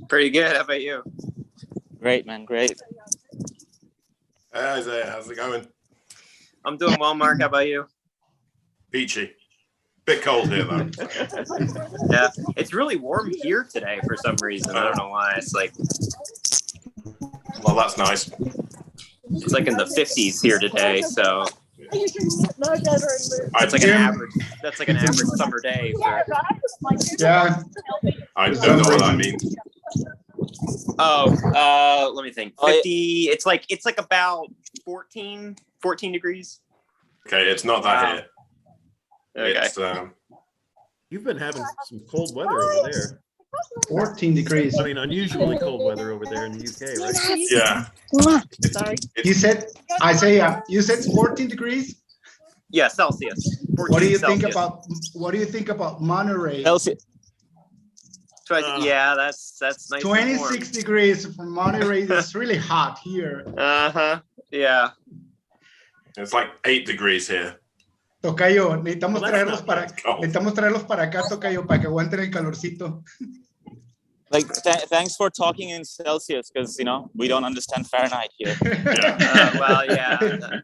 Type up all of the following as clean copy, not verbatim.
Pretty good. How about you? Great, man. Great. Hey, Isaiah, how's it going? I'm doing well, Mark. How about you? Peachy. Bit cold here, though. Yeah, it's really warm here today for some reason. I don't know why. It's like Well, that's nice. it's like in the 50s here today. So That's like an average. That's like an average summer day. Yeah. I don't know what that means. Oh, let me think. 50. It's like about 14 degrees. Okay, it's not that here. Okay. It's, You've been having some cold weather over there. 14 degrees. I mean, unusually cold weather over there in the UK, right? yeah. Sorry. You said, Isaiah, you said 14 degrees? Yeah, Celsius. What do you think Celsius. about Monterey? Celsius. Yeah, that's nice. 26 degrees for Monterey. It's really hot here. Yeah. It's like 8 degrees here. Tocayo, necesitamos Well, traerlos para acá, Tocayo, para que aguanten el calorcito. Like, thanks for talking in Celsius, because we don't understand Fahrenheit here. Well, yeah.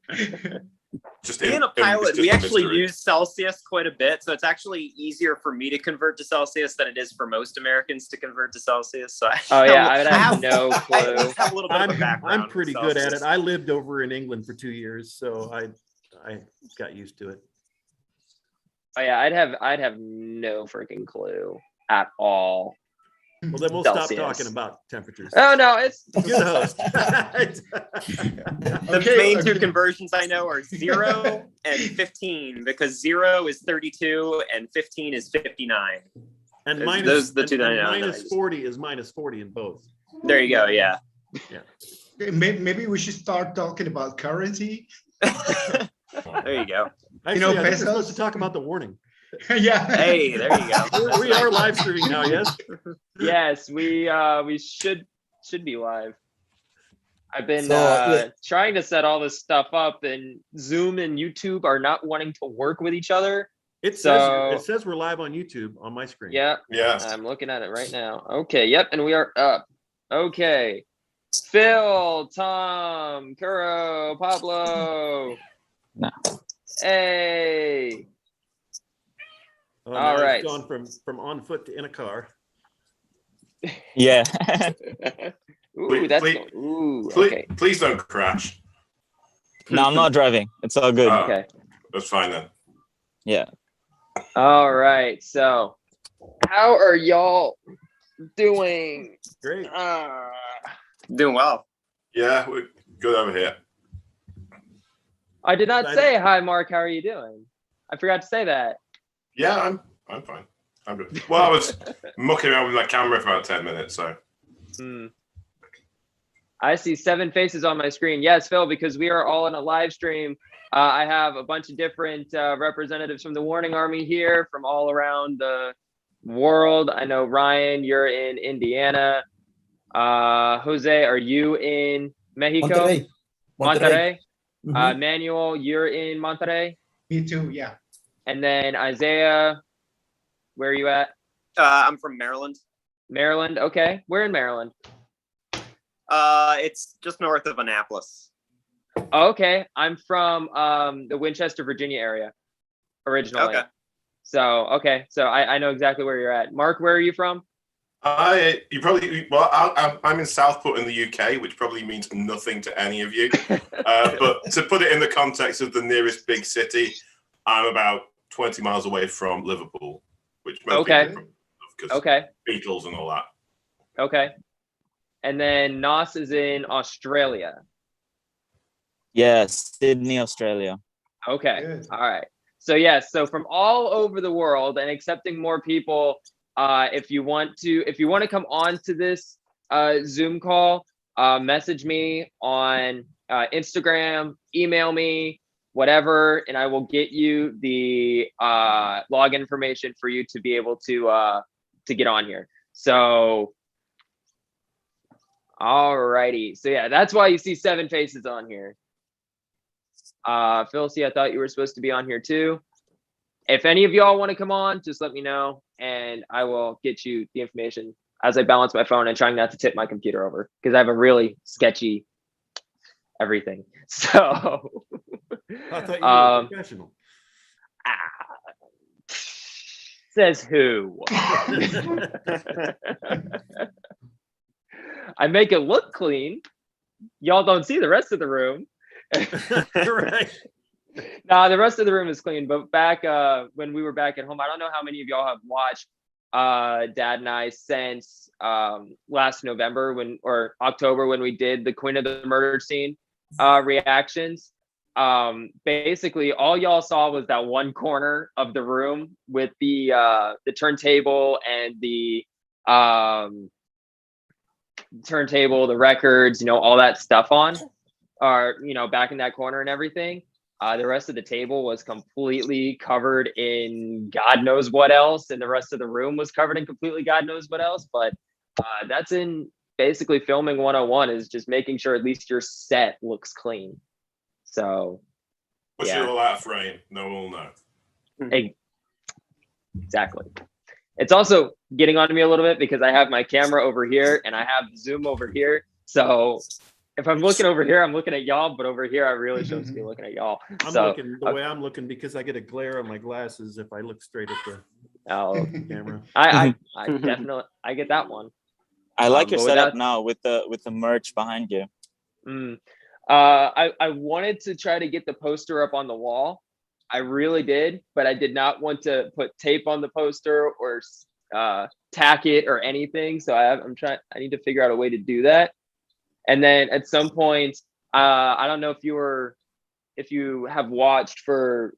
Just Being a pilot, we actually use Celsius quite a bit, so it's actually easier for me to convert to Celsius than it is for most Americans to convert to Celsius. So I would have no clue. I have a little bit of a background. I'm pretty good at it. I lived over in England for 2 years, so I got used to it. Oh yeah, I'd have no freaking clue at all. Well, then we'll Celsius. stop talking about temperatures. Oh no, it's You're the host. The main two conversions I know are 0 and 15, because 0 is 32 and 15 is 59. And those the two that I know. minus 40 is minus 40 in both. There you go. Yeah. Maybe we should start talking about currency. There you go. Actually, I think we're supposed to talk about the warning. Yeah. Hey, there you go. We are live streaming now, yes? yes, we should be live. I've been trying to set all this stuff up, and Zoom and YouTube are not wanting to work with each other. It says we're live on YouTube on my screen. Yeah. Yeah. I'm looking at it right now. Okay. Yep. And we are up. Okay. Phil, Tom, Kuro, Pablo. No. Hey. Oh, all right. It's gone from on foot to in a car. Yeah. Ooh, okay. Please don't crash. No, I'm not driving. It's all good. Okay. That's fine then. Yeah. All right. So, how are y'all doing? Great. Doing well. Yeah, we're good over here. I did not say hi, Mark. How are you doing? I forgot to say that. Yeah, I'm fine. I'm good. Well, I was mucking around with my camera for about 10 minutes, so. I see 7 faces on my screen. Yes, Phil, because we are all in a live stream. I have a bunch of different representatives from the Warning Army here from all around the world. I know, Ryan, you're in Indiana. Jose, are you in Mexico? Monterrey. Mm-hmm. Manuel, you're in Monterrey. Me too, yeah. And then Isaiah, where are you at? I'm from Maryland. Maryland. Okay. Where in Maryland? It's just north of Annapolis. Okay. I'm from the Winchester, Virginia area originally. Okay. So, okay. So I know exactly where you're at. Mark, where are you from? I'm in Southport in the UK, which probably means nothing to any of you. But to put it in the context of the nearest big city, I'm about 20 miles away from Liverpool, which most people from, because Beatles and all that. Okay. And then Nos is in Australia. Yes, Sydney, Australia. Okay. Good. All right. So yes, so from all over the world and accepting more people. If you want to come on to this Zoom call, message me on Instagram, email me, whatever, and I will get you the login information for you to be able to get on here. So, alrighty. So yeah, that's why you see 7 faces on here. Phil, see, I thought you were supposed to be on here too. If any of y'all want to come on, just let me know and I will get you the information. as I balance my phone and trying not to tip my computer over because I have a really sketchy everything. So I thought you were a professional. Says who? I make it look clean. Y'all don't see the rest of the room. Right. Nah, the rest of the room is clean. But back when we were back at home, I don't know how many of y'all have watched Dad and I since last November or October when we did the Queen of the Murder Scene reactions. Basically all y'all saw was that one corner of the room with the turntable and the records, all that stuff on, or back in that corner and everything. The rest of the table was completely covered in God knows what else, and the rest of the room was covered in completely God knows what else. But that's in basically filming 101, is just making sure at least your set looks clean. So push it all out of frame, no one will know. Exactly. It's also getting on to me a little bit because I have my camera over here and I have Zoom over here. So if I'm looking over here, I'm looking at y'all, but over here, I really shouldn't be looking at y'all. I'm looking the way I'm looking because I get a glare on my glasses if I look straight at the camera. I definitely, I get that one. I like your setup now with the merch behind you. I wanted to try to get the poster up on the wall. I really did, but I did not want to put tape on the poster or tack it or anything. So I need to figure out a way to do that. And then at some point, I don't know if you have watched for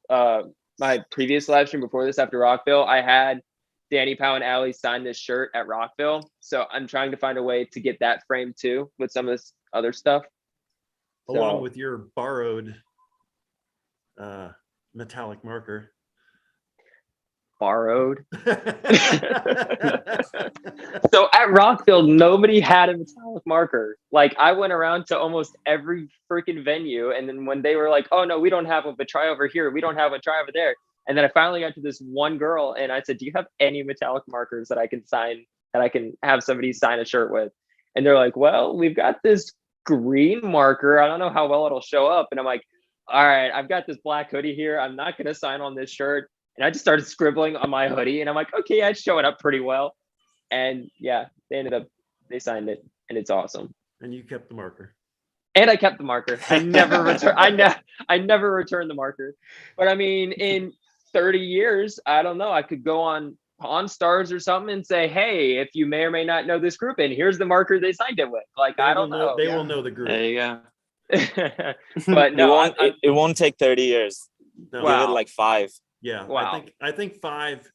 my previous live stream before this after Rockville, I had Danny Powell and Allie sign this shirt at Rockville. So I'm trying to find a way to get that framed too with some of this other stuff. Along with your borrowed metallic marker. Borrowed. So at Rockville, nobody had a metallic marker. Like I went around to almost every freaking venue, and then when they were like, "Oh no, we don't have one, but try over here. We don't have one, try over there." And then I finally got to this one girl, and I said, "Do you have any metallic markers that I can sign? That I can have somebody sign a shirt with?" And they're like, "Well, we've got this green marker. I don't know how well it'll show up." And I'm like, "All right, I've got this black hoodie here. I'm not gonna sign on this shirt." And I just started scribbling on my hoodie, and I'm like, "Okay, it's showing up pretty well." And yeah, they signed it, and it's awesome. And you kept the marker. And I kept the marker. I never I never returned the marker. But I mean, in 30 years, I don't know. I could go on Pawn Stars or something and say, "Hey, if you may or may not know this group, and here's the marker they signed it with." Like I don't know. They will know the group. There you go. But no, it won't take 30 years. No. Give it like 5. Yeah, wow. I think 5.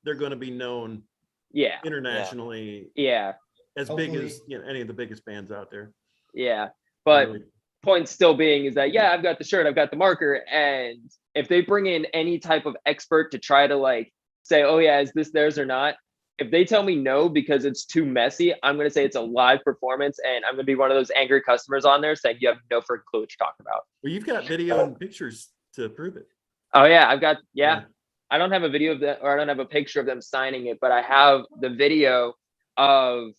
They're going to be known. Yeah. Internationally. Yeah. As big as any of the biggest bands out there. Yeah, but really. Point still being is that I've got the shirt, I've got the marker, and if they bring in any type of expert to try to like say, "Oh yeah, is this theirs or not?" If they tell me no because it's too messy, I'm going to say it's a live performance, and I'm going to be one of those angry customers on there saying you have no freaking clue what you're talking about. Well, you've got video and pictures to prove it. Oh yeah, I've got I don't have a video of that, or I don't have a picture of them signing it, but I have the video of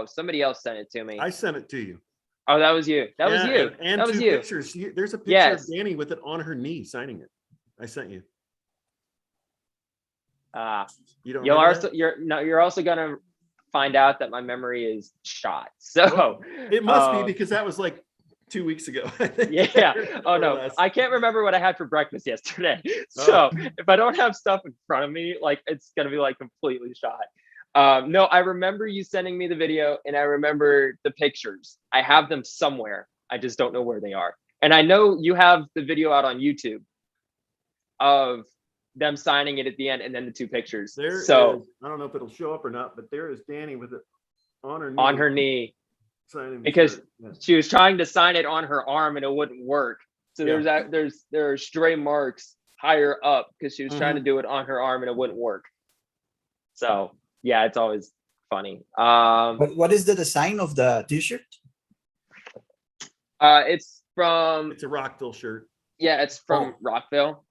somebody else sent it to me. I sent it to you. Oh, that was you. That was you. And that was two you. pictures. There's a picture of Danny with it on her knee signing it. I sent you. You don't. You're also gonna find out that my memory is shot. So it must be because that was like 2 weeks ago. I think. Yeah. Oh no, I can't remember what I had for breakfast yesterday. So if I don't have stuff in front of me, like it's gonna be like completely shot. No, I remember you sending me the video, and I remember the pictures. I have them somewhere. I just don't know where they are. And I know you have the video out on YouTube of them signing it at the end, and then the 2 pictures. I don't know if it'll show up or not, but there is Danny with it on her knee. On her knee. Because she was trying to sign it on her arm and it wouldn't work. So there are stray marks higher up because she was trying to do it on her arm and it wouldn't work. So yeah, it's always funny. But what is the design of the t-shirt? It's a Rockville shirt. Yeah, it's from Rockville.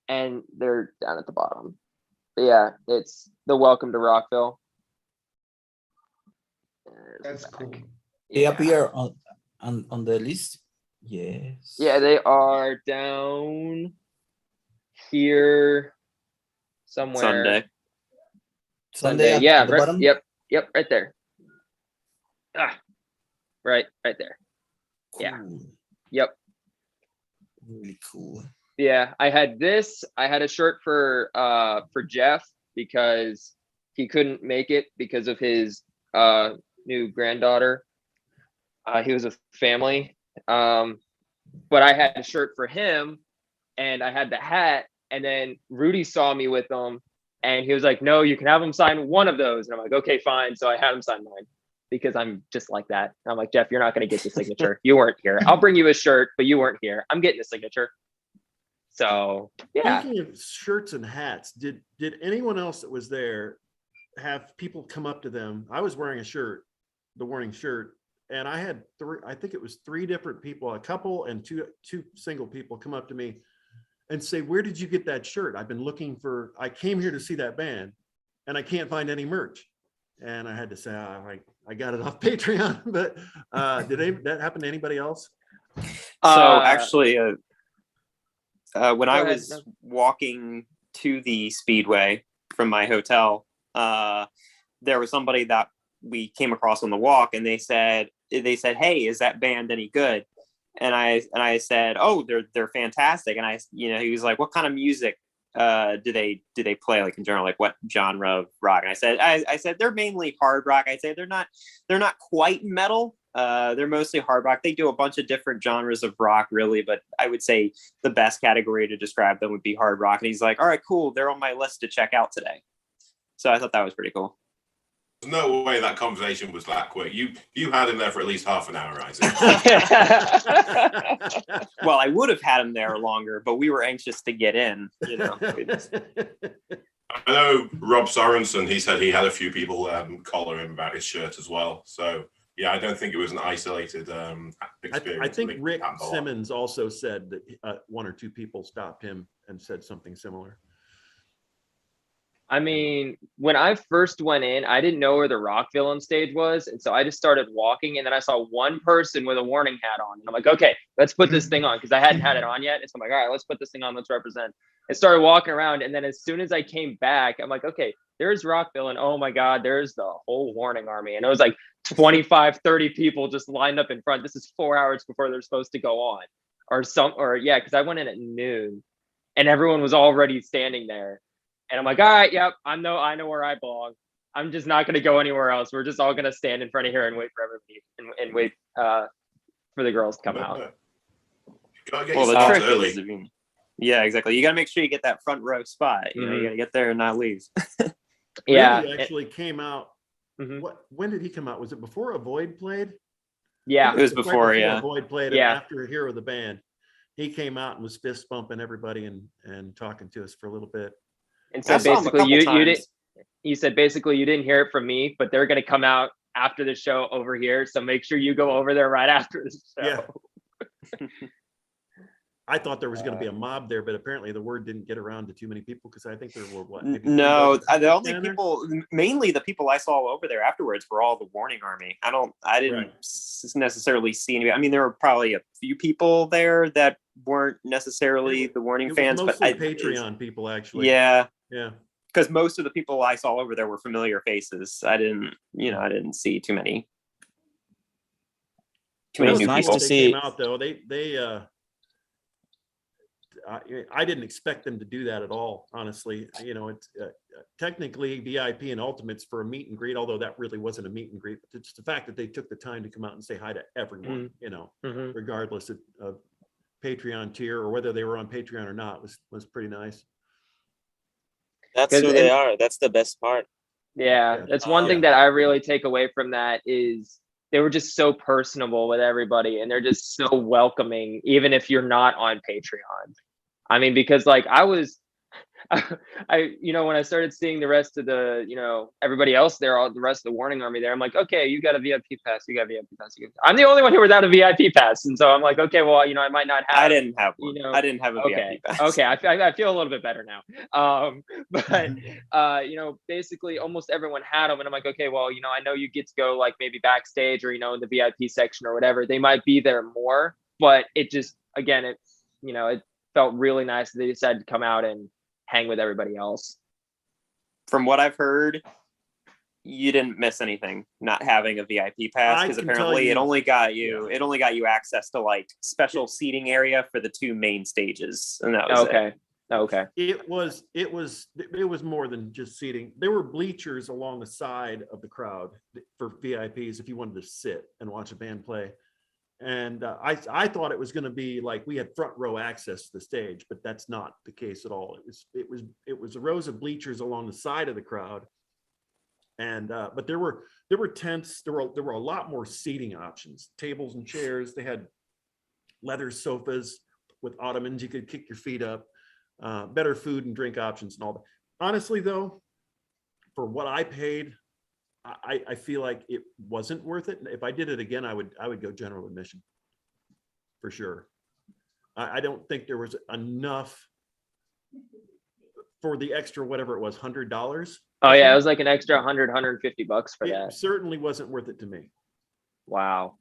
And they're down at the bottom. But yeah, it's the Welcome to Rockville. That's cool. They appear on the list. Yes. Yeah, they are down here somewhere. Sunday at Yeah, the right, bottom. yep, right there. Right there. Yeah. Cool. Yep. Really cool. Yeah, I had a shirt for Jeff because he couldn't make it because of his new granddaughter. He was with family. But I had a shirt for him and I had the hat, and then Rudy saw me with them and he was like, no, you can have him sign one of those. And I'm like, okay, fine. So I had him sign mine because I'm just like that. I'm like, Jeff, you're not going to get the signature. You weren't here. I'll bring you a shirt, but you weren't here. I'm getting a signature. So yeah. Speaking of shirts and hats, did anyone else that was there have people come up to them? I was wearing a shirt, the Warning shirt, and I had I think it was 3 different people, a couple and two single people come up to me and say, where did you get that shirt? I've been looking for, I came here to see that band and I can't find any merch. And I had to say, I got it off Patreon, but that happen to anybody else? So actually, when I ahead. was walking to the Speedway from my hotel, there was somebody that we came across on the walk, and they said, "Hey, is that band any good?" And I said, "Oh, they're fantastic." And he was like, "What kind of music do they play, like in general, like what genre of rock?" And I said they're mainly hard rock. I'd say they're not quite metal. They're mostly hard rock. They do a bunch of different genres of rock, really, but I would say the best category to describe them would be hard rock. And he's like, "All right, cool. They're on my list to check out today." So I thought that was pretty cool. There's no way that conversation was that quick. You had him there for at least half an hour, Isaac. Well, I would have had him there longer, but we were anxious to get in. I know Rob Sorensen, he said he had a few people collar him about his shirt as well. So yeah, I don't think it was an isolated experience. I think Rick Simmons also said that 1 or 2 people stopped him and said something similar. I mean, when I first went in, I didn't know where the rock villain stage was. And so I just started walking, and then I saw one person with a Warning hat on. And I'm like, okay, let's put this thing on, because I hadn't had it on yet. And so I'm like, all right, let's put this thing on. Let's represent. I started walking around. And then as soon as I came back, I'm like, okay, there's rock villain. Oh my God, there's the whole Warning army. And it was like 25, 30 people just lined up in front. This is 4 hours before they're supposed to go on. Because I went in at noon and everyone was already standing there. And I'm like, all right, yep, I know where I belong. I'm just not going to go anywhere else. We're just all going to stand in front of here and wait for everybody and wait for the girls to come out. Well, the trick is, yeah, exactly. You got to make sure you get that front row spot. You know, you got to get there and not leave. Yeah, he actually came out. When did he come out? Was it before Avoid played? Yeah, it was before. Yeah, Avoid played. Yeah, and after Hero the band, he came out and was fist bumping everybody and talking to us for a little bit. And so basically, you said basically you didn't hear it from me, but they're going to come out after the show over here. So make sure you go over there right after the show. Yeah. I thought there was going to be a mob there, but apparently the word didn't get around to too many people, because I think there were No, the only people, mainly the people I saw over there afterwards, were all the Warning army. I didn't necessarily see anybody. I mean, there were probably a few people there that weren't necessarily the Warning fans, but Patreon people actually. Yeah. Yeah. Because most of the people I saw over there were familiar faces. I didn't see too many new people. Nice to see. Came out though. I didn't expect them to do that at all, honestly. It's technically VIP and Ultimates for a meet and greet, although that really wasn't a meet and greet. But it's the fact that they took the time to come out and say hi to everyone, regardless of Patreon tier or whether they were on Patreon or not, was pretty nice. That's who they are. That's the best part. Yeah, that's one thing that I really take away from that is they were just so personable with everybody, and they're just so welcoming, even if you're not on Patreon. I mean, because like I was when I started seeing the rest of the, everybody else there, all the rest of the warning army there, I'm like, okay, you got a VIP pass, you got a VIP pass. I'm the only one who without a VIP pass, and so I'm like, okay, well, I might not have. I didn't have one. I didn't have a Okay, VIP pass. okay, I feel a little bit better now. But basically, almost everyone had them, and I'm like, okay, well, I know you get to go like maybe backstage or in the VIP section or whatever. They might be there more, but it just again, it felt really nice that they decided to come out and hang with everybody else. From what I've heard, you didn't miss anything not having a VIP pass, because apparently it only got you access to like special seating area for the 2 main stages, and that was okay. Okay. It was more than just seating. There were bleachers along the side of the crowd for VIPs if you wanted to sit and watch a band play. And I thought it was going to be like we had front row access to the stage, but that's not the case at all. It was a rows of bleachers along the side of the crowd, and but there were tents. There were a lot more seating options, tables and chairs. They had leather sofas with ottomans you could kick your feet up, better food and drink options and all that. Honestly, though, for what I paid, I feel like it wasn't worth it. If I did it again, I would go general admission for sure. I don't think there was enough for the extra, whatever it was, $100. Oh yeah, it was like an extra $150 for It that. certainly wasn't worth it to me. Wow.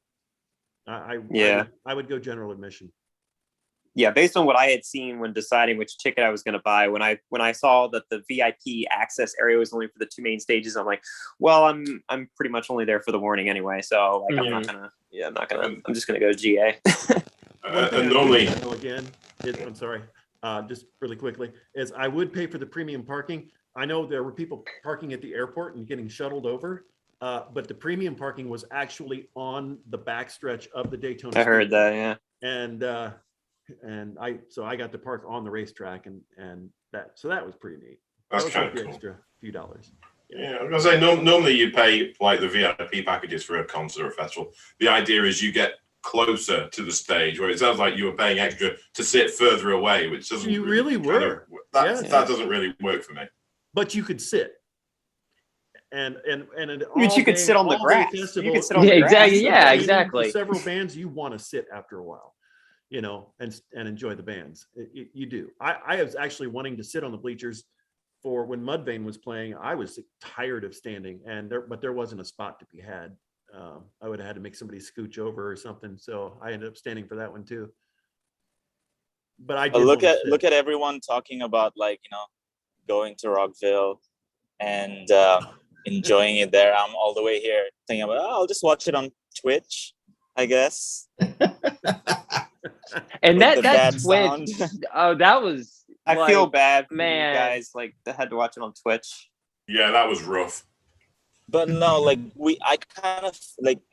I would go general admission. Yeah, based on what I had seen when deciding which ticket I was going to buy, when I saw that the VIP access area was only for the 2 main stages, I'm like, well, I'm pretty much only there for the warning anyway, so like I'm just gonna go to GA. And normally, I'm sorry, just really quickly, is I would pay for the premium parking. I know there were people parking at the airport and getting shuttled over, but the premium parking was actually on the backstretch of the Daytona. I heard that, yeah. And I got to park on the racetrack, and that was pretty neat. That's kind of cool. Extra few dollars. Yeah, I was gonna say normally you pay like the VIP packages for a concert or a festival. The idea is you get closer to the stage, where it sounds like you were paying extra to sit further away, which doesn't. You really were. That doesn't really work for me. But you could sit. Which you could sit on the grass. You could sit on the grass. Exactly. Yeah, exactly. Several bands you want to sit after a while, and enjoy the bands. You do. I was actually wanting to sit on the bleachers for when Mudvayne was playing. I was tired of standing, but there wasn't a spot to be had. I would have had to make somebody scooch over or something, so I ended up standing for that one too. But I did look at everyone talking about going to Rockville and enjoying it there. I'm all the way here thinking about, I'll just watch it on Twitch, I guess. And that Twitch, that was. I feel bad for man. You guys that had to watch it on Twitch. Yeah, that was rough. But no, I kind of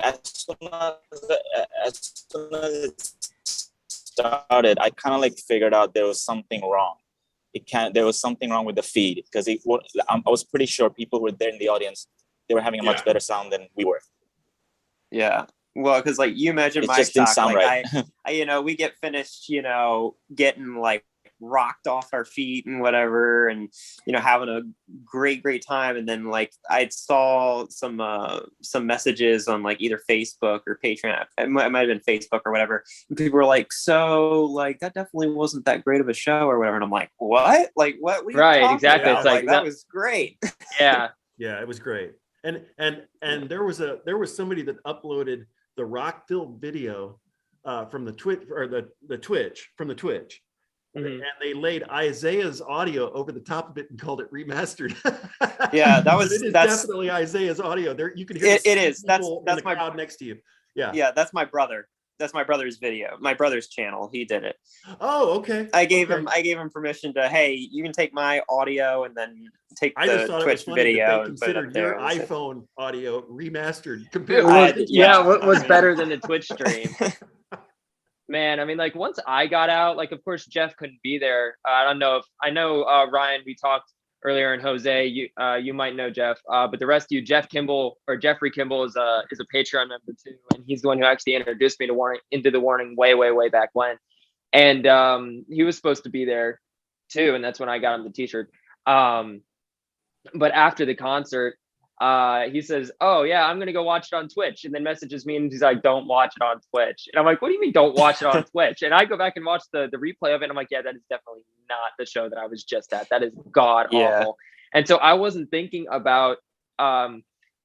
as soon as it started, I kind of figured out there was something wrong. There was something wrong with the feed, because I was pretty sure people who were there in the audience, they were having a much better sound than we were. Yeah. Well, because you imagine it my just didn't sound right. we get finished, getting rocked off our feet and whatever, and having a great time, and then I saw some messages on either Facebook or Patreon. It might have been Facebook or whatever, and people were like, so that definitely wasn't that great of a show or whatever, and I'm like, what what right, exactly about? It's that was great. Yeah. Yeah, it was great. And there was somebody that uploaded the Rockville video from the Twitch from the Twitch. Mm-hmm. And they laid Isaiah's audio over the top of it and called it remastered. Yeah, that's definitely Isaiah's audio. There, you can hear it is. That's my crowd next to you. Yeah, yeah, that's my brother. That's my brother's video. My brother's channel. He did it. Oh, okay. I gave him permission to. Hey, you can take my audio and then take the Twitch video and put it up there. Your iPhone audio remastered compared. What was better than the Twitch stream? Man, I mean, once I got out, of course Jeff couldn't be there. I know Ryan. We talked earlier, and Jose, you might know Jeff, but the rest of you, Jeffrey Kimball is a Patreon member too, and he's the one who actually introduced me to into the warning way back when. And he was supposed to be there, too, and that's when I got him the t-shirt. But after the concert, he says, "Oh yeah, I'm gonna go watch it on Twitch," and then messages me and he's like, "Don't watch it on Twitch." And I'm like, "What do you mean don't watch it on Twitch?" And I go back and watch the replay of it, and I'm like, "Yeah, that is definitely not the show that I was just at. That is god awful." And so I wasn't thinking about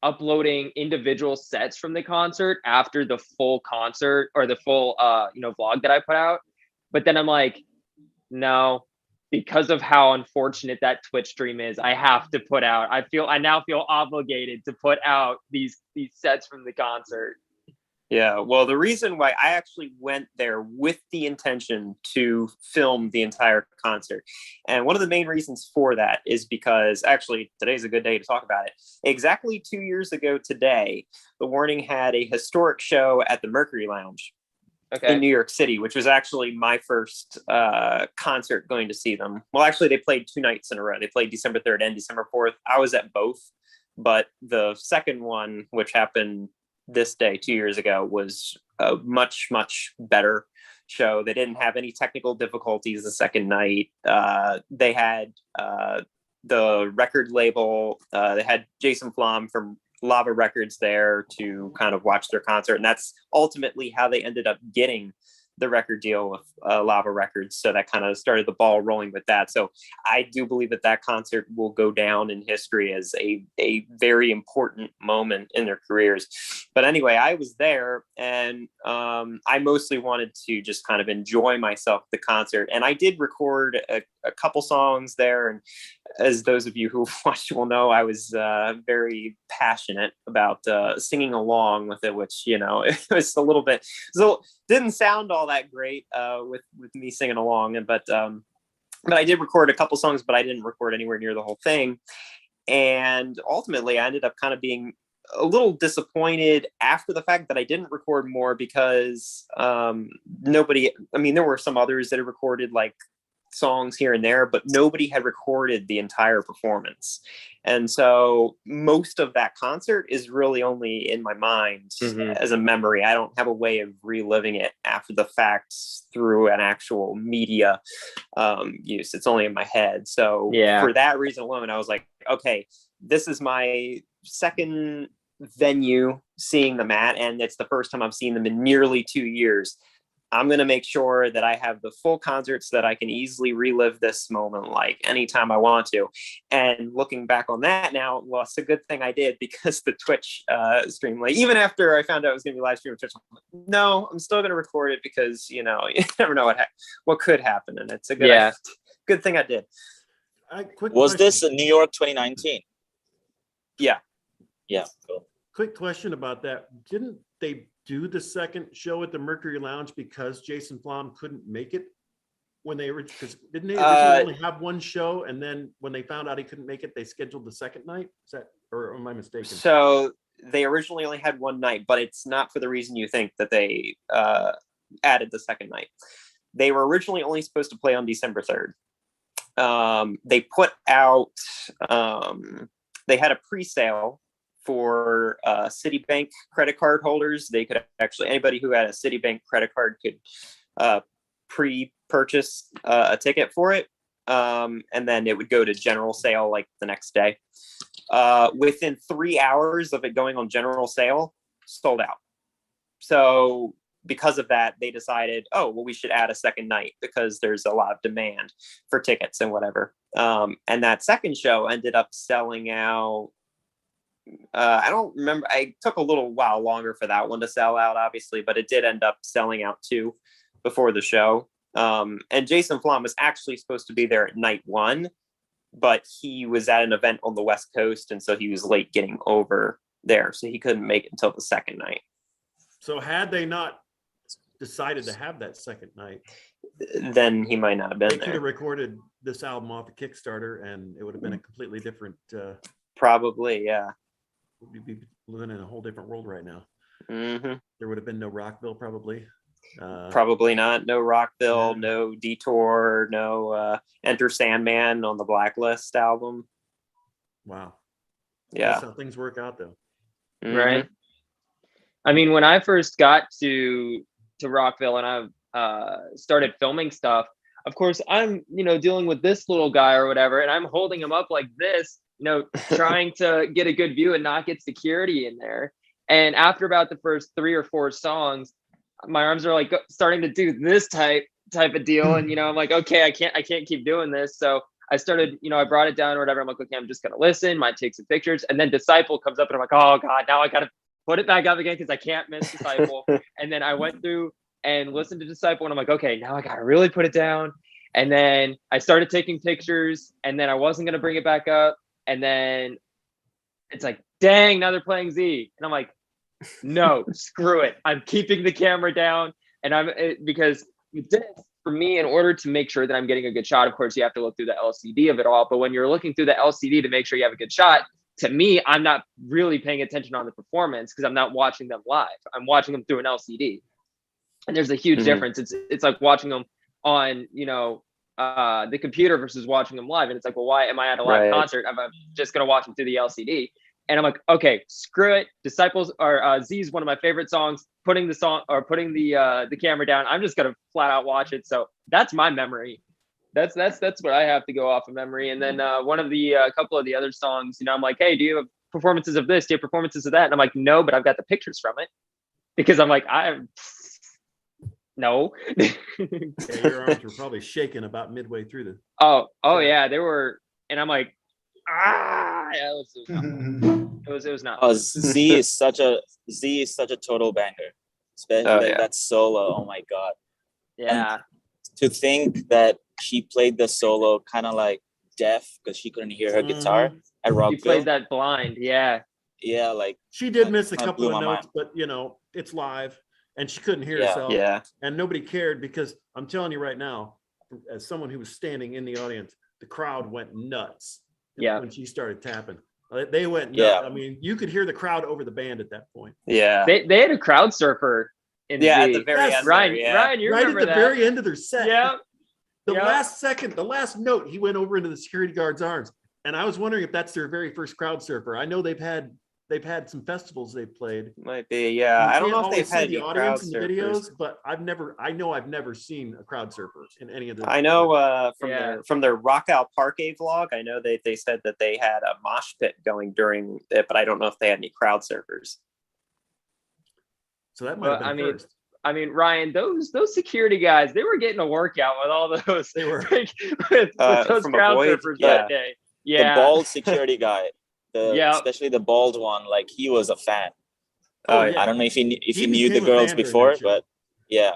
uploading individual sets from the concert after the full concert or the full vlog that I put out. But then I'm like, no, because of how unfortunate that Twitch stream is, I have to put out. I now feel obligated to put out these sets from the concert. Yeah, well, the reason why I actually went there with the intention to film the entire concert, and one of the main reasons for that is because actually today's a good day to talk about it. Exactly 2 years ago today, The Warning had a historic show at the Mercury Lounge in New York City, which was actually my first concert going to see them. Well, actually, they played 2 nights in a row. They played December 3rd and December 4th. I was at both, but the second one, which happened this day 2 years ago, was a much better show. They didn't have any technical difficulties the second night. They had the record label, they had Jason Flom from Lava Records there to kind of watch their concert, and that's ultimately how they ended up getting the record deal with Lava Records. So that kind of started the ball rolling with that. So I do believe that concert will go down in history as a very important moment in their careers. But anyway, I was there, and I mostly wanted to just kind of enjoy myself at the concert. And I did record a couple songs there. And as those of you who watched will know, I was very passionate about singing along with it, which, it was a little bit, didn't sound all that great with me singing along. But I did record a couple songs, but I didn't record anywhere near the whole thing. And ultimately, I ended up kind of being a little disappointed after the fact that I didn't record more because there were some others that had recorded like songs here and there, but nobody had recorded the entire performance. And so most of that concert is really only in my mind as a memory. I don't have a way of reliving it after the fact through an actual media use. It's only in my head. So for that reason alone, I was like, okay, this is my second venue seeing them at, and it's the first time I've seen them in nearly 2 years. I'm going to make sure that I have the full concert so that I can easily relive this moment like anytime I want to. And looking back on that now, well, it's a good thing I did, because the Twitch stream, like even after I found out it was going to be live stream on Twitch, I'm like, no, I'm still going to record it because, you never know what could happen. And it's a good thing I did. Was this in New York 2019? Yeah. Yeah. Cool. Quick question about that. Didn't they do the second show at the Mercury Lounge because Jason Flom couldn't make it when they didn't they originally only have one show, and then when they found out he couldn't make it, they scheduled the second night? Is that, or am I mistaken? So they originally only had one night, but it's not for the reason you think that they added the second night. They were originally only supposed to play on December 3rd. They put out, they had a pre-sale for Citibank credit card holders. They could actually, anybody who had a Citibank credit card could pre-purchase a ticket for it. And then it would go to general sale like the next day. Within 3 hours of it going on general sale, sold out. So because of that, they decided, we should add a second night because there's a lot of demand for tickets and whatever. And that second show ended up selling out. I don't remember. I took a little while longer for that one to sell out, obviously, but it did end up selling out too before the show. And Jason Flom was actually supposed to be there at night 1, but he was at an event on the West Coast, and so he was late getting over there, so he couldn't make it until the second night. So had they not decided to have that second night, then he might not have been they there. could have recorded this album off the Kickstarter, and it would have been a completely different. Probably, yeah. We'd be living in a whole different world right now. Mm-hmm. There would have been no Rockville, probably. Probably not. No Rockville, no Detour, no Enter Sandman on the Blacklist album. Wow. Yeah. That's how things work out, though. Mm-hmm. Right. I mean, when I first got to Rockville and I started filming stuff, of course, I'm, dealing with this little guy or whatever, and I'm holding him up like this, trying to get a good view and not get security in there. And after about the first 3 or 4 songs, my arms are like starting to do this type of deal. And, I'm like, okay, I can't keep doing this. So I started, I brought it down or whatever. I'm like, okay, I'm just going to listen, might take some pictures. And then Disciple comes up and I'm like, oh God, now I got to put it back up again because I can't miss Disciple. And then I went through and listened to Disciple and I'm like, okay, now I got to really put it down. And then I started taking pictures and then I wasn't going to bring it back up. And then it's like, dang, now they're playing Z. And I'm like, no, screw it. I'm keeping the camera down. And because with this, for me, in order to make sure that I'm getting a good shot, of course, you have to look through the LCD of it all. But when you're looking through the LCD to make sure you have a good shot, to me, I'm not really paying attention on the performance because I'm not watching them live. I'm watching them through an LCD. And there's a huge difference. It's like watching them on, the computer versus watching them live. And it's like, well, why am I at a live concert? I'm just going to watch them through the LCD. And I'm like, okay, screw it. Disciples or Z is one of my favorite songs. Putting the camera down, I'm just gonna flat out watch it. So that's my memory. That's what I have to go off of memory. And then one of the couple of the other songs, I'm like, hey, do you have performances of this? Do you have performances of that? And I'm like, no, but I've got the pictures from it because I'm like, no. Yeah, your arms were probably shaking about midway through the. Oh yeah, they were, and I'm like, yeah, it was not. Oh, Z is such a total banger, especially that solo. Oh my God. Yeah. And to think that she played the solo kind of like deaf because she couldn't hear her guitar at Rockville. She played that blind. Yeah. Yeah, like she did miss a couple of notes, but it's live, and she couldn't hear herself. Yeah. And nobody cared because I'm telling you right now, as someone who was standing in the audience, the crowd went nuts. Yeah, when she started tapping, they went nuts. Yeah. I mean, you could hear the crowd over the band at that point. Yeah, they had a crowd surfer in Z. at the very end. Ryan, there, Ryan, you right remember at the that? very end of their set. Yeah. The last note, he went over into the security guard's arms, and I was wondering if that's their very first crowd surfer. I know they've had some festivals they've played. Might be, yeah. I don't know if they've had the any audience crowd in the surfers. videos, but I've never seen a crowd surfer in any of the. I know from their Rock Out Parquet vlog, I know they said that they had a mosh pit going during it, but I don't know if they had any crowd surfers. So that might have been first. I mean, Ryan, those security guys, they were getting a workout with all those. They were with those crowd surfers that day. Yeah, the bald security guy, especially the bald one, like he was a fan. I don't know if he knew the girls before, but yeah,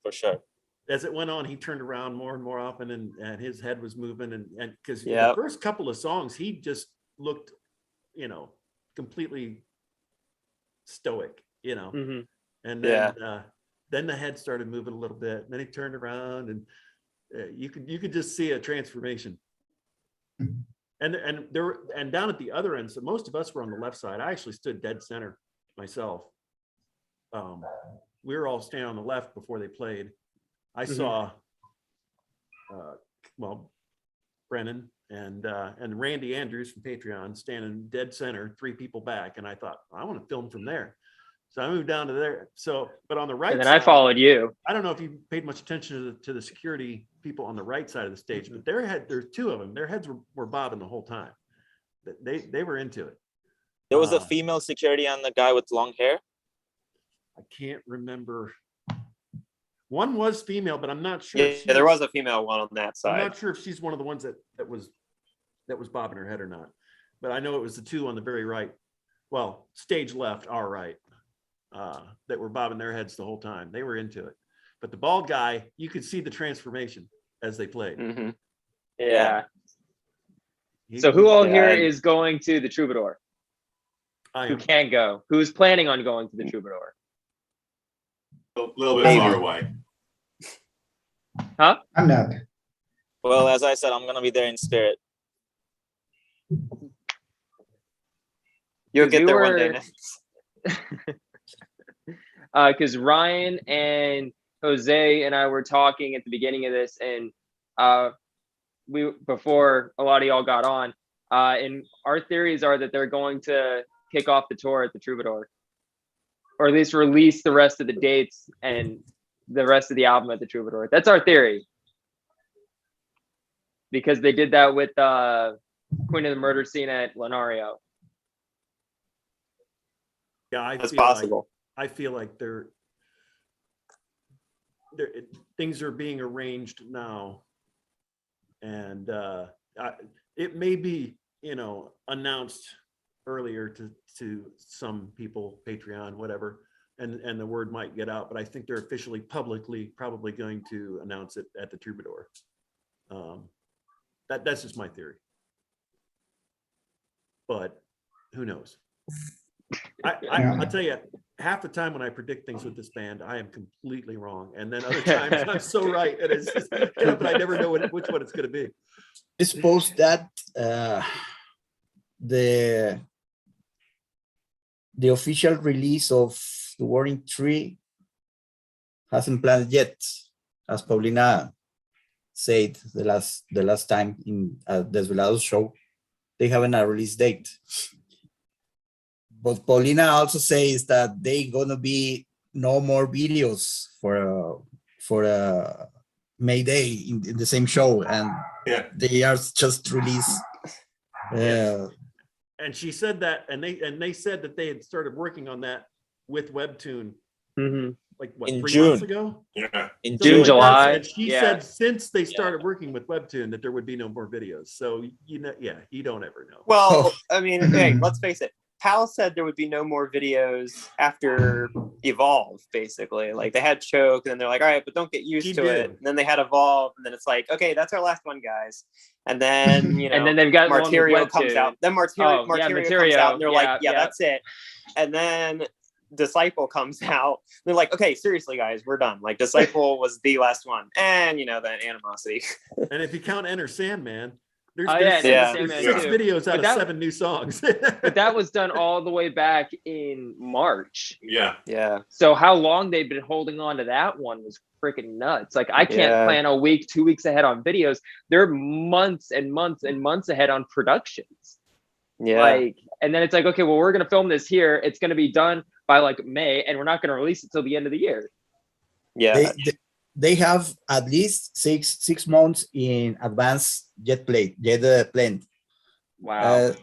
for sure. As it went on, he turned around more and more often, and his head was moving, and because the first couple of songs, he just looked, completely stoic, and then the head started moving a little bit, and then he turned around, and you could just see a transformation. And down at the other end, so most of us were on the left side. I actually stood dead center myself. We were all standing on the left before they played. I saw, Brennan and Randy Andrews from Patreon standing dead center, 3 people back, and I thought, I want to film from there. So I moved down to there. So, but on the right and then side, I followed you. I don't know if you paid much attention to the security people on the right side of the stage, but there's 2 of them. Their heads were bobbing the whole time. They were into it. There was a female security on the guy with long hair. I can't remember. One was female, but I'm not sure. Yeah, there was a female one on that side. I'm not sure if she's one of the ones that was bobbing her head or not. But I know it was the 2 on the very right. Well, stage left, our right. That were bobbing their heads the whole time. They were into it. But the bald guy, you could see the transformation as they played. Mm-hmm. Yeah. So who all here is going to the Troubadour? Who can go? Who's planning on going to the Troubadour? A little bit far away. Huh? I'm not. Well, as I said, I'm gonna be there in spirit. You'll get there one day next. Because Ryan and Jose and I were talking at the beginning of this, and before a lot of y'all got on, and our theories are that they're going to kick off the tour at the Troubadour, or at least release the rest of the dates and the rest of the album at the Troubadour. That's our theory. because they did that with Queen of the Murder Scene at Lenario. Yeah, I That's feel like possible. I feel like things are being arranged now, and it may be, you know, announced earlier to some people, Patreon, whatever, and the word might get out, but I think they're officially publicly probably going to announce it at the Troubadour. That's just my theory, but who knows? I'll tell you, half the time when I predict things with this band, I am completely wrong, and then other times I'm so right, and it's just, but I never know which one it's going to be. I suppose that the official release of the Warning Tree hasn't planned yet, as Paulina said the last time in Desvelados show. They haven't a release date. But Paulina also says that they gonna be no more videos for May Day in the same show, and they are just released. And she said that, and they said that they had started working on that with Webtoon, like what, In 3 June. months ago? Yeah. In Something June, like that. July. And she said since they started working with Webtoon that there would be no more videos. So you know, yeah, you don't ever know. Well, I mean, hey, let's face it. Pal said there would be no more videos after Evolve, basically. Like they had Choke, and then they're like, all right, but don't get used to it. And then they had Evolve, and then it's like, okay, that's our last one, guys. And then, you know, And then they've got Martyrio comes out. Then Martyrio comes out, and they're like, yeah, that's it. And then Disciple comes out. They're like, okay, seriously, guys, we're done. Like Disciple was the last one. And, you know, that animosity. And if you count Enter Sandman, there's, Enter Sandman 6 too. videos out of 7 new songs. But that was done all the way back in March. Yeah. So how long they've been holding on to that one was freaking nuts. Like I can't plan a week, 2 weeks ahead on videos. They're months and months and months ahead on productions. Like, and then it's like, okay, well, we're gonna film this here. It's gonna be done by like May, and we're not gonna release it till the end of the year. They have at least six months in advance jet planned. Wow.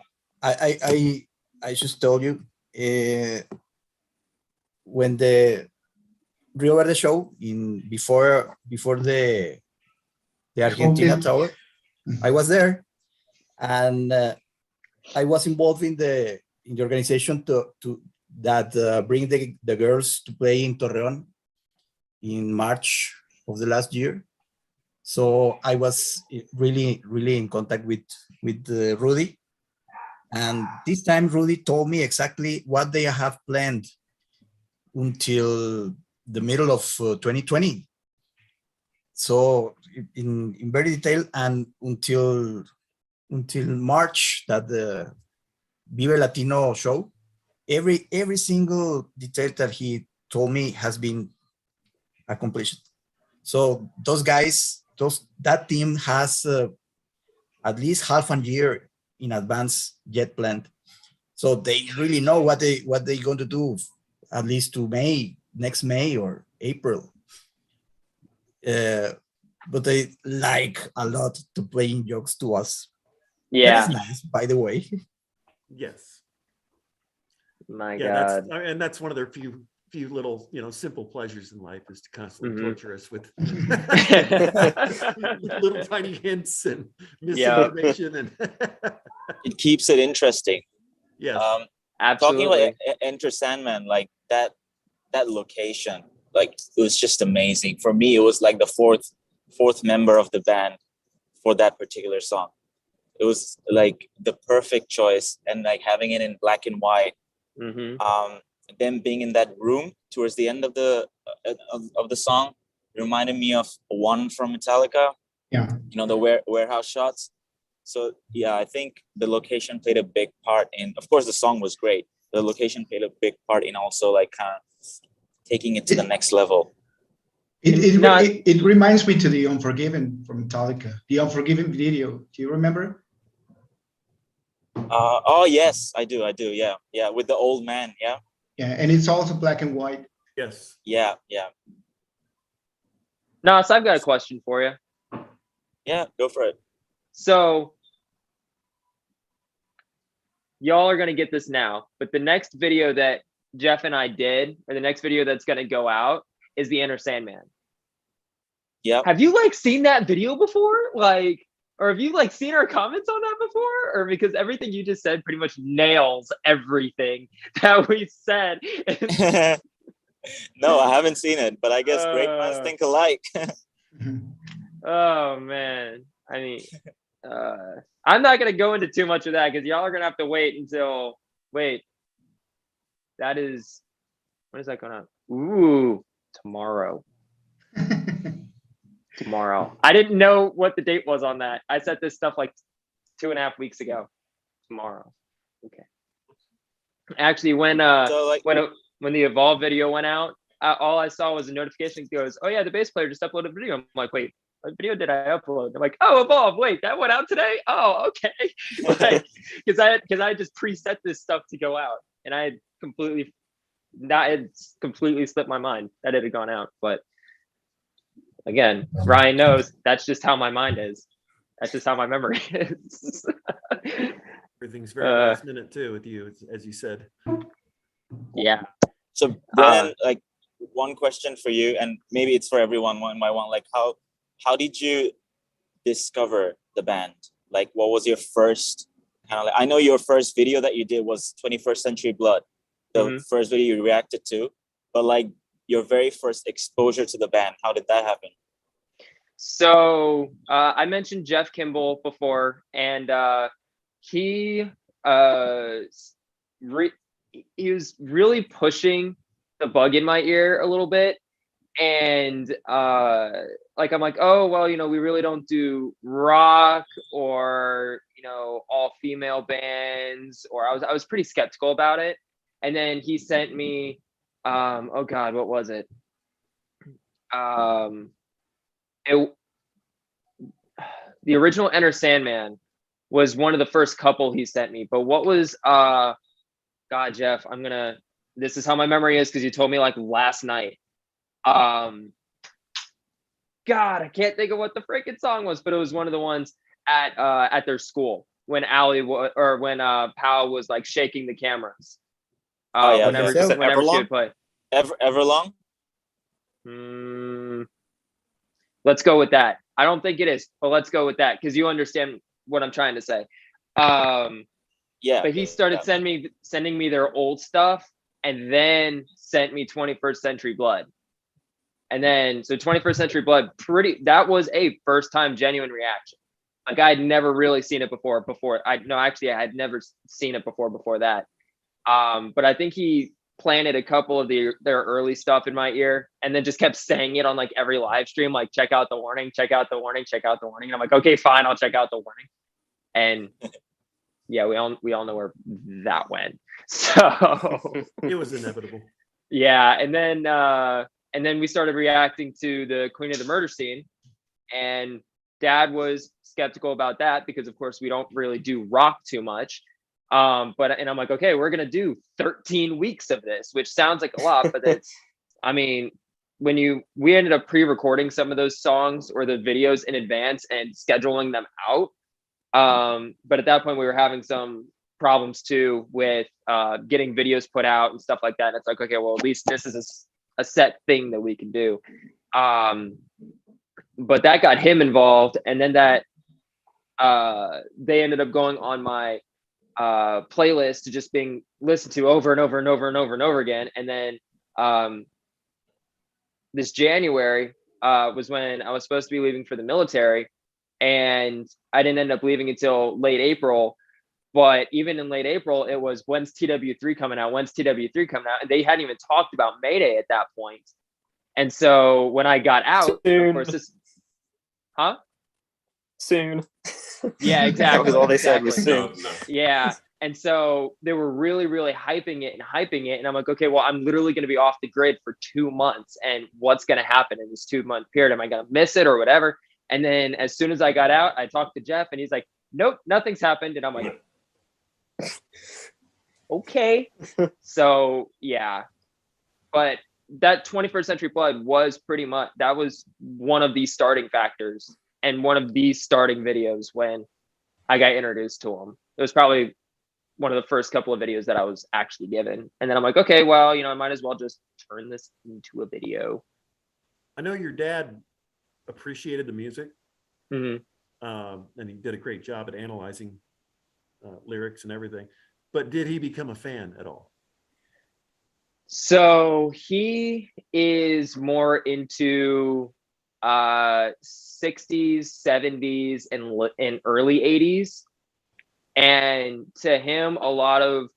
I just told you when the Rio Verde show before the Argentina tour, I was there, and I was involved in the organization to bring the girls to play in Torreón in March of the last year. So I was really in contact with Rudy, and this time Rudy told me exactly what they have planned until the middle of 2020. So in very detail, and until March, that the Vive Latino show, every single detail that he told me has been accomplished. So those guys, that team has at least half a year in advance jet planned. So they really know what they're going to do, at least to next May or April. But they like a lot to playing jokes to us. Yeah. That is nice, by the way. Yes. My God. That's one of their few little, simple pleasures in life, is to constantly torture us with little tiny hints and misinformation, and it keeps it interesting. Yes. Absolutely. Talking about Enter Sandman, like that location, like it was just amazing. For me, it was like the fourth member of the band for that particular song. It was like the perfect choice, and like having it in black and white. Them being in that room towards the end of the song reminded me of one from Metallica. Yeah. The warehouse shots. So yeah, I think the location played a big part in. Of course, the song was great. The location played a big part in also like kind of taking it to the next level. It reminds me to the Unforgiven from Metallica. The Unforgiven video. Do you remember? Oh yes, I do. Yeah, with the old man. Yeah. Yeah, and it's also black and white. Yes. Yeah. Nas, I've got a question for you. Yeah, go for it. So y'all are going to get this now, but the next video that Jeff and I did, or the next video that's going to go out, is the Inner Sandman. Yep. Have you like seen that video before? Like, or have you like seen our comments on that before? Or because everything you just said pretty much nails everything that we said. No, I haven't seen it, but I guess great minds think alike. Oh man. I mean, I'm not going to go into too much of that because y'all are going to have to wait until, that is, when is that going to, tomorrow. Tomorrow. I didn't know what the date was on that. I set this stuff like 2.5 weeks ago. Tomorrow. Okay. Actually, when the Evolve video went out, all I saw was a notification that goes, "Oh yeah, the bass player just uploaded a video." I'm like, "Wait, what video did I upload?" I'm like, "Oh, Evolve. Wait, that went out today? Oh, okay." Because I just preset this stuff to go out, and I had completely slipped my mind that it had gone out. But again, Ryan knows that's just how my mind is. That's just how my memory is. Everything's very last minute too with you, as you said. Yeah. So Brian, like one question for you, and maybe it's for everyone. One by one, like how did you discover the band? Like, what was your first kind of like? I know your first video that you did was 21st Century Blood, the first video you reacted to, but like your very first exposure to the band, how did that happen? So I mentioned Jeff Kimball before, and he was really pushing the bug in my ear a little bit. And like, I'm like, oh, well, we really don't do rock or, all female bands, or I was pretty skeptical about it. And then he sent me, oh God, what was it? The original Enter Sandman was one of the first couple he sent me, but what was, God, Jeff, this is how my memory is, because you told me like last night. God, I can't think of what the freaking song was, but it was one of the ones at their school when Powell was like shaking the cameras. Whenever she would play. Everlong? Let's go with that. I don't think it is, but let's go with that because you understand what I'm trying to say. Yeah. But he started sending me their old stuff, and then sent me 21st Century Blood. And then, so 21st Century Blood, that was a first time genuine reaction. Like I had never really seen it before. I had never seen it before that. But I think he planted a couple of their early stuff in my ear, and then just kept saying it on like every live stream, like, check out the warning, check out the warning, check out the warning. And I'm like, okay, fine, I'll check out the warning. And yeah, we all know where that went. So it was inevitable. Yeah. And then we started reacting to the Queen of the Murder Scene, and Dad was skeptical about that because of course we don't really do rock too much. And I'm like, okay, we're going to do 13 weeks of this, which sounds like a lot, but it's, I mean, we ended up pre-recording some of those songs or the videos in advance and scheduling them out. But at that point we were having some problems too with getting videos put out and stuff like that. And it's like, okay, well, at least this is a set thing that we can do. But that got him involved. And then that they ended up going on my playlist to just being listened to over and over and over and over and over again. And then this January was when I was supposed to be leaving for the military, and I didn't end up leaving until late April. But even in late April, it was, when's TW3 coming out? When's TW3 coming out? And they hadn't even talked about Mayday at that point. And so when I got out, soon. Of course, soon. Yeah, exactly. That was all they said was soon. No. Yeah. And so they were really, really hyping it. And I'm like, okay, well, I'm literally going to be off the grid for 2 months. And what's going to happen in this 2-month period? Am I going to miss it or whatever? And then as soon as I got out, I talked to Jeff, and he's like, nope, nothing's happened. And I'm like, okay. So yeah, but that 21st Century Blood was pretty much, that was one of the starting factors and one of the starting videos when I got introduced to him. It was probably one of the first couple of videos that I was actually given. And then I'm like, okay, well, I might as well just turn this into a video. I know your dad appreciated the music. Mm-hmm. And he did a great job at analyzing lyrics and everything. But did he become a fan at all? So he is more into 60s, 70s, and early 80s. And to him, a lot of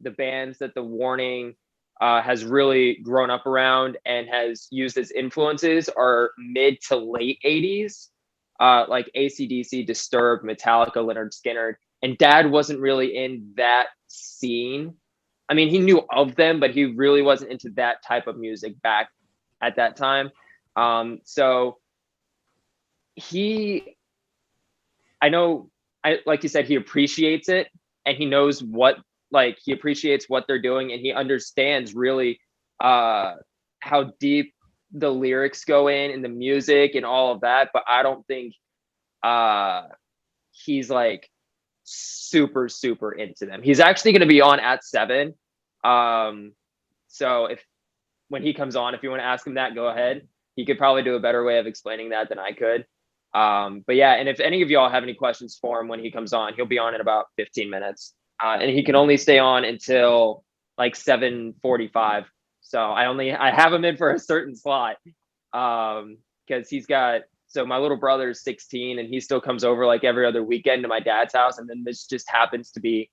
the bands that The Warning has really grown up around and has used as influences are mid to late 80s, like AC/DC, Disturbed, Metallica, Lynyrd Skynyrd. And Dad wasn't really in that scene. I mean, he knew of them, but he really wasn't into that type of music back at that time. So I know, like you said, he appreciates it, and he knows he appreciates what they're doing, and he understands really how deep the lyrics go in the music and all of that. But I don't think he's like super into them. He's actually going to be on at 7. So when he comes on, if you want to ask him that, go ahead. He could probably do a better way of explaining that than I could. But yeah, and if any of y'all have any questions for him when he comes on, he'll be on in about 15 minutes. And he can only stay on until like 7:45. So I have him in for a certain slot. Because so my little brother is 16 and he still comes over like every other weekend to my dad's house. And then this just happens to be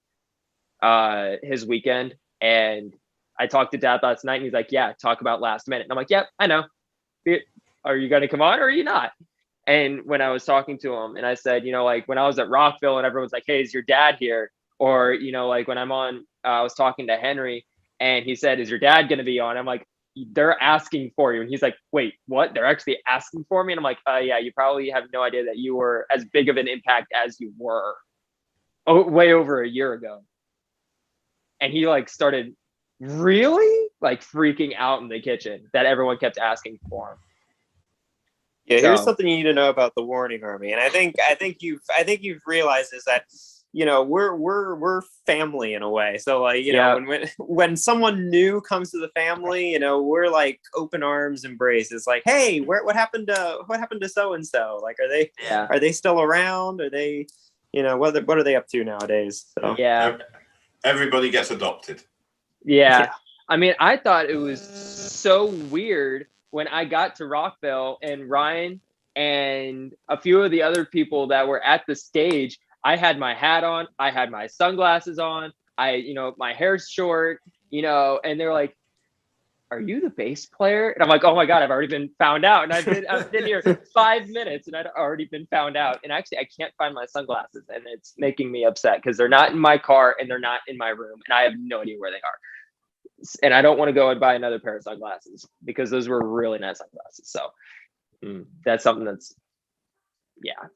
his weekend. And I talked to Dad last night and he's like, yeah, talk about Last Minute. And I'm like, yep, I know. Are you going to come on or are you not? And when I was talking to him and I said, like when I was at Rockville and everyone's like, hey, is your dad here? Or, like when I'm on, I was talking to Henry and he said, is your dad going to be on? I'm like, they're asking for you. And he's like, wait, what? They're actually asking for me? And I'm like, yeah, you probably have no idea that you were as big of an impact as you were way over a year ago. And he like started really like freaking out in the kitchen that everyone kept asking for him. Yeah, here's something you need to know about the Warning Army, and I think you've realized is that we're family in a way. So like when someone new comes to the family, we're like open arms embrace. It's like, hey, what happened to so and so? Like, are they still around? Are they, what are they up to nowadays? So yeah, everybody gets adopted. Yeah. I mean, I thought it was so weird when I got to Rockville and Ryan and a few of the other people that were at the stage, I had my hat on, I had my sunglasses on, my hair's short, and they're like, are you the bass player? And I'm like, oh my God, I've already been found out. And I've been here 5 minutes and I'd already been found out. And actually I can't find my sunglasses and it's making me upset because they're not in my car and they're not in my room and I have no idea where they are. And I don't want to go and buy another pair of sunglasses because those were really nice sunglasses. So that's something that's, yeah.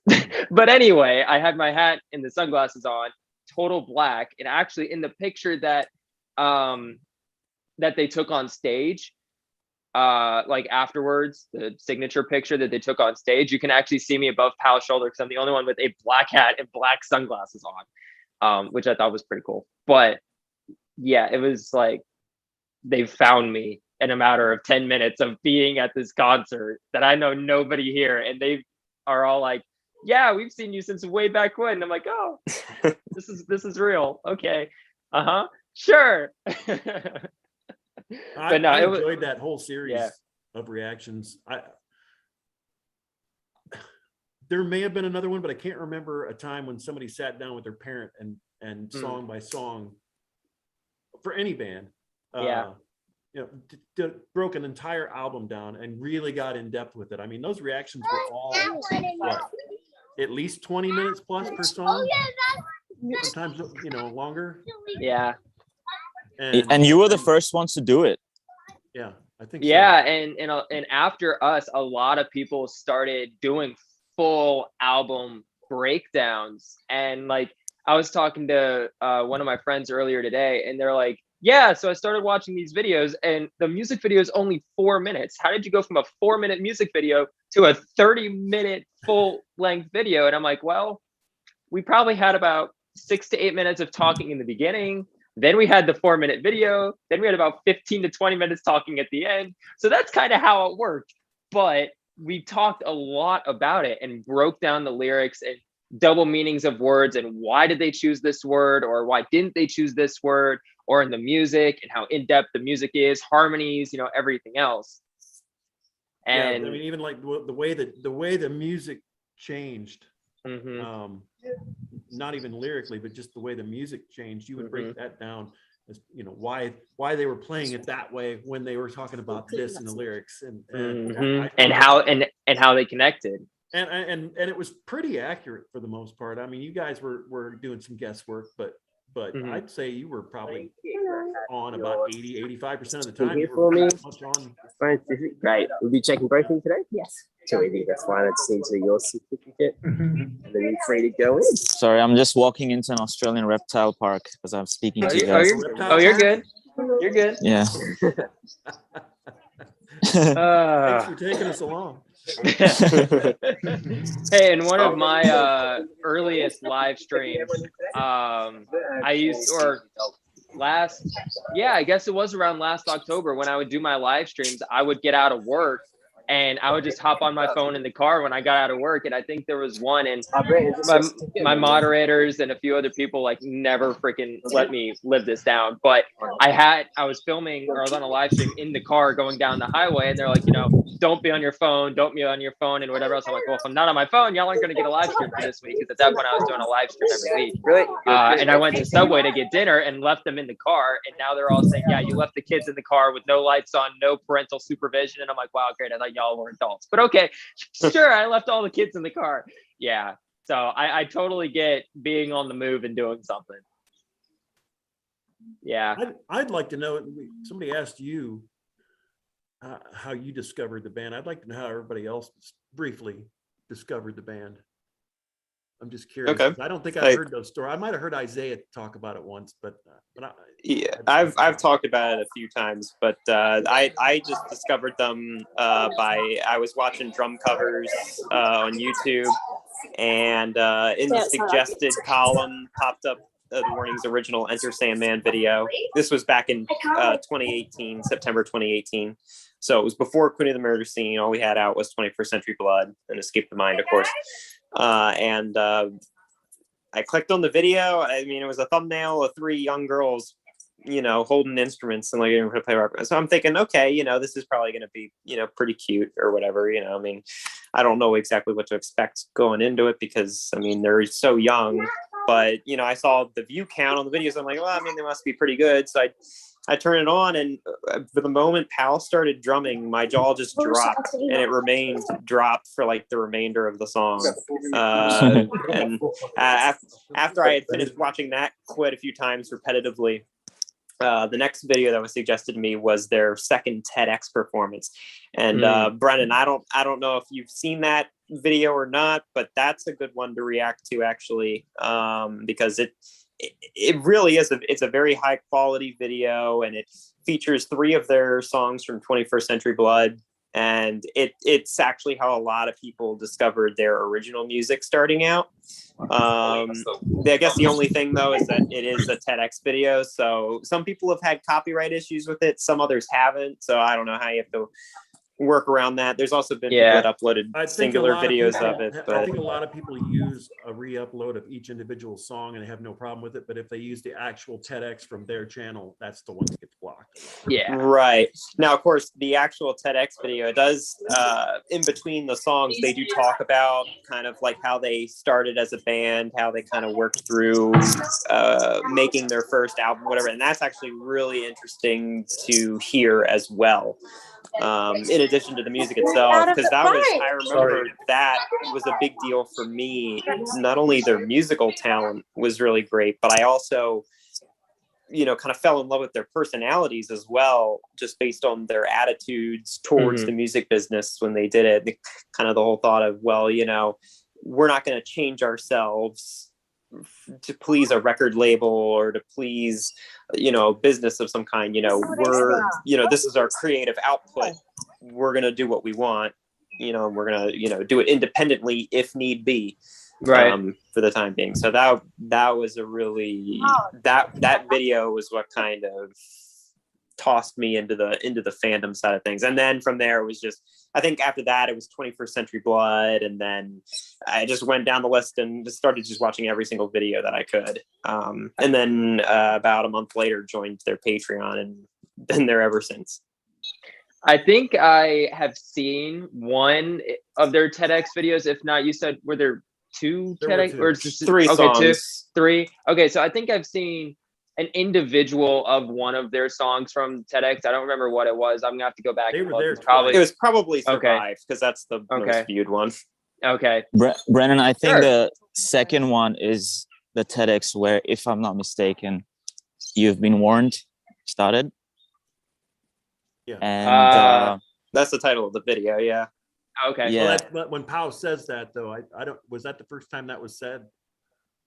But anyway, I had my hat and the sunglasses on, total black. And actually in the picture that they took on stage, like afterwards, the signature picture that they took on stage, you can actually see me above Pal's shoulder because I'm the only one with a black hat and black sunglasses on, which I thought was pretty cool. But yeah, it was like, they found me in a matter of 10 minutes of being at this concert that I know nobody here. And they are all like, yeah, we've seen you since way back when. And I'm like, oh, this is real. Okay. Uh-huh. Sure. But no, I enjoyed that whole series of reactions. There may have been another one, but I can't remember a time when somebody sat down with their parent and song by song for any band, broke an entire album down and really got in depth with it. I mean, those reactions were all at least 20 minutes plus per song. Sometimes longer. Yeah. And you were the first ones to do it. Yeah, I think. Yeah, so. And after us, a lot of people started doing full album breakdowns. And like I was talking to one of my friends earlier today, and they're like, yeah, so I started watching these videos, and the music video is only 4 minutes. How did you go from a 4-minute music video to a 30-minute full-length video? And I'm like, well, we probably had about 6 to 8 minutes of talking in the beginning. Then we had the 4-minute video. Then we had about 15 to 20 minutes talking at the end. So that's kind of how it worked. But we talked a lot about it and broke down the lyrics and double meanings of words and why did they choose this word or why didn't they choose this word, or in the music and how in-depth the music is, harmonies, you know, everything else. And yeah, I mean, even like the way the music changed, not even lyrically, but just the way the music changed, you would break that down as, you know, why they were playing it that way when they were talking about this in the lyrics, and how they connected. And it was pretty accurate for the most part. I mean, you guys were doing some guesswork, but I'd say you were probably on about 80-85% of the time. You were pretty much on. Great. We'll be checking both in today? Yes. Too easy. That's fine. I just need to your certificate. And then you're free to go in. Sorry, I'm just walking into an Australian reptile park because I'm speaking to you guys. You're good. You're good. Yeah. Thanks for taking us along. Hey, in one of my earliest live streams, I used, I guess it was around last October when I would do my live streams, I would get out of work and I would just hop on my phone in the car when I got out of work. And I think there was one, and my moderators and a few other people like never freaking let me live this down. But I was filming, or I was on a live stream in the car going down the highway, and they're like, you know, don't be on your phone, don't be on your phone, and whatever else. I'm like, well, if I'm not on my phone, y'all aren't going to get a live stream for this week, because at that point I was doing a live stream every week. Really? And I went to Subway to get dinner and left them in the car, and now they're all saying, yeah, you left the kids in the car with no lights on, no parental supervision. And I'm like, wow, great, I thought y'all were adults, but okay, sure. I left all the kids in the car. Yeah, so I totally get being on the move and doing something. Yeah, I'd like to know, somebody asked you how you discovered the band. I'd like to know how everybody else briefly discovered the band. I'm just curious. Okay. I don't think I've heard those stories. I might have heard Isaiah talk about it once, but I've talked about it a few times, but I just discovered them I was watching drum covers on YouTube, and in the suggested column popped up the Warning's original Enter Sandman video. This was back in 2018, September 2018. So it was before Queen of the Murder Scene. All we had out was 21st Century Blood and Escape the Mind, of course. And I clicked on the video. I mean, it was a thumbnail of 3 young girls, you know, holding instruments and like going to play rock. So I'm thinking, okay, you know, this is probably going to be, you know, pretty cute or whatever. You know, I mean, I don't know exactly what to expect going into it because, I mean, they're so young. But, you know, I saw the view count on the videos. I'm like, well, I mean, they must be pretty good. So I turned it on, and for the moment Pal started drumming, my jaw just dropped, and it remained dropped for like the remainder of the song. And after I had finished watching that quite a few times repetitively, the next video that was suggested to me was their second TEDx performance. And Brennan, I don't know if you've seen that video or not, but that's a good one to react to actually, because it really is it's a very high quality video, and it features 3 of their songs from 21st Century Blood, and it's actually how a lot of people discovered their original music starting out. I guess the only thing though is that it is a TEDx video, so some people have had copyright issues with it, some others haven't, so I don't know how you have to work around that. There's also been people that uploaded singular videos of it. But I think a lot of people use a re-upload of each individual song and they have no problem with it. But if they use the actual TEDx from their channel, that's the one that gets blocked. Yeah. Right. Now, of course, the actual TEDx video, it does, in between the songs, they do talk about kind of like how they started as a band, how they kind of worked through making their first album, whatever. And that's actually really interesting to hear as well. In addition to the music itself, because I remember that was a big deal for me. Not only their musical talent was really great, but I also, you know, kind of fell in love with their personalities as well, just based on their attitudes towards the music business when they did it. Kind of the whole thought of, well, you know, we're not going to change ourselves to please a record label or to please, business of some kind. This is our creative output. We're going to do what we want. We're going to, do it independently if need be. Right. For the time being. So that was a really, that video was what kind of tossed me into the fandom side of things. And then from there it was just, I think after that it was 21st Century Blood, and then I just went down the list and just started just watching every single video that I could. And then about a month later joined their Patreon and been there ever since. I think I have seen one of their TEDx videos. If not, you said, were there two TEDx or just three songs? Three. Okay, so I think I've seen an individual of one of their songs from TEDx. I don't remember what it was. I'm gonna have to go back. They and were look. there It's probably It was probably Survive, because that's the Okay. most viewed one. okay. Brennan, I think Sure. the second one is the TEDx where, if I'm not mistaken, You've Been Warned started. Yeah. And That's the title of the video. Yeah. Okay. Yeah. Well, when Powell says that, though, I don't. Was that the first time that was said?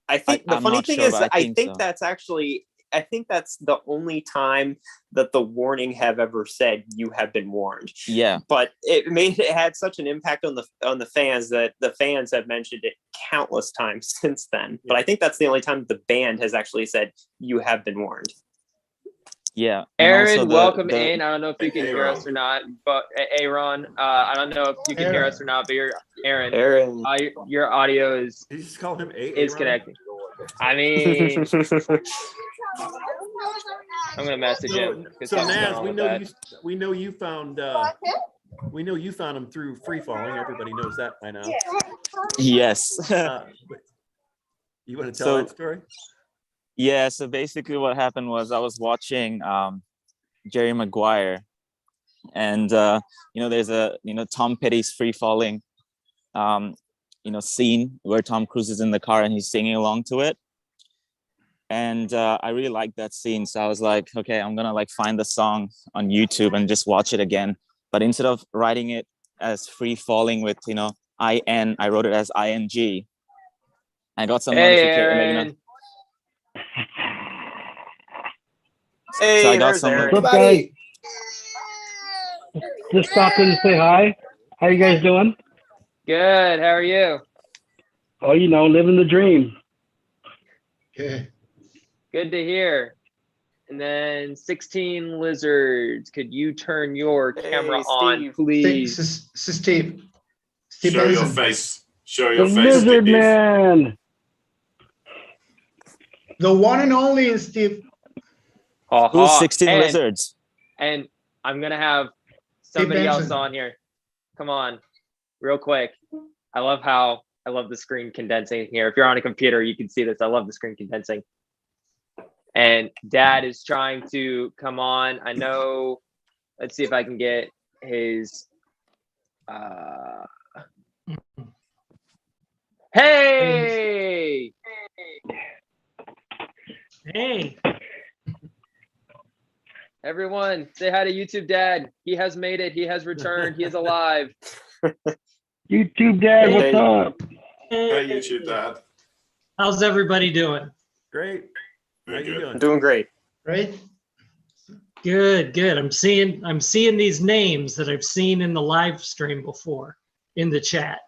I think the I'm funny not thing sure, is, but I I think think so. that's actually, I think that's the only time that the warning have ever said you have been warned. Yeah. But it had such an impact on the fans that the fans have mentioned it countless times since then. But I think that's the only time the band has actually said you have been warned. Yeah. And also Aaron, welcome in. I don't know if you can hear Aaron. us or not, but Aaron, I don't know if you can hear us or not, but Aaron, your audio is Did you just call him is Aaron? connecting. I mean, I'm gonna message him. 'Cause So something's going Naz, on we with know that. we know you found him through free falling. Everybody knows that by now. Yes. But you want to tell that story? Yeah, so basically what happened was I was watching Jerry Maguire, and there's a Tom Petty's free falling scene where Tom Cruise is in the car and he's singing along to it. And I really liked that scene. So I was like, okay, I'm gonna find the song on YouTube and just watch it again. But instead of writing it as free falling with IN, I wrote it as ING. I got some notification. Hey, So I got there's some. Aaron. What's up, guys? Just stopped in to say hi. How you guys doing? Good. How are you? Oh, living the dream. Yeah. Good to hear. And then 16 Lizards, could you turn your camera on, Steve. please? Steve. Show your Benson. face. Show The your face, Lizard Steve. Man. The one and only Steve. Who's 16 and, Lizards? And I'm gonna have somebody else Benson. on here. Come on, real quick. I love the screen condensing here. If you're on a computer, you can see this. I love the screen condensing. And Dad is trying to come on. I know. Let's see if I can get his. Hey! Hey, Everyone, say hi to YouTube Dad. He has made it. He has returned. He is alive. YouTube Dad, Hey. what's up? Hey, YouTube Dad. how's everybody doing? Great. How Very you good. doing? Doing great. Right? Good, good. I'm seeing these names that I've seen in the live stream before in the chat.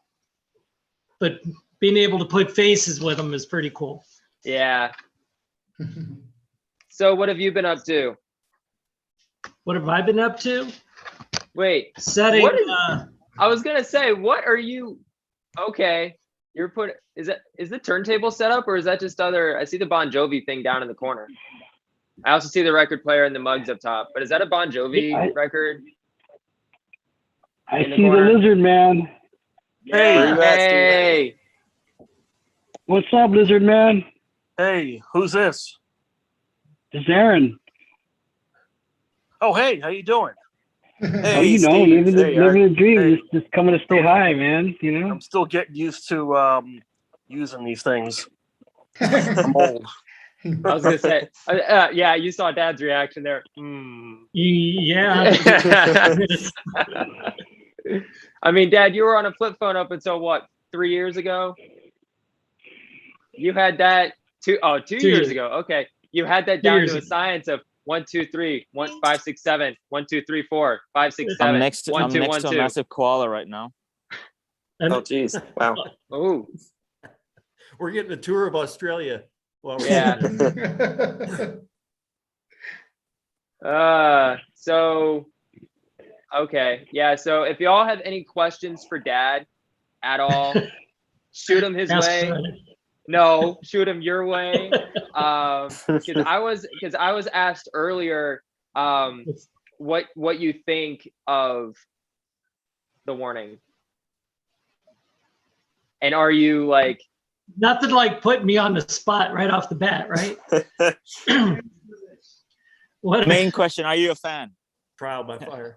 But being able to put faces with them is pretty cool. Yeah. So what have you been up to? What have I been up to? Wait, Setting what is, I was gonna say, what are you? Okay, you're put. Is the turntable set up, or is that just other? I see the Bon Jovi thing down in the corner. I also see the record player and the mugs up top. But is that a Bon Jovi record? I in the see the corner? Lizard Man. Hey, hey, What's up, Lizard Man? Hey, who's this? It's Aaron. Oh, hey, how you doing? Hey, living there you are. the dream. Hey. Just coming to say hi, man. I'm still getting used to using these things. I'm old. I was gonna say, yeah, you saw Dad's reaction there. Yeah. I mean, Dad, you were on a flip phone up until what, 3 years ago? You had that 2 years ago. Okay. You had that down to a science of 1, 2, 3, 1, 5, 6, 7, 1, 2, 3, 4, 5, 6, 7. I'm next to a massive koala right now. Oh, geez. Wow. Oh. We're getting a tour of Australia. While we're So, okay. Yeah. So if y'all have any questions for Dad at all, shoot him his way. No, shoot him your way. Because I was asked earlier, what you think of the warning, and are you like? Nothing like putting me on the spot right off the bat, right? What Main question: are you a fan? Trial by fire.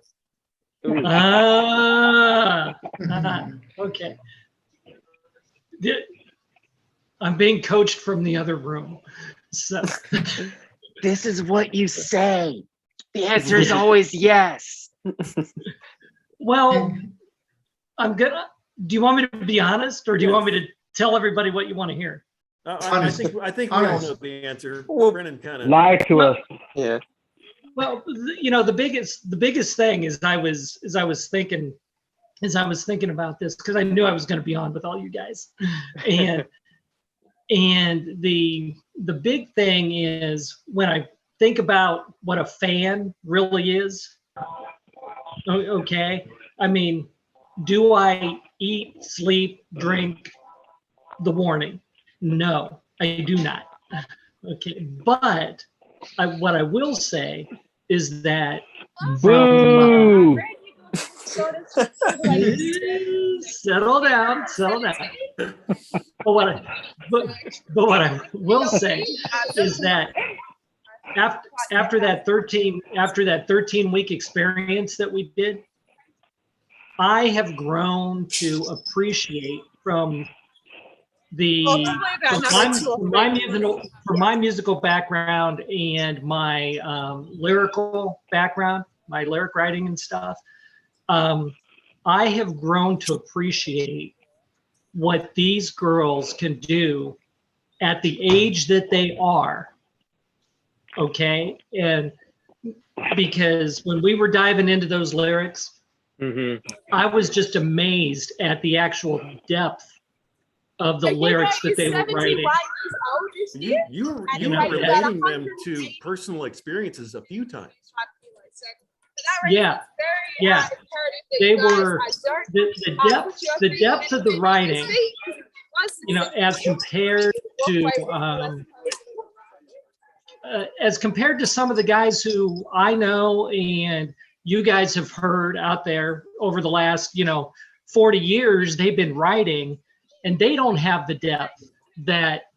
Okay. I'm being coached from the other room. So this is what you say. The answer is always yes. Well, I'm gonna. Do you want me to be honest, or do you want me to tell everybody what you want to hear? I think we all know the answer. Brennan kind of lie to us. Yeah. Well, you know, the biggest thing is I was thinking about this, because I knew I was going to be on with all you guys, and the big thing is when I think about what a fan really is. Okay, I mean, do I eat, sleep, drink the warning? No, I do not. Okay, but what I will say is that Boo! Settle down. But what I will say is that after that 13-week experience that we did, I have grown to appreciate from my musical background and my lyrical background, my lyric writing and stuff. I have grown to appreciate what these girls can do at the age that they are. Okay, and because when we were diving into those lyrics, I was just amazed at the actual depth of the lyrics that they were writing. You were relating them to personal experiences a few times. Yeah. They were the depth of the writing, you know, as compared to some of the guys who I know and you guys have heard out there over the last, 40 years, they've been writing, and they don't have the depth that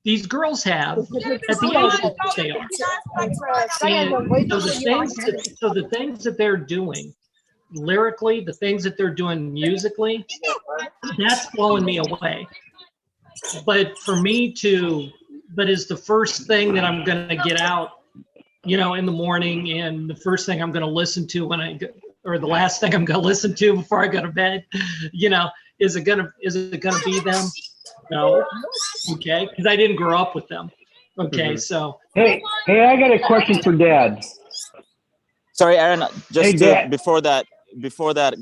these girls have at the age that they are. And so the things that they're doing lyrically, the things that they're doing musically, that's blowing me away. But is the first thing that I'm going to get out, in the morning, and the first thing I'm going to listen to or the last thing I'm going to listen to before I go to bed, is it going to be them? No. Okay. Because I didn't grow up with them. Okay. So. Hey, I got a question for Dad. Sorry, Aaron, before that,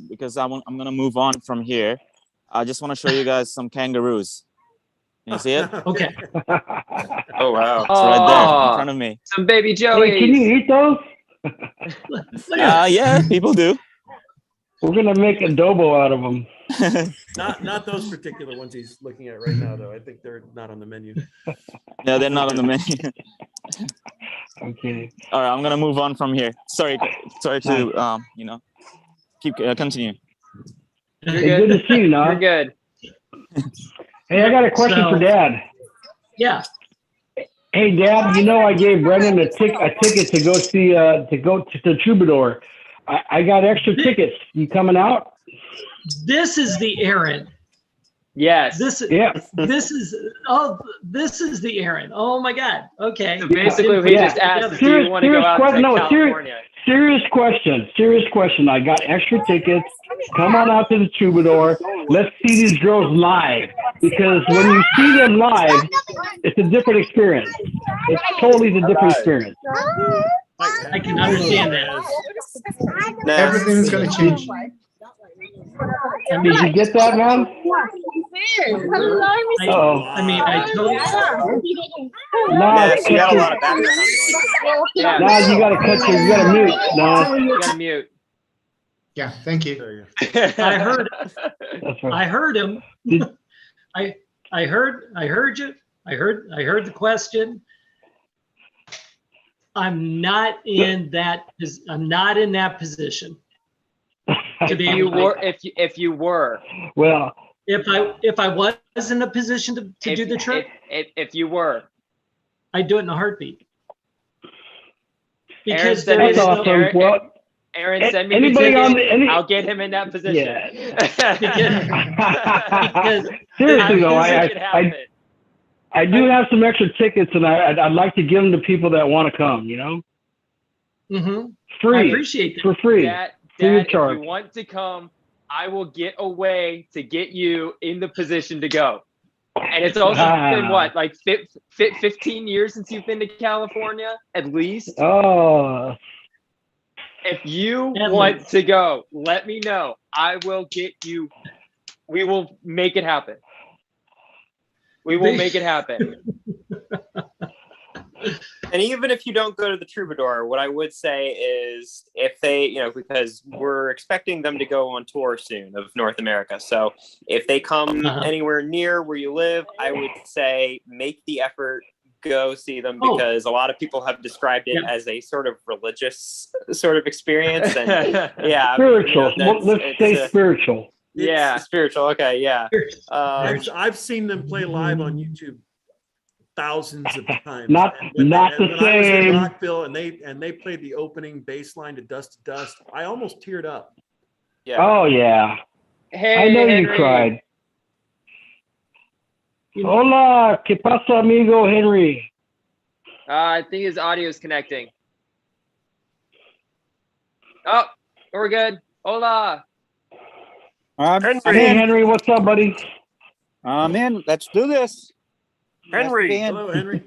because I'm going to move on from here. I just want to show you guys some kangaroos. Can you see it? Okay. Oh, wow. It's right there in front of me. Some baby Joey. Hey, can you eat those? Yeah, people do. We're going to make adobo out of them. Not those particular ones he's looking at right now, though. I think they're not on the menu. No, they're not on the menu. Okay. All right, I'm gonna move on from here. Sorry to keep continue. Good to see you, Nah. You're good. Hey, I got a question for Dad. Yeah. Hey, Dad, I gave Brennan a ticket to go see to Troubadour. I got extra tickets. You coming out? This is the Aaron Yes. This is the Aaron. Oh my God. Okay. So basically, we just asked, do you want to go out to California? Serious question. I got extra tickets. Come on out to the Troubadour. Let's see these girls live, because when you see them live, it's a different experience. It's totally the different experience. I can understand that. Everything's going to change. Did you get that, man? I mean, I totally. Nah, you got a lot of background noise. Yeah. Nah, you gotta mute. Nah. You gotta mute. Yeah, thank you. I heard. That's right. I heard him. I heard you. I heard the question. I'm not in that position. If you were. Well, if I was in a position to do the trip, if you were, I'd do it in a heartbeat. Because Aaron, Aaron, send me the ticket. I'll get him in that position. Yeah. because seriously though, I do have some extra tickets, and I'd like to give them to people that want to come. You know. Mm-hmm. Free. I appreciate that. For free. Dad, free of if charge. you want to come, I will get a way to get you in the position to go. And it's also been what, like 15 years since you've been to California, at least? Oh. If you want to go, let me know. I will get you. We will make it happen. We will make it happen. And even if you don't go to the Troubadour, what I would say is if they, because we're expecting them to go on tour soon of North America. So if they come anywhere near where you live, I would say make the effort, go see them, because a lot of people have described it as a sort of religious sort of experience. And yeah. Spiritual. Let's say spiritual. Yeah, spiritual. Okay, yeah. I've seen them play live on YouTube thousands of times. Not the I was in same. Rockville and they played the opening bass line to Dust to Dust. I almost teared up. Yeah. Oh yeah. Hey, I know Henry. you cried. Hola, ¿qué pasa, amigo Henry? I think his audio is connecting. Oh, we're good. Hola. Hey Henry, what's up, buddy? I'm in. Let's do this. Henry. Hello, Henry.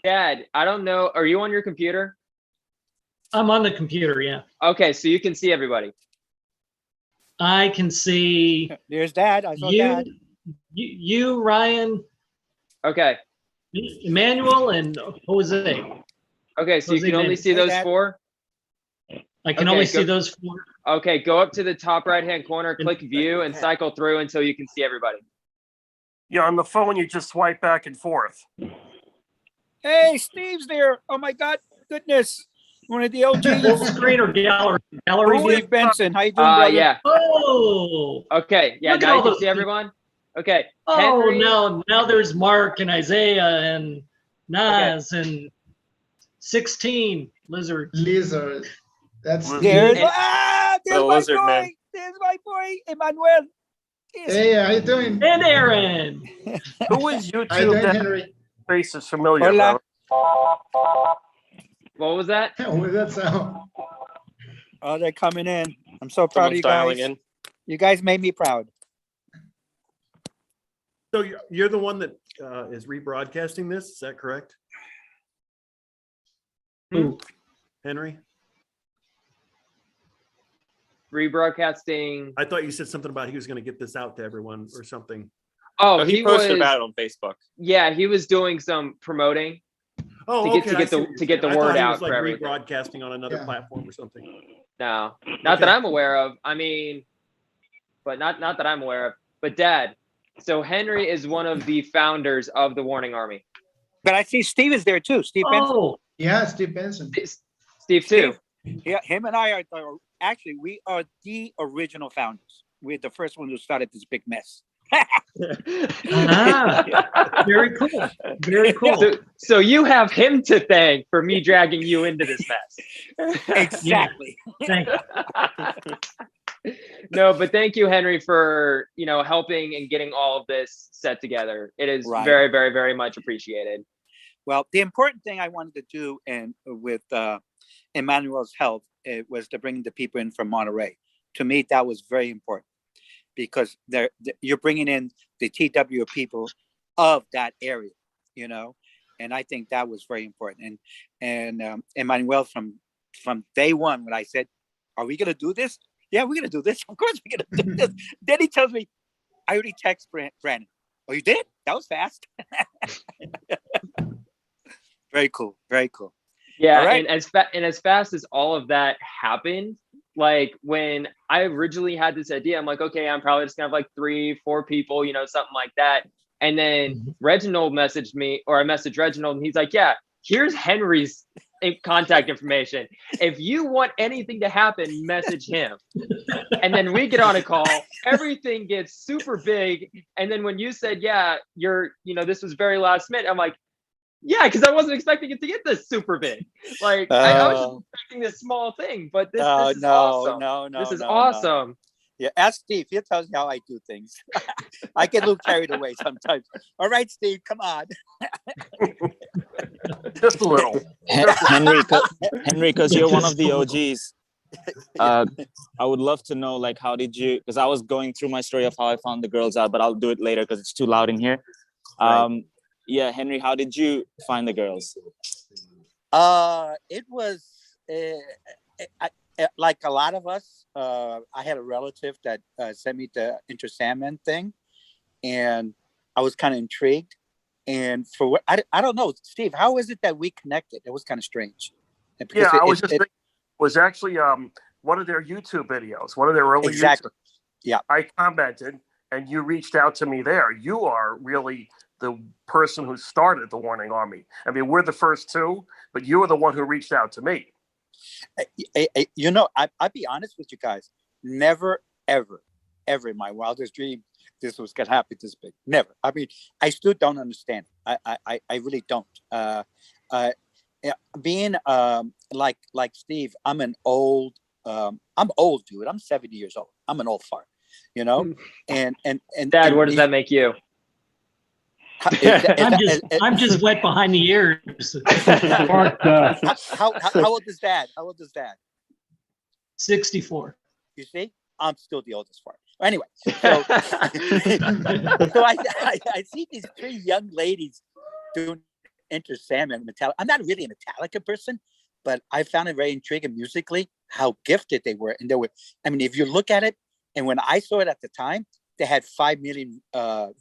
Dad, I don't know. Are you on your computer? I'm on the computer, yeah. Okay, so you can see everybody. I can see. There's Dad. I saw you, Dad. You, Ryan. Okay. Emmanuel and Jose. Okay, so you can only see those four? I can only see those four. Okay, go up to the top right-hand corner, click view, and cycle through until you can see everybody. Yeah, on the phone, you just swipe back and forth. Hey, Steve's there. Oh my God, goodness. One of the OGs. Full screen or gallery? Gallery. Steve Benson. How you doing, brother? Yeah. Oh. Okay, yeah, now you can see everyone. Okay. Oh, Henry. now there's Mark and Isaiah and Nas and 16 lizards. Lizard. That's there's the my lizard boy. man. There's my boy, Emmanuel. Hey, how you doing? And Aaron. Who is YouTube? How you doing, Henry? Face is familiar. Hola. What was that? What was that sound? Oh, they're coming in. I'm so proud of you Someone's guys. dialing in. You guys made me proud. So you're the one that is rebroadcasting this, is that correct? Who? Henry? Rebroadcasting. I thought you said something about he was going to get this out to everyone or something. Oh, He posted about it on Facebook. Yeah, he was doing some promoting. Oh, to get the I word thought he out was, like, for everything. rebroadcasting on another platform or something. No, not that I'm aware of. I mean, but not that I'm aware of. But Dad, so Henry is one of the founders of the Warning Army. But I see Steve is there too. Steve Benson. Oh, yeah, Steve Benson. Steve too. Yeah, him and I are actually we are the original founders. We're the first one who started this big mess. Very cool. Very cool. So you have him to thank for me dragging you into this mess. Exactly. Thank you. No, but thank you, Henry, for helping and getting all of this set together. It is Right. very, very, very much appreciated. Well, the important thing I wanted to do, and with Emmanuel's help, it was to bring the people in from Monterey. To me, that was very important because you're bringing in the TW people of that area, and I think that was very important. And Emmanuel, from day one, when I said, "Are we going to do this?" Yeah, we're going to do this. Of course, we're going to do this. Then he tells me, "I already texted Brandon." Oh, you did? That was fast. Very cool. Very cool. Yeah, right. and as fast as all of that happened, like when I originally had this idea, I'm like, okay, I'm probably just gonna have like 3-4 people, something like that. And then Reginald messaged me, or I messaged Reginald, and he's like, yeah, here's Henry's contact information. If you want anything to happen, message him. And then we get on a call, everything gets super big. And then when you said, yeah, this was very last minute, I'm like, yeah, because I wasn't expecting it to get this super big. Like I was just expecting this small thing, but this is awesome. No, this is no, awesome. No. Yeah, ask Steve. He'll tell you how I do things. I get a little carried away sometimes. All right, Steve, come on. Just a little. Henry, because you're one of the OGs. I would love to know, like, how did you? Because I was going through my story of how I found the girls out, but I'll do it later because it's too loud in here. Right. Yeah, Henry, how did you find the girls? It was like a lot of us. I had a relative that sent me the Enter Sandman thing, and I was kind of intrigued. And for what I don't know, Steve, how is it that we connected? It was kind of strange. Yeah, I was just thinking, it was actually one of their YouTube videos, one of their early exactly. YouTube. Yeah, I commented, and you reached out to me there. You are really the person who started the Warning Army. I mean, we're the first two, but you were the one who reached out to me. I'll be honest with you guys. Never, ever, ever in my wildest dream, this was gonna happen this big. Never. I mean, I still don't understand. I really don't. Being like Steve, I'm old, dude. I'm 70 years old. I'm an old fart, and Dad, what does that make you? I'm just wet behind the ears. How old is Dad? How old is Dad? 64. You see, I'm still the oldest part. Anyway, so I see these 3 young ladies doing Enter Sandman and Metallica. I'm not really a Metallica person, but I found it very intriguing musically how gifted they were. And I mean, if you look at it, and when I saw it at the time, they had 5 million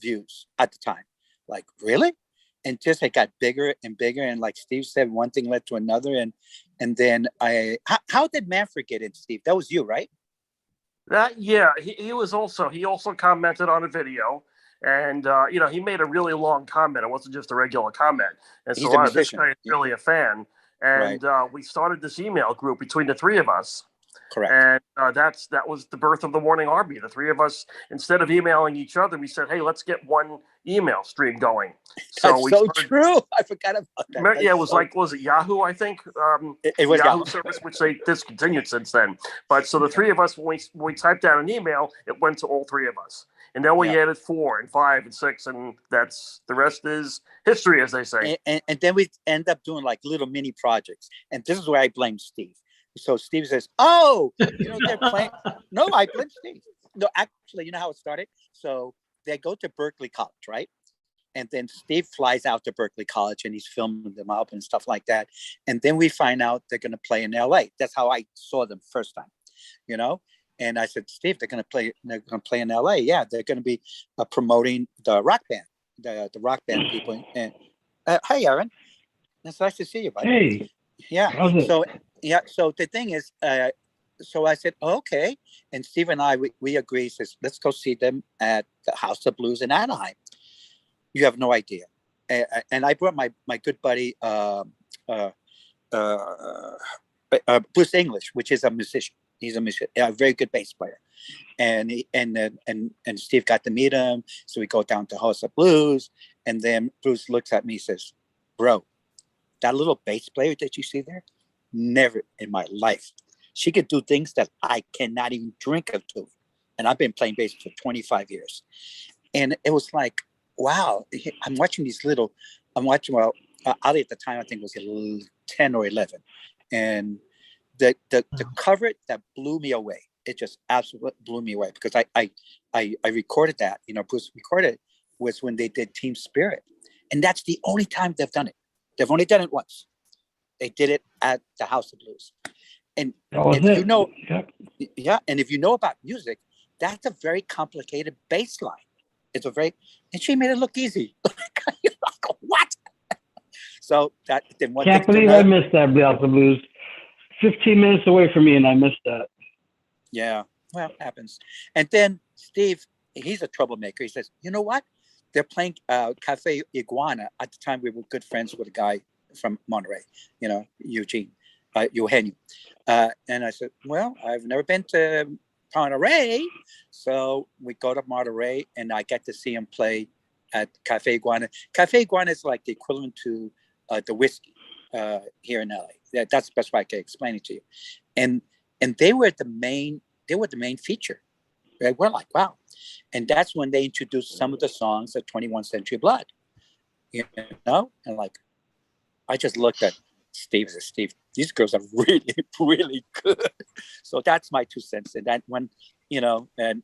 views at the time. Like, really? And just it got bigger and bigger. And like Steve said, one thing led to another. And then how did Manfred get in, Steve? That was you, right? Yeah, he also commented on a video, and he made a really long comment. It wasn't just a regular comment. And He's so a this musician. guy is really a fan. And we started this email group between the 3 of us. Correct. And that was the birth of the Warning Army. The 3 of us, instead of emailing each other, we said, hey, let's get one email stream going. That's so true. I forgot about that. Yeah, it was was it Yahoo, I think? It was Yahoo service, which they discontinued since then. But so the 3 of us, when we typed out an email, it went to all 3 of us. And then we added 4 and 5 and 6, and the rest is history, as they say. And then we end up doing like little mini projects. And this is where I blame Steve. So Steve says, oh, they're playing. No, I blame Steve. No, actually, you know how it started? So they go to Berkeley College, right? And then Steve flies out to Berkeley College and he's filming them up and stuff like that. And then we find out they're going to play in LA. That's how I saw them first time, And I said, Steve, they're going to play in LA. Yeah, they're going to be promoting the rock band, the rock band people. And hey, Aaron, it's nice to see you, buddy. Hey. Yeah. So the thing is, so I said, okay. And Steve and I, we agree, says, let's go see them at the House of Blues in Anaheim. You have no idea. And I brought my good buddy, Bruce English, which is a musician. He's a very good bass player. And Steve got to meet him. So we go down to House of Blues. And then Bruce looks at me and says, bro, that little bass player that you see there, never in my life. She could do things that I cannot even drink of to. and I've been playing bass for 25 years. And it was like, wow, I'm watching, well, Ali at the time, I think was 10 or 11. And the cover that blew me away. It just absolutely blew me away because I recorded that, Bruce recorded, was when they did Team Spirit. And that's the only time they've done it. They've only done it once. They did it at the House of Blues. And if and if you know about music, that's a very complicated bass line. And she made it look easy. What? So then one Can't believe I missed that House of Blues. 15 minutes away from me, and I missed that. Yeah, well, happens. And then Steve, he's a troublemaker. He says, you know what? They're playing Cafe Iguana. At the time, we were good friends with a guy from Monterey, Eugenio. And I said, well, I've never been to Monterey. So we go to Monterey, and I get to see him play at Cafe Iguana. Cafe Iguana is like the equivalent to the Whiskey here in LA. That's the best way I can explain it to you. And they were the main feature. Right? We're like, wow. And that's when they introduced some of the songs of 21st Century Blood. And like, I just looked at Steve and said, Steve, these girls are really, really good. So that's my 2 cents. And that when, and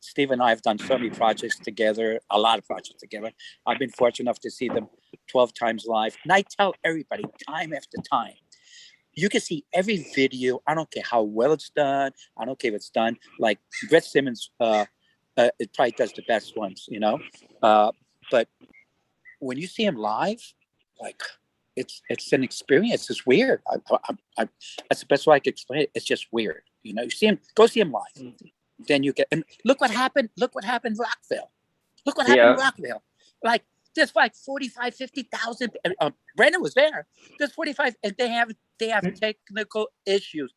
Steve and I have done so many projects together, a lot of projects together. I've been fortunate enough to see them 12 times live. And I tell everybody time after time, you can see every video. I don't care how well it's done. I don't care if it's done. Like Brett Simmons, it probably does the best ones, but when you see him live, like it's an experience. It's weird. That's the best way I can explain it. It's just weird. You see him, go see him live. Then you get, and look what happened. Look what happened in Rockville. Look what happened in Rockville. Like there's like 45, 50,000. Brandon was there. There's 45, and they have technical issues.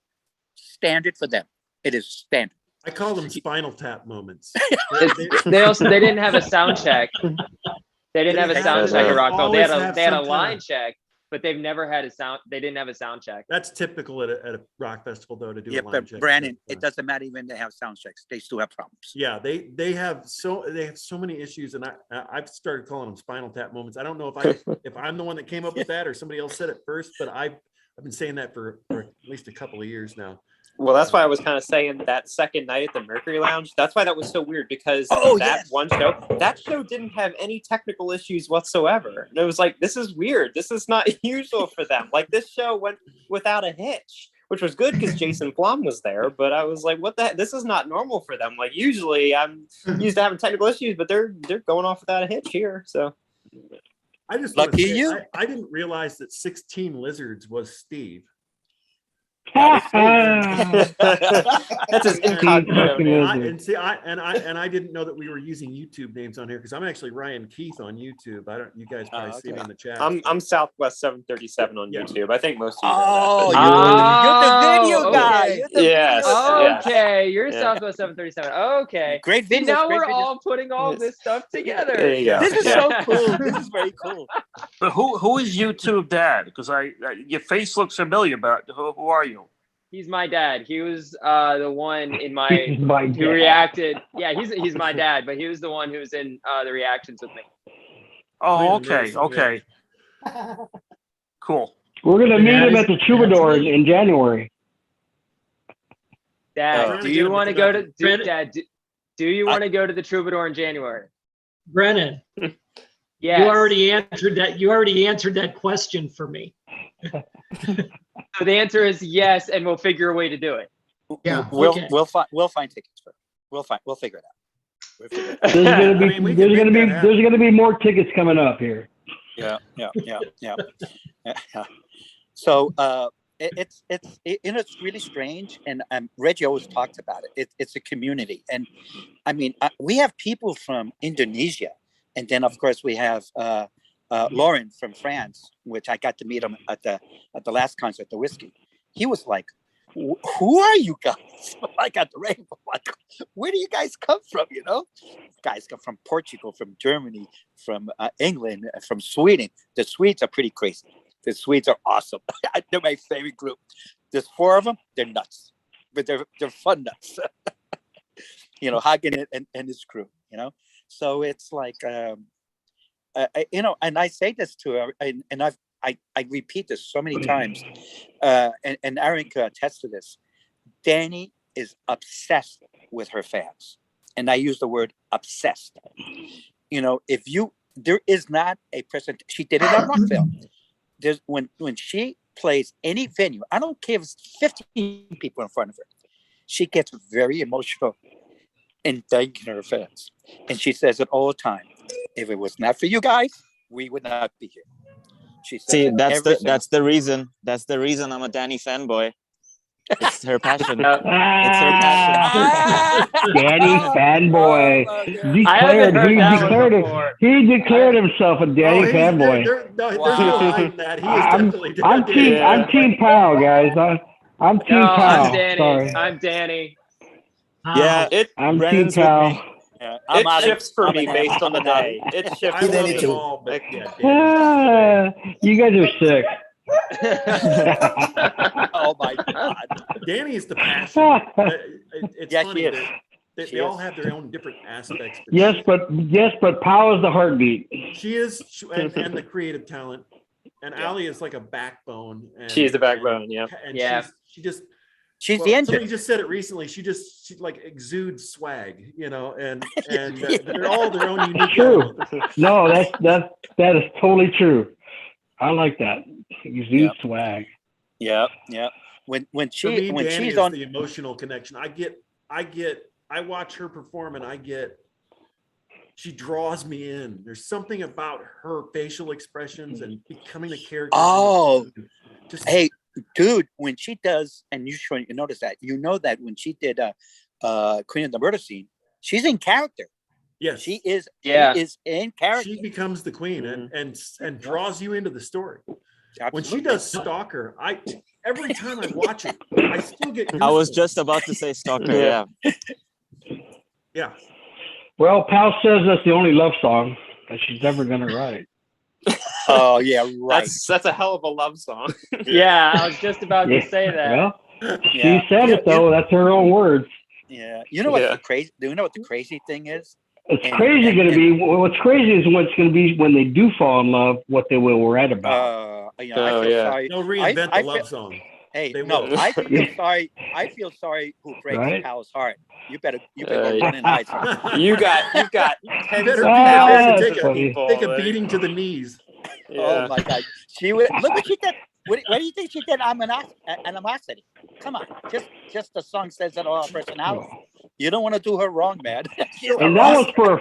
Standard for them. It is standard. I call them Spinal Tap moments. They didn't have a sound check. They didn't have a sound check at Rockville. They had a line check, but they've never had a sound. They didn't have a sound check. That's typical at a rock festival, though, to do a line but check. Brandon, it doesn't matter even they have sound checks. They still have problems. Yeah, they have so many issues, and I've started calling them Spinal Tap moments. I don't know if I'm the one that came up with that or somebody else said it first, but I've been saying that for at least a couple of years now. Well, that's why I was kind of saying that second night at the Mercury Lounge. That's why that was so weird, because that show didn't have any technical issues whatsoever. And it was like, this is weird. This is not usual for them. Like this show went without a hitch, which was good because Jason Flom was there. But I was like, what the heck? This is not normal for them. Like usually I'm used to having technical issues, but they're going off without a hitch here. So I just lucky you. I didn't realize that 16 Lizards was Steve. That's his incognito name. I didn't know that we were using YouTube names on here because I'm actually Ryan Keith on YouTube. You guys probably see me in the chat. I'm Southwest 737 on YouTube. I think most of you know that. You're the video guy. Yes. Okay, you're Southwest 737. Okay. Great videos. Now we're all putting all this stuff together. There you go. This is so cool. This is very cool. But who is YouTube dad? Because your face looks familiar, but who are you? He's my dad. He was the one in who reacted. Yeah, he's my dad, but he was the one who was in the reactions with me. Oh, okay. Cool. We're gonna meet him at the Troubadour in January. Dad, do you want to go to do you want to go to the Troubadour in January? Brennan. Yes. You already answered that question for me. So the answer is yes, and we'll figure a way to do it. Yeah, we'll find tickets for it. We'll figure it out. There's gonna be more tickets coming up here. Yeah. So it's really strange, and Reggie always talks about it. It's a community, and I mean we have people from Indonesia, and then of course we have Lauren from France, which I got to meet him at the last concert, the Whiskey. He was like, "Who are you guys?" I got the rainbow. Like, where do you guys come from? Guys come from Portugal, from Germany, from England, from Sweden. The Swedes are pretty crazy. The Swedes are awesome. They're my favorite group. There's 4 of them. They're nuts, but they're fun nuts. Hagen and his crew, So it's like, and I say this to her, and I repeat this so many times, and Aaron could attest to this. Danny is obsessed with her fans, and I use the word obsessed. There is not a present. She did it on Rockville. There's when she plays any venue, I don't care if it's 15 people in front of her, she gets very emotional and thanking her fans, and she says it all the time. If it was not for you guys, we would not be here. She says, see, that's the reason. That's the reason I'm a Danny fanboy. It's her passion. It's her passion. Danny fanboy. He declared himself a Danny fanboy. There's no hiding that. He is definitely I'm Team Powell, guys. I'm Team Powell. I'm Danny. Sorry. I'm Danny. Yeah, I'm Team Powell. It shifts for me based on the day. It shifts. I love them all, but You guys are sick. Oh my God. Danny is the passion. It's funny. They all have their own different aspects. Yes, but Powell is the heartbeat. She is, and the creative talent. And Allie is like a backbone. And, she's the backbone, And she's the engine. Somebody just said it recently. She like exudes swag, and they're all their own unique. True. No, that is totally true. I like that. Exude swag. Yeah. When she's on the emotional connection, I watch her perform and she draws me in. There's something about her facial expressions and becoming the character. Oh, hey, dude, when she does, and you notice that, that when she did Queen of the Murder Scene, she's in character. Yes, she is. Yeah, she is in character. She becomes the queen and draws you into the story. Absolutely. When she does Stalker, every time I watch it, I still get goosebumps. I was just about to say Stalker. Yeah. Well, Pal says that's the only love song that she's ever gonna write. Oh yeah, right. That's a hell of a love song. Yeah, I was just about to say that. Well, she said it though. That's her own words. Yeah. You know what's crazy? Do you know what the crazy thing is? What's crazy is what's going to be when they do fall in love, what they will write about. I feel sorry. They'll reinvent the love song. Hey, I feel sorry who breaks Pal's heart. You better run and hide something. You got tens of take a beating to the knees. Yeah. Oh my God. She would look what she did. What do you think she did? Animosity. Come on. Just the song says that all her personality. You don't want to do her wrong, man. And that was for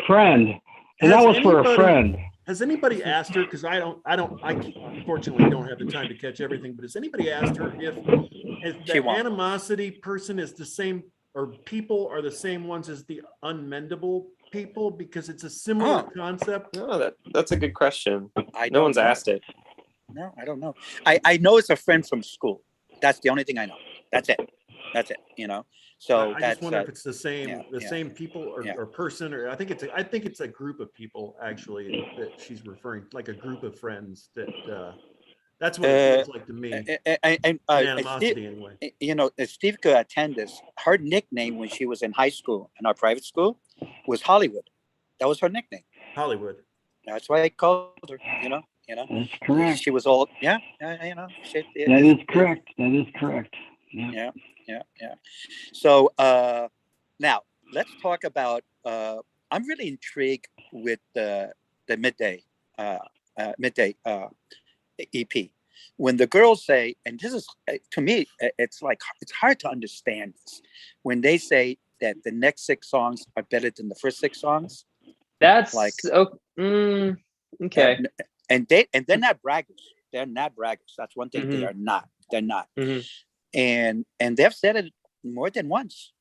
a friend. Has anybody asked her? Because I unfortunately don't have the time to catch everything. But has anybody asked her if the animosity person is the same, or people are the same ones as the unmendable people? Because it's a similar concept. No, that's a good question. No one's asked it. No, I don't know. I know it's a friend from school. That's the only thing I know. That's it. So I just wonder if it's the same people or person, or I think it's a group of people actually that she's referring, like a group of friends that's what it feels like to me. Animosity anyway. Steve could attend this. Her nickname when she was in high school, in our private school, was Hollywood. That was her nickname. Hollywood. That's why I called her. That's correct. She was all that is correct. That is correct. Yeah. So now let's talk about. I'm really intrigued with the midday EP. When the girls say, and this is to me, it's hard to understand this. When they say that the next 6 songs are better than the first 6 songs, that's okay. And they're not braggers. They're not braggers. That's one thing. They are not. They're not. Mm-hmm. And they've said it more than once.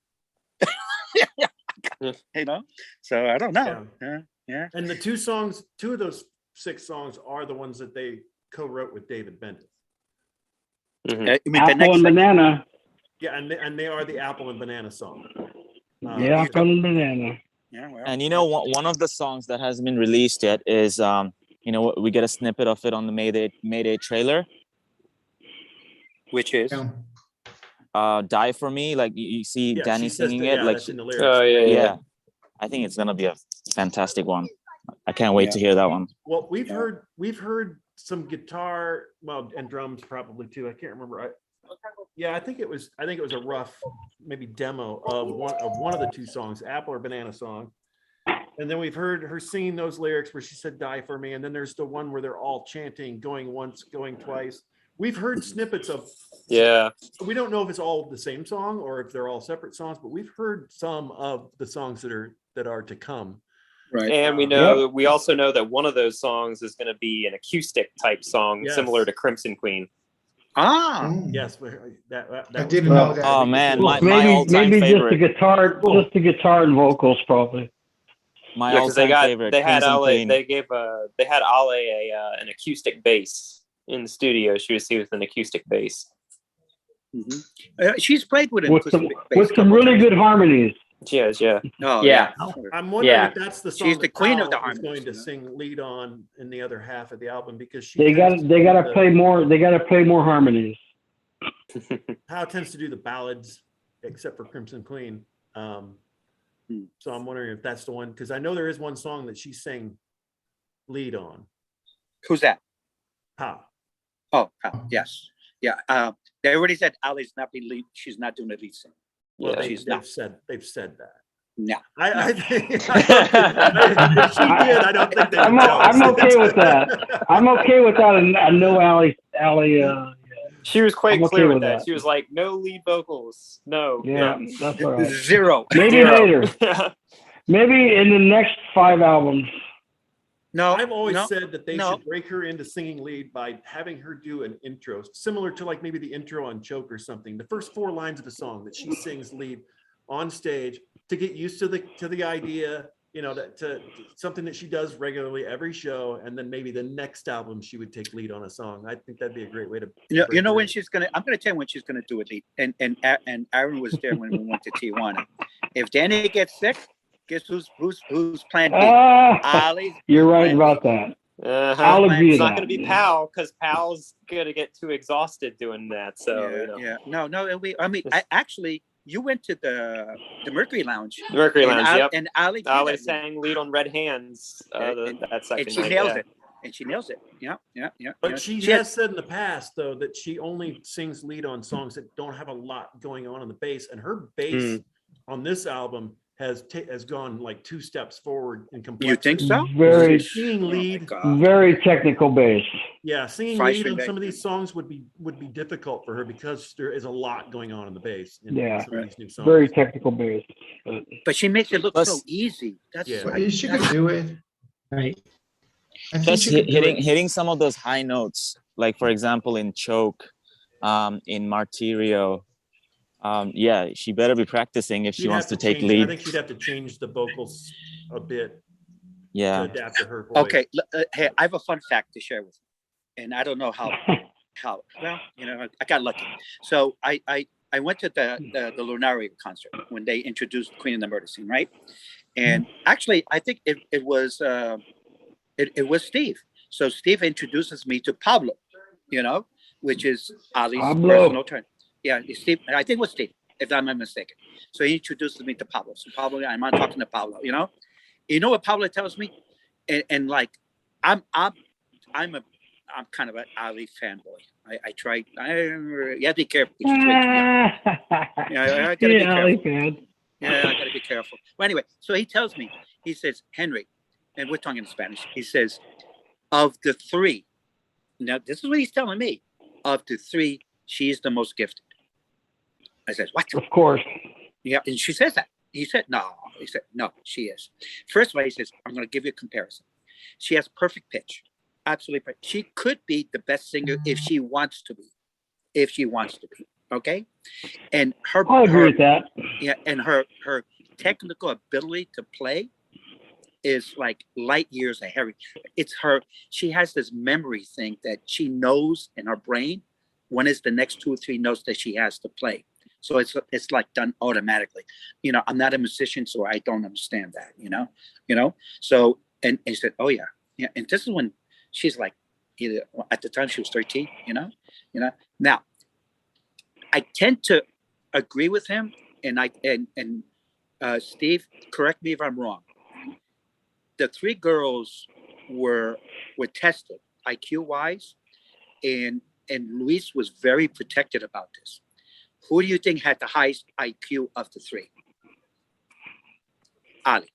So I don't know. Yeah. And the two of those 6 songs are the ones that they co-wrote with David Bendeth. Mm-hmm. Apple and Banana. Yeah, and they are the Apple and Banana song. Apple and Banana. Yeah, well, and one of the songs that hasn't been released yet is we get a snippet of it on the Mayday trailer, which is Die For Me, like you see Yeah, Danny she says singing that- it, yeah, like that's in the lyrics. Oh yeah, I think it's gonna be a fantastic one. I can't wait to hear that one. Well, we've heard some guitar, well, and drums probably too. I can't remember. I think it was a rough maybe demo of one of the two songs, Apple or Banana Song. And then we've heard her singing those lyrics where she said "Die For Me," and then there's the one where they're all chanting, going once, going twice. We've heard snippets of. Yeah. We don't know if it's all the same song or if they're all separate songs, but we've heard some of the songs that are to come. Right. And we also know that one of those songs is going to be an acoustic type song, similar to Crimson Queen. Ah, yes. I didn't know that. Oh man, Well, my all-time maybe favorite. just the guitar and vocals probably. My Yeah, because they all-time favorite. they had Crimson Ale, Queen. they had Ale an acoustic bass in the studio. She was with an acoustic bass. she's played with With some really good harmonies. Yes, yeah. Oh Yeah. I'm wondering Yeah. if that's the song She's the that queen of the Powell is harmonies, going to you know? sing lead on in the other half of the album because she They got tends to play more. They got to play more harmonies. Powell tends to do the ballads, except for Crimson Queen. So I'm wondering if that's the one because I know there is one song that she sang lead on. Who's that? Powell. Oh, yes. Yeah. They already said Ali's not being lead. She's not doing the lead sing. Well, Yeah. they've said that. No. I think if she did, I don't think they would I'm okay with that. I'm okay with that. And I know Ali. She was quite I'm okay clear with with that. that. She was like, "No lead vocals, no." Yeah, that's all right. Zero. Maybe later. Maybe in the next 5 albums. No. I've always no, said that they no. should break her into singing lead by having her do an intro, similar to like maybe the intro on Choke or something. The first 4 lines of a song that she sings lead on stage to get used to the idea, to something that she does regularly every show, and then maybe the next album she would take lead on a song. I think that'd be a great way to. You know when she's gonna. I'm gonna tell you when she's gonna do it. And Aaron was there when we went to Tijuana. If Danny gets sick, guess who's plan B? Ali's. You're right about that. I'll agree It's to not that. going to be Powell because Powell's going to get too exhausted doing that. So Yeah. No. Actually, you went to the Mercury Lounge. Mercury Lounge, yep. And Ali sang lead on Red Hands. That second and she night, nails it. And she nails it. Yeah. But she has said in the past, though, that she only sings lead on songs that don't have a lot going on the bass. And her bass on this album has gone like 2 steps forward in complexity. You think so? Very, singing lead, very technical bass. yeah, singing lead on some of these songs would be difficult for her because there is a lot going on in the bass. In some of these new songs. Very technical bass. But she makes it look so easy. That's She could do it. Right. Just hitting some of those high notes, like for example in Choke, in Martirio. She better be practicing if she wants to take lead. I think she'd have to change the vocals a bit. Yeah. To adapt to her voice. Okay. Hey, I have a fun fact to share with you, and I don't know how. Well, I got lucky. So I went to the Lunario concert when they introduced Queen of the Murder Scene, right? And actually, I think it was Steve. So Steve introduces me to Pablo, which is Ali's personal turn. Yeah, Steve. I think it was Steve, if I'm not mistaken. So he introduces me to Pablo. So Pablo, I'm not talking to Pablo. You know what Pablo tells me, and like, I'm kind of an Ali fanboy. I try. You have to be careful. I gotta be careful. Yeah, I gotta be careful. Well, anyway, so he tells me. He says, Henry, and we're talking in Spanish. He says, of the 3. Now this is what he's telling me. Of the 3, she is the most gifted. I said, what? Of course. Yeah, and she says that. He said, no. He said, no, she is. First of all, he says, I'm going to give you a comparison. She has perfect pitch. Absolutely perfect. She could be the best singer if she wants to be. Okay? And I agree with that. Yeah, and her technical ability to play is like light years ahead. She has this memory thing that she knows in her brain when is the next 2 or 3 notes that she has to play. So it's like done automatically. I'm not a musician, so I don't understand that, So, and he said, oh yeah. And this is when she's like, at the time she was 13, Now, I tend to agree with him, and Steve, correct me if I'm wrong. The three girls were tested IQ wise, and Luis was very protected about this. Who do you think had the highest IQ of the three? Ali.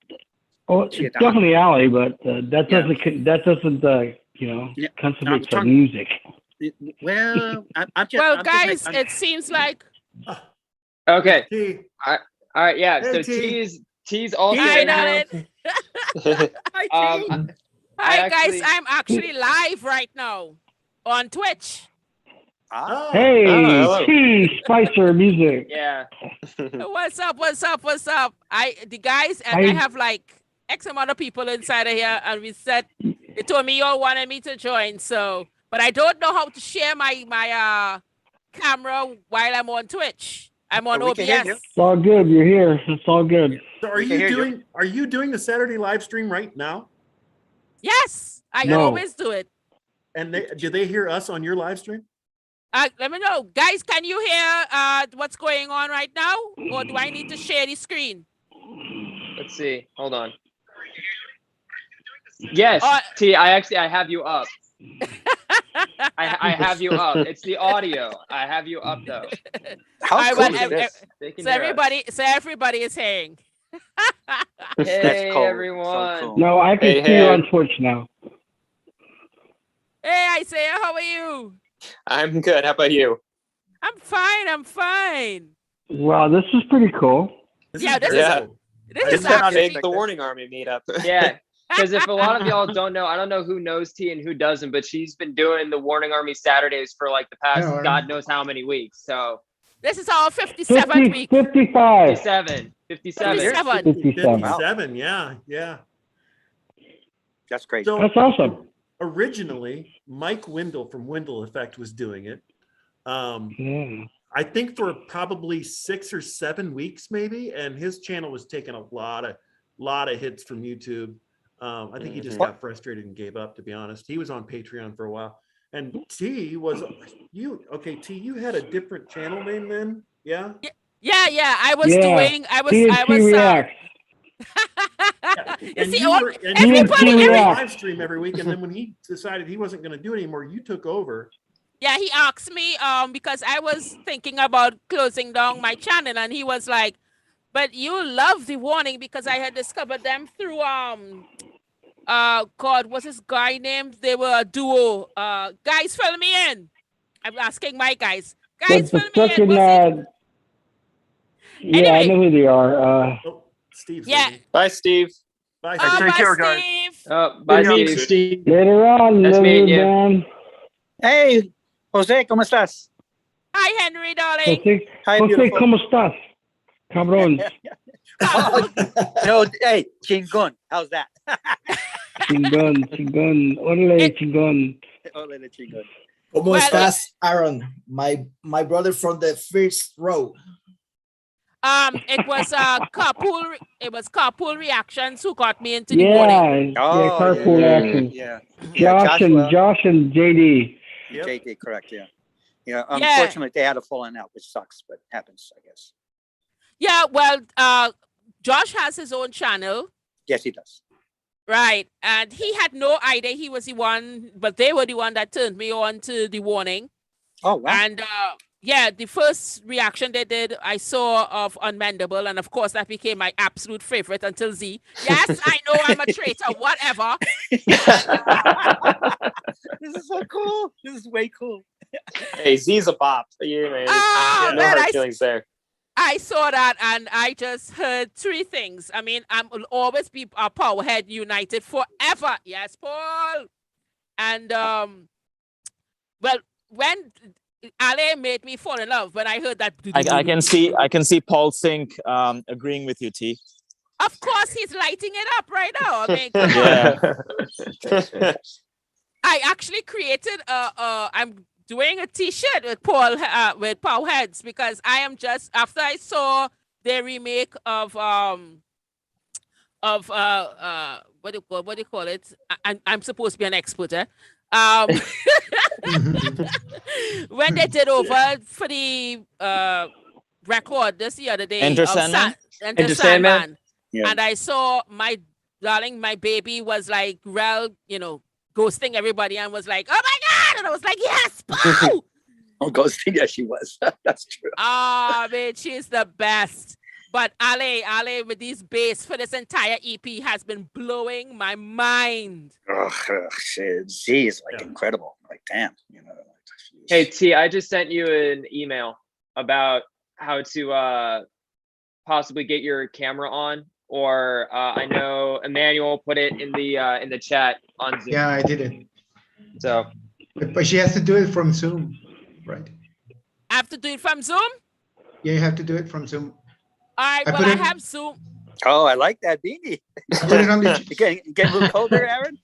Oh, it's definitely Ali, but that doesn't contribute to music. Well, I'm just. Well, guys, it seems like. Okay. All right. Yeah. Hey, So T's also Hi, in here. darling. Hi, actually- guys. I'm actually live right now on Twitch. Hey, T Spicer Music. Yeah. What's up? The guys, and I have like X amount of people inside of here, and they told me y'all wanted me to join, so, but I don't know how to share my camera while I'm on Twitch. I'm on OBS. It's all good. You're here. It's all good. So are you doing the Saturday live stream right now? Yes, I always do it. And do they hear us on your live stream? Let me know, guys. Can you hear what's going on right now, or do I need to share the screen? Let's see. Hold on. Yes, T. I have you up. I have you up. It's the audio. I have you up though. How cool is this? So everybody is hearing. Hey cool. everyone. So cool. No, I can see you on Twitch now. Hey, Isaiah, how are you? I'm good. How about you? I'm fine. Wow, this is pretty cool. This is actually The Warning Army meetup. Yeah. Because if a lot of y'all don't know, I don't know who knows T and who doesn't, but she's been doing the Warning Army Saturdays for like the past God knows how many weeks. So this is our 57th week. 55. 57. Yeah. That's great. So, that's awesome. Originally, Mike Wendell from Wendell Effect was doing it. I think for probably 6 or 7 weeks, maybe, and his channel was taking a lot of hits from YouTube. I think he just got frustrated and gave up, to be honest. He was on Patreon for a while. And T, you had a different channel name then? Yeah? Yeah. I was doing React. You see, you everybody live stream every week, and then when he decided he wasn't going to do it anymore, you took over. Yeah, he asked me because I was thinking about closing down my channel, and he was like, but you love the Warning, because I had discovered them through God, what's this guy named? They were a duo. Guys, fill me in. I'm asking my guys. Guys, fill me in. Yeah, I know who they are. Steve. Yeah. Bye, Steve. Bye, Steve. Take care, guys. Bye, Steve. Later on. Nice meeting you. Man. Hey, Jose, ¿cómo estás? Hi, Henry, darling. Hi, Jose, beautiful. ¿cómo estás? Cabrón. No, hey, chingón. How's that? Chingón. Órale, chingón. Órale, chingón. ¿Cómo estás, Aaron? My brother from the first row. It was carpool. It was Carpool Reactions who got me into the Warning. Carpool Reactions. Yeah. Josh and JD. Yep. JD, correct. Yeah. Unfortunately, they had a falling out, which sucks, but happens, I guess. Yeah. Well, Josh has his own channel. Yes, he does. Right, and he had no idea he was the one, but they were the one that turned me on to the Warning. Oh wow! And yeah, the first reaction they did, I saw of Unmendable, and of course that became my absolute favorite until Z. Yes, I know I'm a traitor, whatever. This is so cool. This is way cool. Hey, Z's a bop. No hard feelings there. I saw that and I just heard 3 things. I mean, I will always be a Powerhead United forever. Yes, Paul. And well, when Ale made me fall in love, when I heard that. I can see Paul Sink agreeing with you, T. Of course, he's lighting it up right now. I mean, come on. I actually created I'm doing a T-shirt with Paul with Powerheads, because I am just after I saw their remake of what do you call it? I'm supposed to be an expert, when they did over for the record this the other day. Enter of Sandman? Enter Enter Sandman? Sandman. Yeah. And I saw my darling, my baby was like, ghosting everybody and was like, oh my God. And I was like, yes, Pooh! Oh, ghosting. Yeah, she was. That's true. Oh, man, she's the best. But Ale with these bass for this entire EP has been blowing my mind. Oh, shit. Z is like incredible. Like, damn, Hey T, I just sent you an email about how to possibly get your camera on, or I know Emmanuel put it in the chat on Zoom. Yeah, I did it. So, but she has to do it from Zoom, right? I have to do it from Zoom? Yeah, you have to do it from Zoom. All right, I have Zoom. Oh, I like that beanie. Put it on the Get a little colder, Aaron.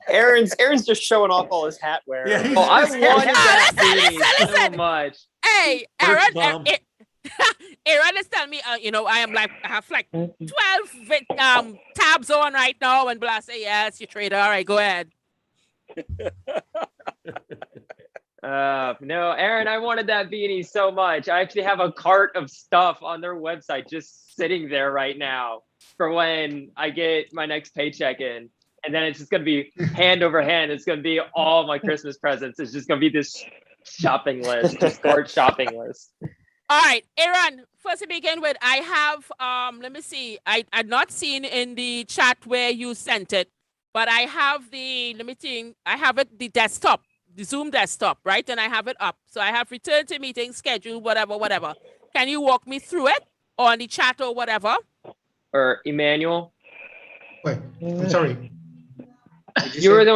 Aaron's just showing off all his hat wear. Yeah, he's I just- wanted that listen. beanie so much. Hey, First Aaron, bum. Aaron is telling me, I have like 12 tabs on right now, and blah, say, yes, you trader. All right, go ahead. No, Aaron, I wanted that beanie so much. I actually have a cart of stuff on their website just sitting there right now for when I get my next paycheck in. And then it's just going to be hand over hand. It's going to be all my Christmas presents. It's just going to be this shopping list, this cart shopping list. All right, Aaron, first to begin with, I have, let me see. I've not seen in the chat where you sent it, but I have the desktop, the Zoom desktop, right? And I have it up. So I have return to meeting schedule, whatever. Can you walk me through it or on the chat or whatever? Or Emmanuel? Wait, I'm sorry. You were the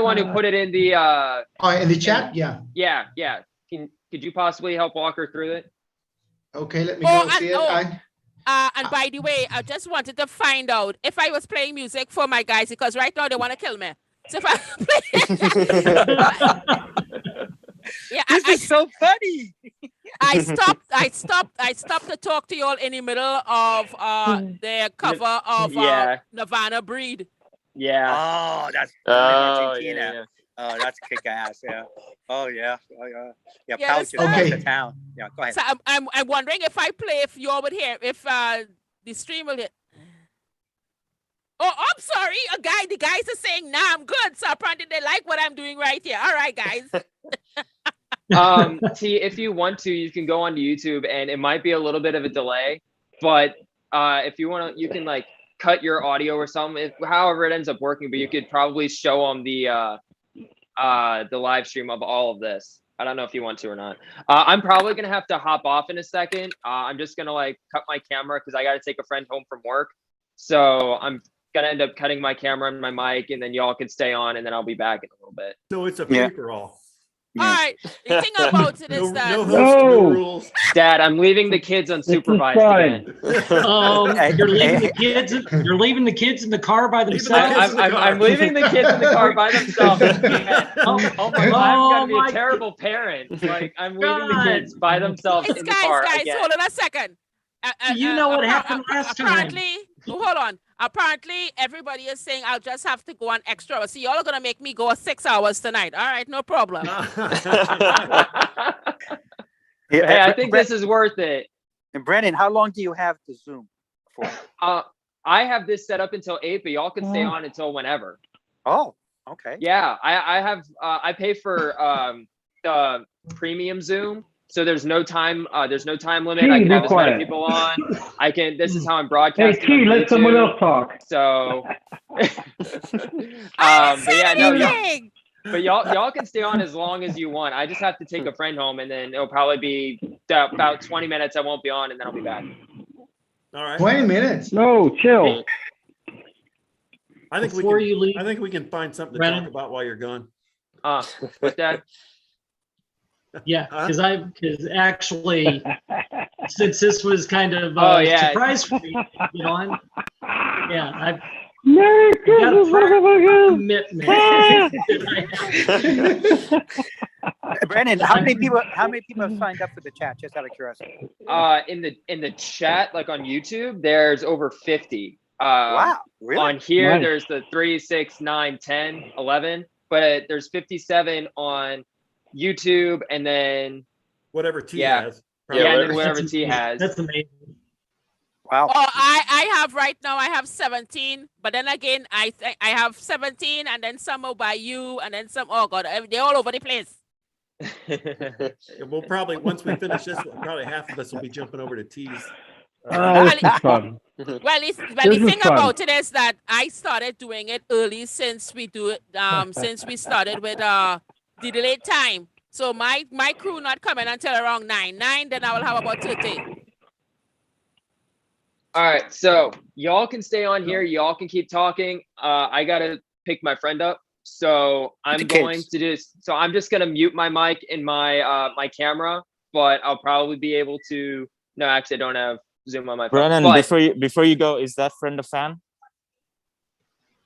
one who put it in the in the chat? Yeah. Yeah. Could you possibly help walk her through it? Okay, let me go see it. And by the way, I just wanted to find out if I was playing music for my guys, because right now they want to kill me. So if I This is so funny. I stopped to talk to y'all in the middle of their cover of Nirvana Breed. Yeah. Oh, that's Argentina. Yeah. Oh, that's kick ass. Yeah. Oh yeah. Yeah. Yeah, Pouch is okay. the town. Yeah. Go ahead. So I'm wondering if I play, if y'all would hear, if the stream will hit. Oh, I'm sorry. The guys are saying, nah, I'm good. So apparently they like what I'm doing right here. All right, guys. T, if you want to, you can go onto YouTube, and it might be a little bit of a delay, but if you want to, you can like cut your audio or something, however it ends up working, but you could probably show them the live stream of all of this. I don't know if you want to or not. I'm probably going to have to hop off in a second. I'm just going to like cut my camera because I got to take a friend home from work. So I'm going to end up cutting my camera and my mic, and then y'all can stay on, and then I'll be back in a little bit. So it's a free-for-all. All right. The thing about it is that No host, no rules. Dad, I'm leaving the kids unsupervised again. You're leaving the kids in the car by themselves. I'm leaving the kids in the car by themselves. Oh my God, I'm gonna be a terrible parent. Like, I'm leaving the kids by themselves in the car guys, again. hold on a second. You know what happened last time. Hold on. Apparently, everybody is saying I'll just have to go on extra hours. So y'all are gonna make me go 6 hours tonight. All right, no problem. Hey, I think this is worth it. And Brandon, how long do you have to Zoom for? I have this set up until 8, but y'all can stay on until whenever. Oh, okay. Yeah, I have I pay for the premium Zoom. So there's no time limit. I can have as many people on. This is how I'm broadcasting. Hey, T, let someone else talk. So, but y'all can stay on as long as you want. I just have to take a friend home, and then it'll probably be about 20 minutes. I won't be on, and then I'll be back. All right. 20 minutes. No, chill. I think I think we can find something to talk about while you're gone. What's that? Yeah, because actually, since this was kind of surprise for me, you know, I've got a commitment. Brandon, how many people have signed up for the chat? Just out of curiosity. In the chat, like on YouTube, there's over 50. Wow, really? On here, there's the 3, 6, 9, 10, 11, but there's 57 on YouTube, and then whatever T has. Yeah, and then whatever T has. That's amazing. Wow. Oh, I have right now. I have 17, but then again, I have 17, and then some are by you, and then some. Oh God, they're all over the place. We'll probably once we finish this one, probably half of us will be jumping over to T's. This is fun. Well, the This is thing fun. about it is that I started doing it early since we do it. Since we started with the delayed time. So my crew not coming until around 9. Then I will have about 30. All right, so y'all can stay on here. Y'all can keep talking. I gotta pick my friend up, so I'm going to just. So I'm just gonna mute my mic and my my camera, but I'll probably be able to. No, actually, I don't have Zoom on my phone. Brennan, But before you go, is that friend a fan?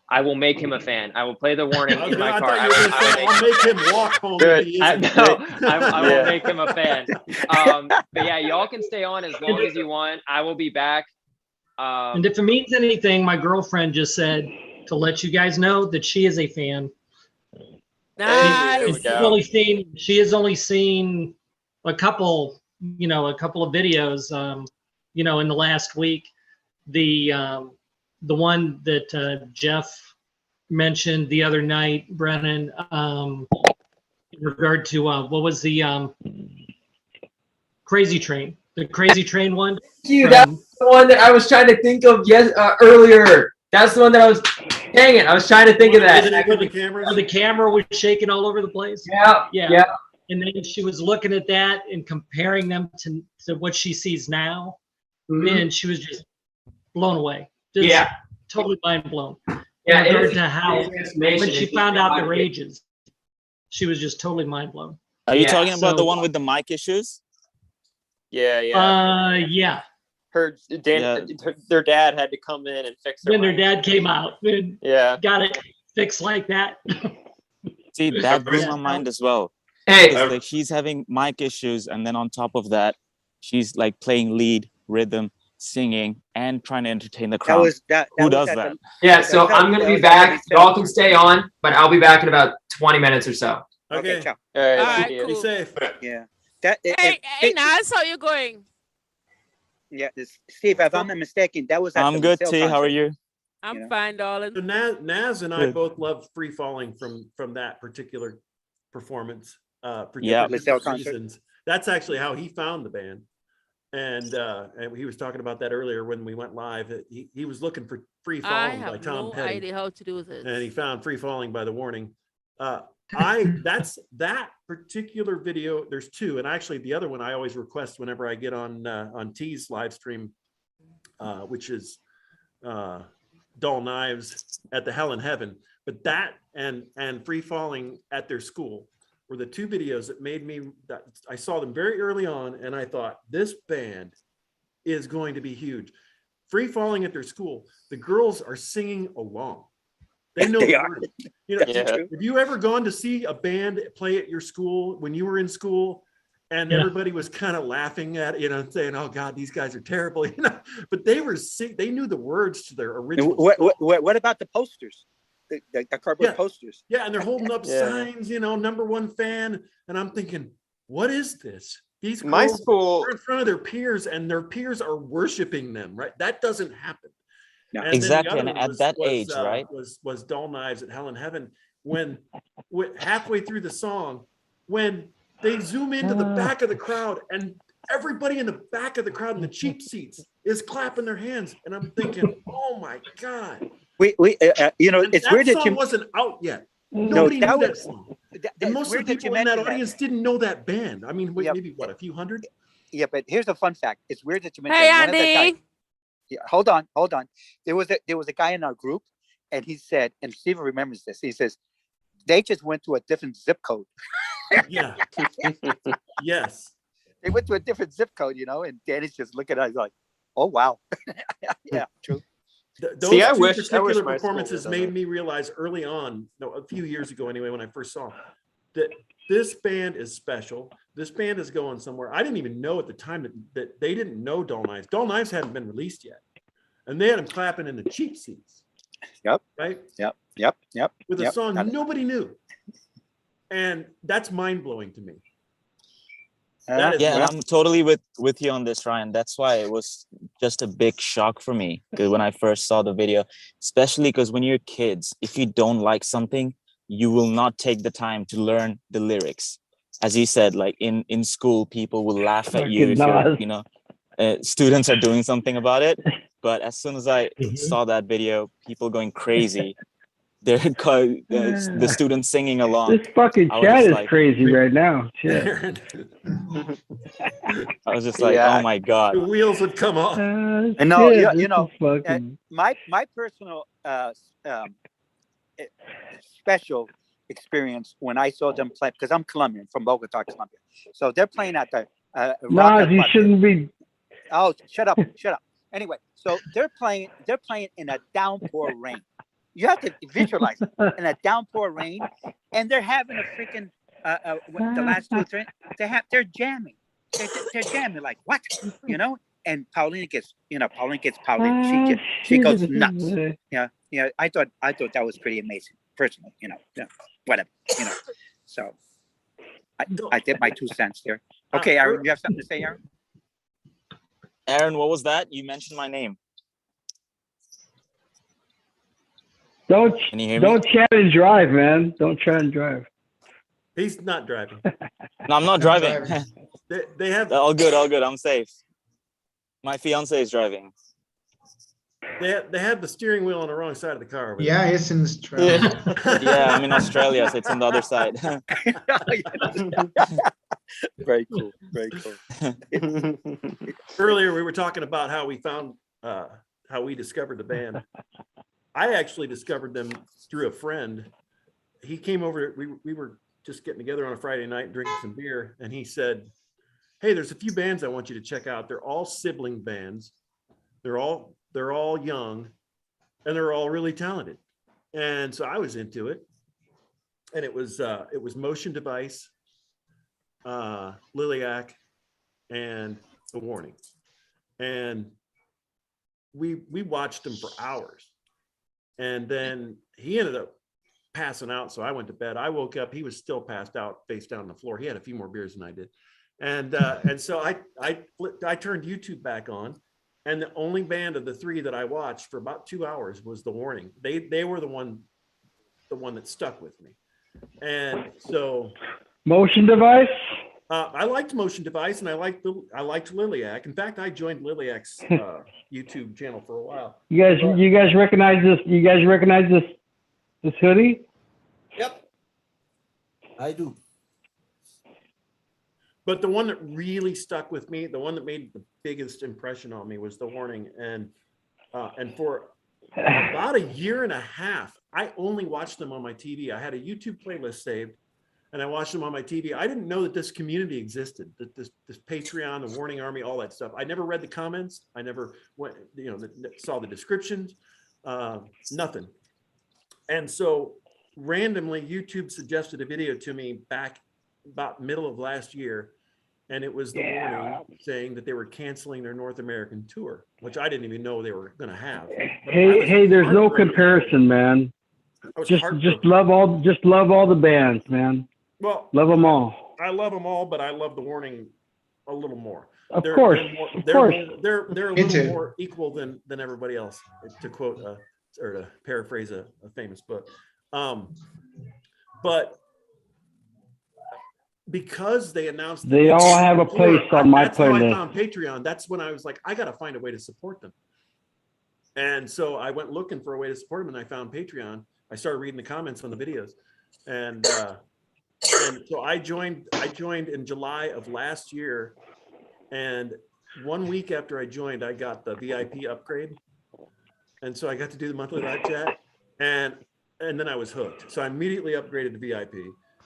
I will make him a fan. I will play the warning in my car. I'll make him walk home. If he isn't. I will make him a fan. But yeah, y'all can stay on as long as you want. I will be back. And if it means anything, my girlfriend just said to let you guys know that she is a fan. Nice. She has only seen a couple of videos, in the last week. The one that Jeff mentioned the other night, Brennan, in regard to what was the Crazy Train? The Crazy Train one. That's the one that I was trying to think of earlier. That's the one that I was. Dang it! I was trying to think of that. The camera was shaking all over the place. Yeah. And then she was looking at that and comparing them to what she sees now, and she was just blown away. Just totally mind blown. Yeah, in regard to how when she found out their ages, she was just totally mind blown. Are you talking about the one with the mic issues? Yeah. Yeah. Their dad had to come in and fix Then their dad came out and got it fixed like that. See, that blew my mind as well. Hey, like she's having mic issues, and then on top of that, she's like playing lead, rhythm, singing, and trying to entertain the crowd. Who does that? Yeah, so I'm gonna be back. Y'all can stay on, but I'll be back in about 20 minutes or so. Okay. Ciao. All right, All right, Be cool. safe. Yeah. Hey, Naz, how you going? Yeah, Steve, if I'm not mistaken, that was. I'm good, T. How are you? I'm fine, darling. So Naz and I both love Free Falling from that particular performance for different reasons. That's actually how he found the band. And he was talking about that earlier when we went live. He was looking for Free Falling by Tom Petty. I have no idea how to do this. And he found Free Falling by The Warning. That's that particular video. There's two, and actually the other one I always request whenever I get on T's live stream, which is Dull Knives at the Hell in Heaven. But that and Free Falling at their school were the two videos that made me. That I saw them very early on, and I thought this band is going to be huge. Free Falling at their school, the girls are singing along. They know the words. Have you ever gone to see a band play at your school when you were in school, and everybody was kind of laughing at saying, "Oh God, these guys are terrible," But they knew the words to their original. What about the posters? The cardboard posters. Yeah, and they're holding up signs, #1 fan, and I'm thinking, what is this? These girls are in front of their peers, and their peers are worshiping them. Right? That doesn't happen. No. Exactly, and at that age, right? Was Dull Knives at Hell in Heaven when halfway through the song, when they zoom into the back of the crowd and everybody in the back of the crowd in the cheap seats is clapping their hands, and I'm thinking, oh my God. It's weird that song wasn't out yet. Nobody knew that song. And most of the people in that audience didn't know that band. I mean, maybe a few hundred? Yeah, but here's a fun fact. It's weird that you mentioned. Hey, Andy. Hold on. There was a guy in our group, and he said, and Steven remembers this. He says, they just went to a different zip code. Yeah. Yes. They went to a different zip code, and Danny's just looking at it like, oh wow. Yeah, true. Those two particular performances made me realize early on, a few years ago anyway, when I first saw that this band is special. This band is going somewhere. I didn't even know at the time that they didn't know Dull Knives. Dull Knives hadn't been released yet. And they had them clapping in the cheap seats. Yep. Right? Yep. With a song nobody knew. And that's mind-blowing to me. Yeah, and I'm totally with you on this, Ryan. That's why it was just a big shock for me because when I first saw the video, especially because when you're kids, if you don't like something, you will not take the time to learn the lyrics. As you said, like in school, people will laugh at you if you're, you know, students are doing something about it. But as soon as I saw that video, people going crazy. They're the students singing along. This fucking chat is crazy right now. Shit. I was just like, oh my god, the wheels would come off. And no, you know, my personal special experience when I saw them play, because I'm Colombian, from Bogota, Colombia. So they're playing at the no, you shouldn't be. Oh, shut up, shut up. Anyway, so they're playing in a downpour rain. You have to visualize it in a downpour rain, and they're having a freaking the last 2 or 3. They're jamming. They're jamming like what, you know? And Paulina gets Paulina. She goes nuts. Yeah. I thought that was pretty amazing, personally. You know, whatever. You know, so I did my 2 cents there. Okay, Aaron, you have something to say, Aaron? Aaron, what was that? You mentioned my name. Don't me? chat and drive, man. Don't try and drive. He's not driving. No, I'm not driving. They have all good. I'm safe. My fiance is driving. They have the steering wheel on the wrong side of the car. Yeah, it's in Australia. Yeah, I'm in Australia, so it's on the other side. Very cool. Very cool. Earlier, we were talking about how we found how we discovered the band. I actually discovered them through a friend. He came over. We were just getting together on a Friday night, drinking some beer, and he said, "Hey, there's a few bands I want you to check out. They're all sibling bands. They're all young, and they're all really talented." And so I was into it, and it was Motion Device, Liliac, and The Warning, and we watched them for hours. And then he ended up passing out. So I went to bed. I woke up. He was still passed out, face down on the floor. He had a few more beers than I did. And so I turned YouTube back on. And the only band of the 3 that I watched for about 2 hours was The Warning. They were the one that stuck with me. And so Motion Device? I liked Motion Device, and I liked Liliac. In fact, I joined Liliac's YouTube channel for a while. You guys recognize this? You guys recognize this hoodie? Yep, I do. But the one that really stuck with me, the one that made the biggest impression on me, was The Warning. And for about a year and a half, I only watched them on my TV. I had a YouTube playlist saved, and I watched them on my TV. I didn't know that this community existed, that this Patreon, the Warning Army, all that stuff. I never read the comments. I never went, saw the descriptions, nothing. And so randomly, YouTube suggested a video to me back about middle of last year. And it was The Warning saying that they were canceling their North American tour, which I didn't even know they were going to have. Hey, there's no comparison, man. Just love all the bands, man. Well, love them all. I love them all, but I love The Warning a little more. Of course. They're a little more equal than everybody else, to quote or to paraphrase a famous book. But because they announced they all have a place on my playlist. That's how I found Patreon. That's when I was like, I got to find a way to support them. And so I went looking for a way to support them, and I found Patreon. I started reading the comments on the videos, and so I joined in July of last year. And 1 week after I joined, I got the VIP upgrade, and so I got to do the monthly live chat, and then I was hooked. So I immediately upgraded to VIP.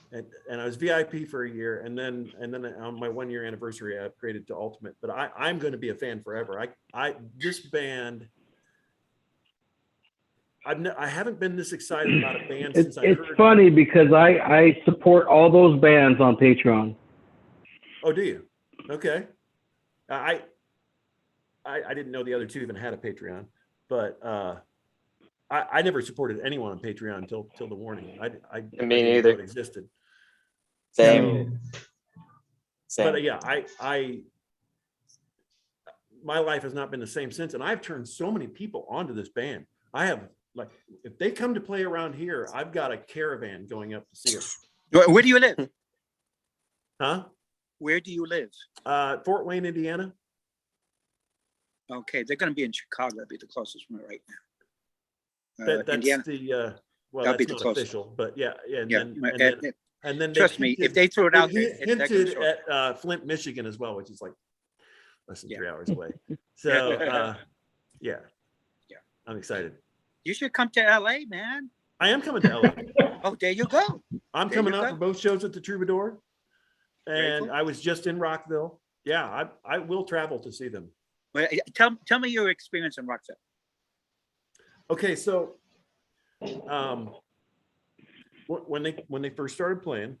And I was VIP for a year, and then on my 1 year anniversary, I upgraded to Ultimate. But I'm going to be a fan forever. This band, I haven't been this excited about a band since I heard. It's funny because I support all those bands on Patreon. Oh, do you? Okay. I didn't know the other 2 even had a Patreon, but I never supported anyone on Patreon until The Warning. I me neither. It existed. Same. But yeah, my life has not been the same since, and I've turned so many people onto this band. I have, like, if they come to play around here, I've got a caravan going up to see them. Where do you live? Huh? Where do you live? Fort Wayne, Indiana. Okay, they're going to be in Chicago. That'd be the closest one right now. That's Indiana. Well, That'll be that's the not closest. official, but yeah. And then trust me, if they threw it out there, hinted at Flint, Michigan as well, which is like less than 3 hours away. So yeah, I'm excited. You should come to LA, man. I am coming to LA. Oh, there you go. I'm coming out for both shows at the Troubadour, and I was just in Rockville. Yeah, I will travel to see them. Well, tell me your experience in Rockville. Okay, so when they first started playing,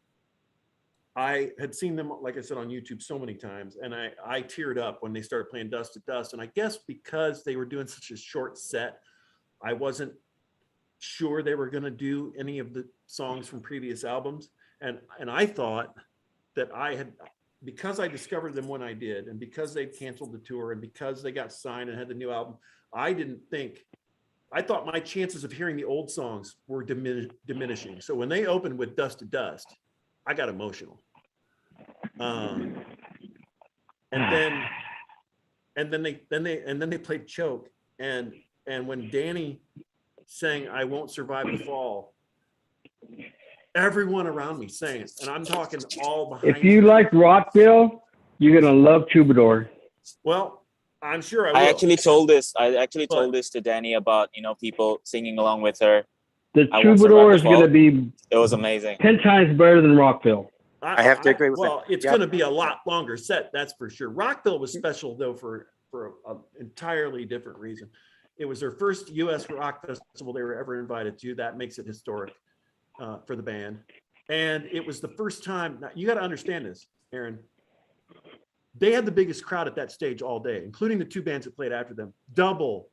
I had seen them, like I said, on YouTube so many times, and I teared up when they started playing Dust to Dust. And I guess because they were doing such a short set, I wasn't sure they were going to do any of the songs from previous albums. And I thought that because I discovered them when I did, and because they canceled the tour, and because they got signed and had the new album, I thought my chances of hearing the old songs were diminishing. So when they opened with Dust to Dust, I got emotional. And then they played Choke, and when Danny sang "I Won't Survive the Fall," everyone around me sang it, and I'm talking all behind. If you like Rockville, you're gonna love Troubadour. Well, I'm sure I will. I actually told this to Danny about, people singing along with her. The Troubadour is going to be. It was amazing. 10 times better than Rockville. I have to agree with that. Well, it's going to be a lot longer set, that's for sure. Rockville was special though for an entirely different reason. It was their first U.S. rock festival they were ever invited to. That makes it historic for the band, and it was the first time. Now, you got to understand this, Aaron. They had the biggest crowd at that stage all day, including the two bands that played after them. Double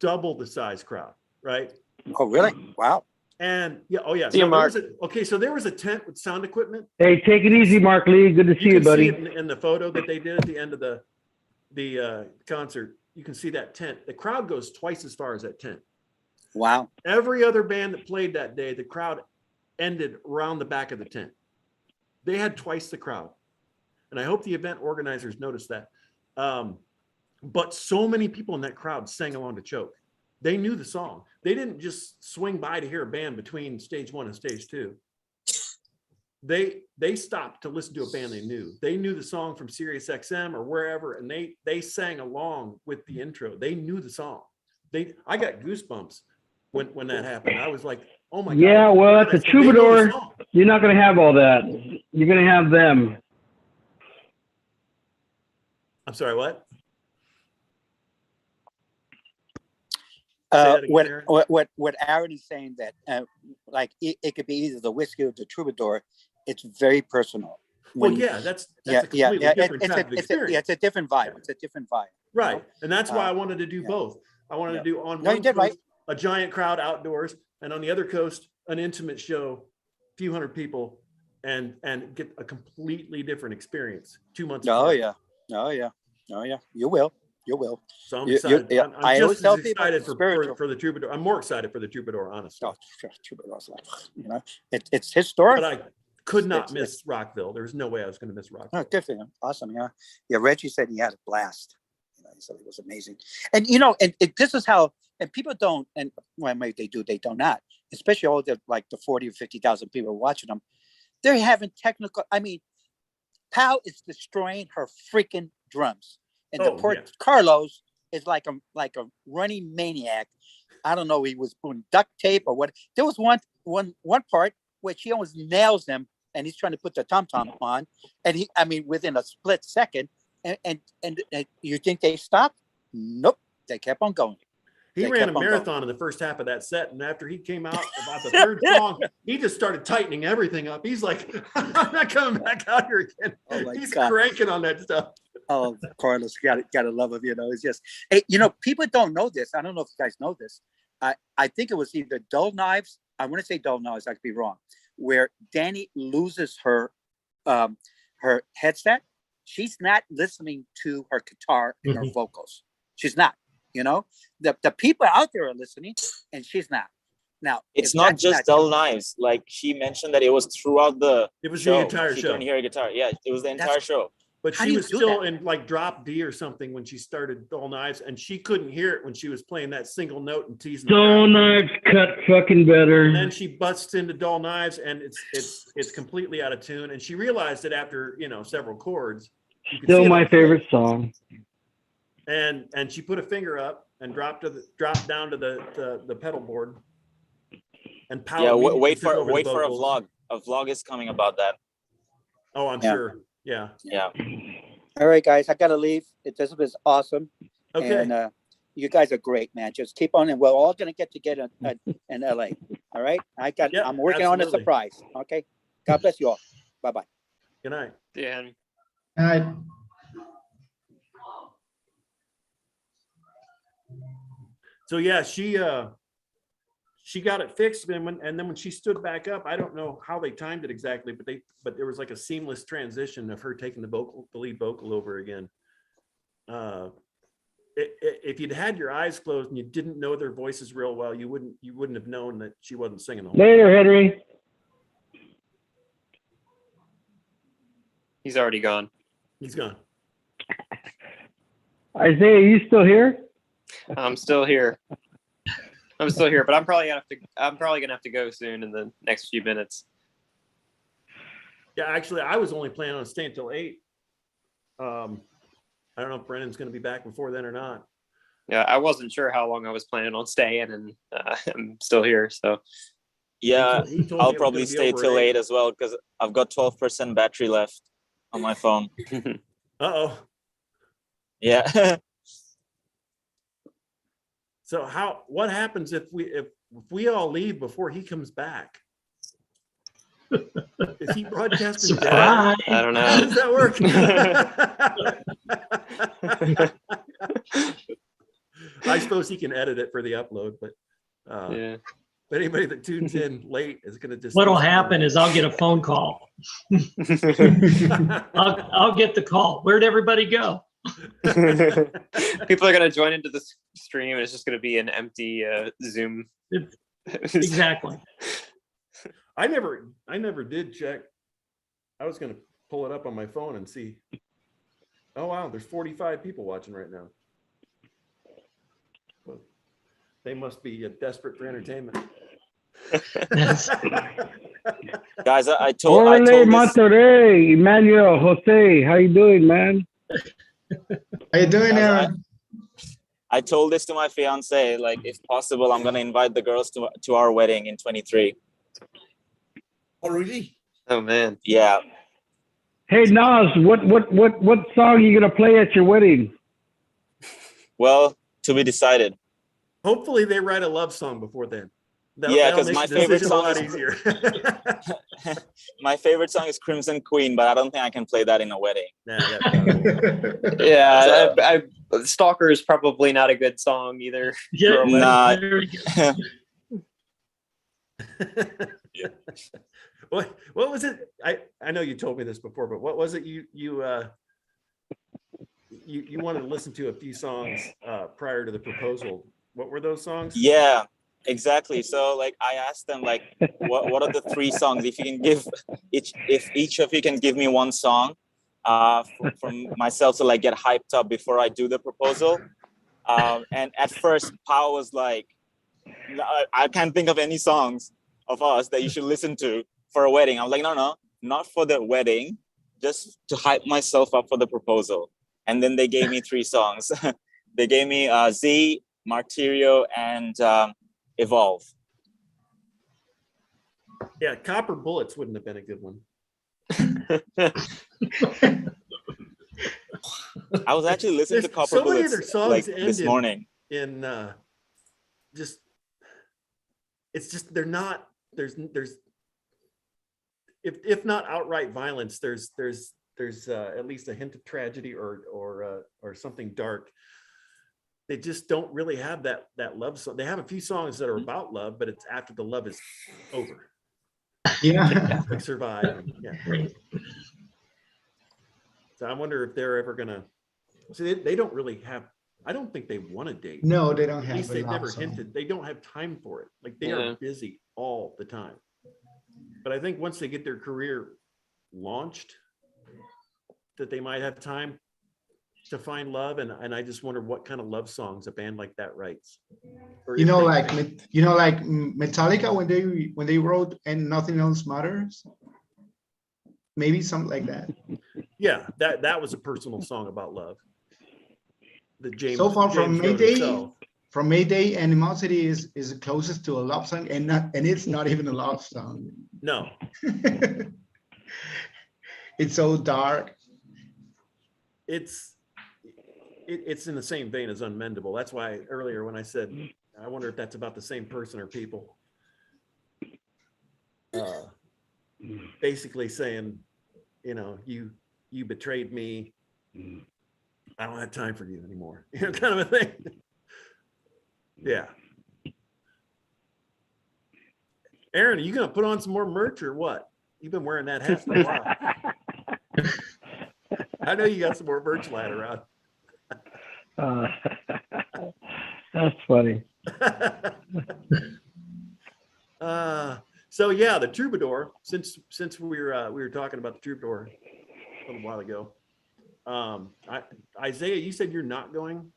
the size crowd, right? Oh, really? Wow. And yeah, oh yeah. See you, Mark. So there was a tent with sound equipment. Hey, take it easy, Mark Lee. Good to see you, buddy. You can see it in the photo that they did at the end of the concert. You can see that tent. The crowd goes twice as far as that tent. Wow. Every other band that played that day, the crowd ended around the back of the tent. They had twice the crowd. And I hope the event organizers noticed that. But so many people in that crowd sang along to Choke. They knew the song. They didn't just swing by to hear a band between stage 1 and stage 2. They stopped to listen to a band they knew. They knew the song from Sirius XM or wherever, and they sang along with the intro. They knew the song. I got goosebumps when that happened. I was like, oh my God. Yeah, well, at the Troubadour, you're not going to have all that. You're going to have them. I'm sorry, what? What Aaron is saying that like it could be either the whiskey or the Troubadour. It's very personal. Well, yeah, that's a completely different type of experience. It's a different vibe. It's a different vibe. Right, and that's why I wanted to do both. I wanted to do on one coast a giant crowd outdoors, and on the other coast an intimate show, few hundred people, and get a completely different experience. 2 months. Oh yeah. You will. So I'm excited. I'm just as excited for the Troubadour. I'm more excited for the Troubadour, honestly. Oh, Troubadour's like, it's historic. But I could not miss Rockville. There's no way I was going to miss Rockville. Oh, good for him. Awesome. Yeah. Reggie said he had a blast. He said it was amazing. And this is how. And people don't. And well, maybe they do. They do not. Especially all the 40 or 50,000 people watching them. They're having technical. I mean, Pal is destroying her freaking drums. And the poor Carlos is like a running maniac. I don't know. He was doing duct tape or what. There was one part where she almost nails him, and he's trying to put the tom-tom on, and within a split second, and you think they stopped? Nope, they kept on going. He ran a marathon in the first half of that set, and after he came out about the third song, he just started tightening everything up. He's like, "I'm not coming back out here again." Oh, he's cranking on that stuff. Oh, Carlos, gotta love him. It's just, hey, people don't know this. I don't know if you guys know this. I think it was either Dull Knives. I want to say Dull Knives. I could be wrong. Where Danny loses her headset she's not listening to her guitar and her vocals. She's not. You know, the people out there are listening, and she's not. Now it's not just Dull Knives. Like she mentioned that it was throughout the show. The entire she show. couldn't hear a guitar. Yeah, it was the entire show. But she was still in like drop D or something when she started Dull Knives, and she couldn't hear it when she was playing that single note and teasing. Dull Knives cut fucking better. And then she busts into Dull Knives, and it's completely out of tune. And she realized it after several chords. Still my favorite song. And she put a finger up and dropped down to the pedal board. And yeah, wait for a vlog. A vlog is coming about that. Oh, I'm sure. Yeah. All right, guys, I gotta leave. This was awesome. Okay. And you guys are great, man. Just keep on, and we're all gonna get together in LA. All right. I'm working on a surprise. Okay. God bless you all. Bye bye. Good night. Yeah. All right. So yeah, she got it fixed, and then when she stood back up, I don't know how they timed it exactly, but there was like a seamless transition of her taking the lead vocal over again. If you'd had your eyes closed and you didn't know their voices real well, you wouldn't have known that she wasn't singing the whole Later, Henry. He's already gone. He's gone. Isaiah, are you still here? I'm still here. But I'm probably gonna have to go soon in the next few minutes. Yeah, actually, I was only planning on staying till 8. I don't know if Brennan's going to be back before then or not. Yeah, I wasn't sure how long I was planning on staying, and I'm still here. So yeah, I'll probably stay till 8 as well because I've got 12% battery left on my phone. Uh-oh. Yeah. So what happens if we all leave before he comes back? Is he broadcasting dead? I don't know. How does that work? I suppose he can edit it for the upload, but but anybody that tunes in late is going to just. What'll happen is I'll get a phone call. I'll get the call. Where'd everybody go? People are going to join into the stream, and it's just going to be an empty Zoom. Exactly. I never did check. I was going to pull it up on my phone and see. Oh wow, there's 45 people watching right now. Well, they must be desperate for entertainment. Guys, I told Monterrey, Emmanuel, Jose, how you doing, man? How you doing, Aaron? I told this to my fiance, like, if possible, I'm gonna invite the girls to our wedding in 23. Oh, really? Oh man. Yeah. Hey Nas, what song are you gonna play at your wedding? Well, to be decided. Hopefully they write a love song before then. Yeah, because my favorite song is easier. My favorite song is Crimson Queen, but I don't think I can play that in a wedding. Yeah, Stalker is probably not a good song either. Yeah, nah. What was it? I know you told me this before, but what was it you wanted to listen to a few songs prior to the proposal? What were those songs? Yeah, exactly. So like I asked them like what are the 3 songs? If you can give if each of you can give me one song from myself to like get hyped up before I do the proposal. And at first Pao was like, I can't think of any songs of us that you should listen to for a wedding. I was like, no, not for the wedding, just to hype myself up for the proposal. And then they gave me 3 songs. They gave me Z, Martirio, and Evolve. Yeah, Copper Bullets wouldn't have been a good one. I was actually listening to Copper Bullets like this morning. It's just they're not. There's if not outright violence, there's at least a hint of tragedy or something dark. They just don't really have that love song. They have a few songs that are about love, but it's after the love is over. Yeah, like Survive. Yeah. So I wonder if they're ever gonna. See, they don't really have. I don't think they want to date. No, they don't At have. least a they've love never song. hinted. They don't have time for it. Like they are busy all the time. But I think once they get their career launched, that they might have time to find love. And I just wonder what kind of love songs a band like that writes. Or You if know, they like think- Metallica when they wrote "And Nothing Else Matters." Maybe something like that. yeah, that was a personal song about love. That James. So far from James wrote Mayday, himself. Animosity is the closest to a love song, and it's not even a love song. No. It's so dark. It's in the same vein as Unmendable. That's why earlier when I said, I wonder if that's about the same person or people. Basically saying, you know, you betrayed me. I don't have time for you anymore. You know, kind of a thing. Yeah. Aaron, are you gonna put on some more merch or what? You've been wearing that hat for a while. I know you got some more merch lying around. That's funny. So yeah, the Troubadour. Since we were talking about the Troubadour a little while ago, Isaiah, you said you're not going.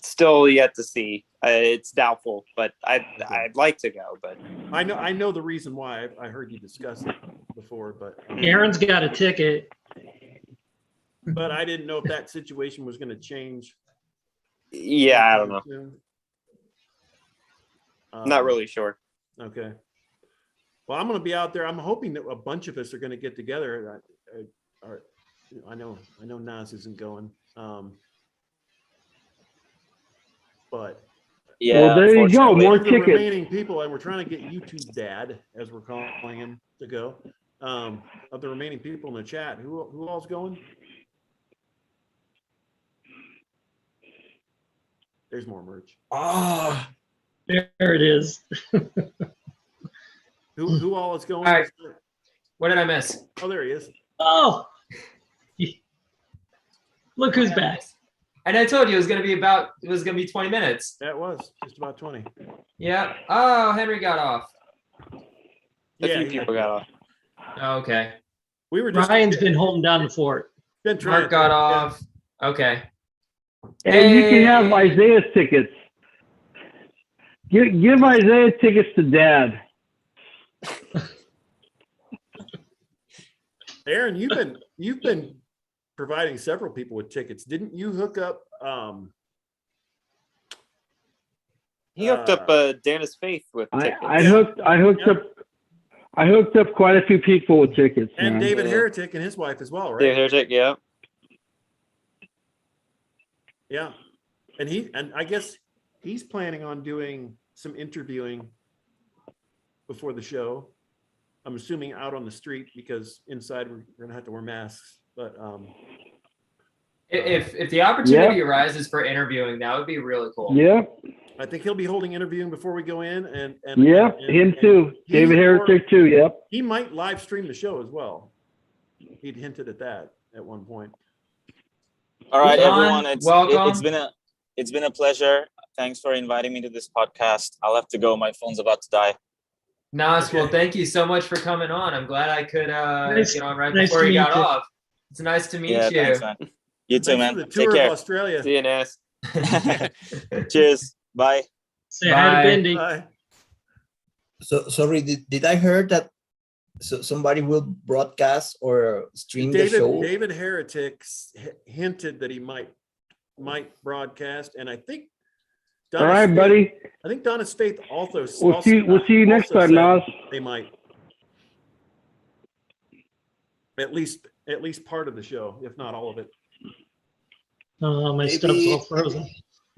Still yet to see. It's doubtful, but I'd like to go. But I know the reason why. I heard you discuss it before, but Aaron's got a ticket. But I didn't know if that situation was going to change. Yeah, I don't know. Not really sure. Okay. Well, I'm going to be out there. I'm hoping that a bunch of us are going to get together. I know Nas isn't going. But yeah, well, there you go. More the tickets. Remaining people, and we're trying to get YouTube Dad, as we're calling him, to go. Of the remaining people in the chat, who all's going? There's more merch. Oh, there it is. Who all is going? All right. What did I miss? Oh, there he is. Oh, look who's back. And I told you it was gonna be 20 minutes. That was just about 20. Yeah. Oh, Henry got off. A few people got off. Oh, okay. We were just Ryan's been holding down the fort. Mark got off. Okay. And you can have Isaiah's tickets. Give Isaiah tickets to Dad. Aaron, you've been providing several people with tickets. Didn't you hook up? He hooked up Dennis Faith with tickets. I hooked up quite a few people with tickets. And man. David Heretic and his wife as well, right? David Heretic, yeah. Yeah. And I guess he's planning on doing some interviewing before the show. I'm assuming out on the street because inside we're gonna have to wear masks. But if the opportunity arises for interviewing, that would be really cool. Yeah. I think he'll be holding interviewing before we go in, and him too. David Heretic too. Yep. He might live stream the show as well. He'd hinted at that at one point. All right, John, everyone. welcome. It's been a pleasure. Thanks for inviting me to this podcast. I'll have to go. My phone's about to die. Nas, well, thank you so much for coming on. I'm glad I could get on right nice before to you meet got you. off. It's nice to meet you. Thanks, man. You too, man. The Take tour care. of Australia. See you, Nas. Cheers. Bye. Say hi to Bindi. Bye. So sorry, did I hear that somebody will broadcast or stream the show? David Heretic hinted that he might broadcast, and I think. All right, buddy. I think Donna's Faith also. We'll see you next time, Nas. They might. At least part of the show, if not all of it. Oh, my stuff's all frozen.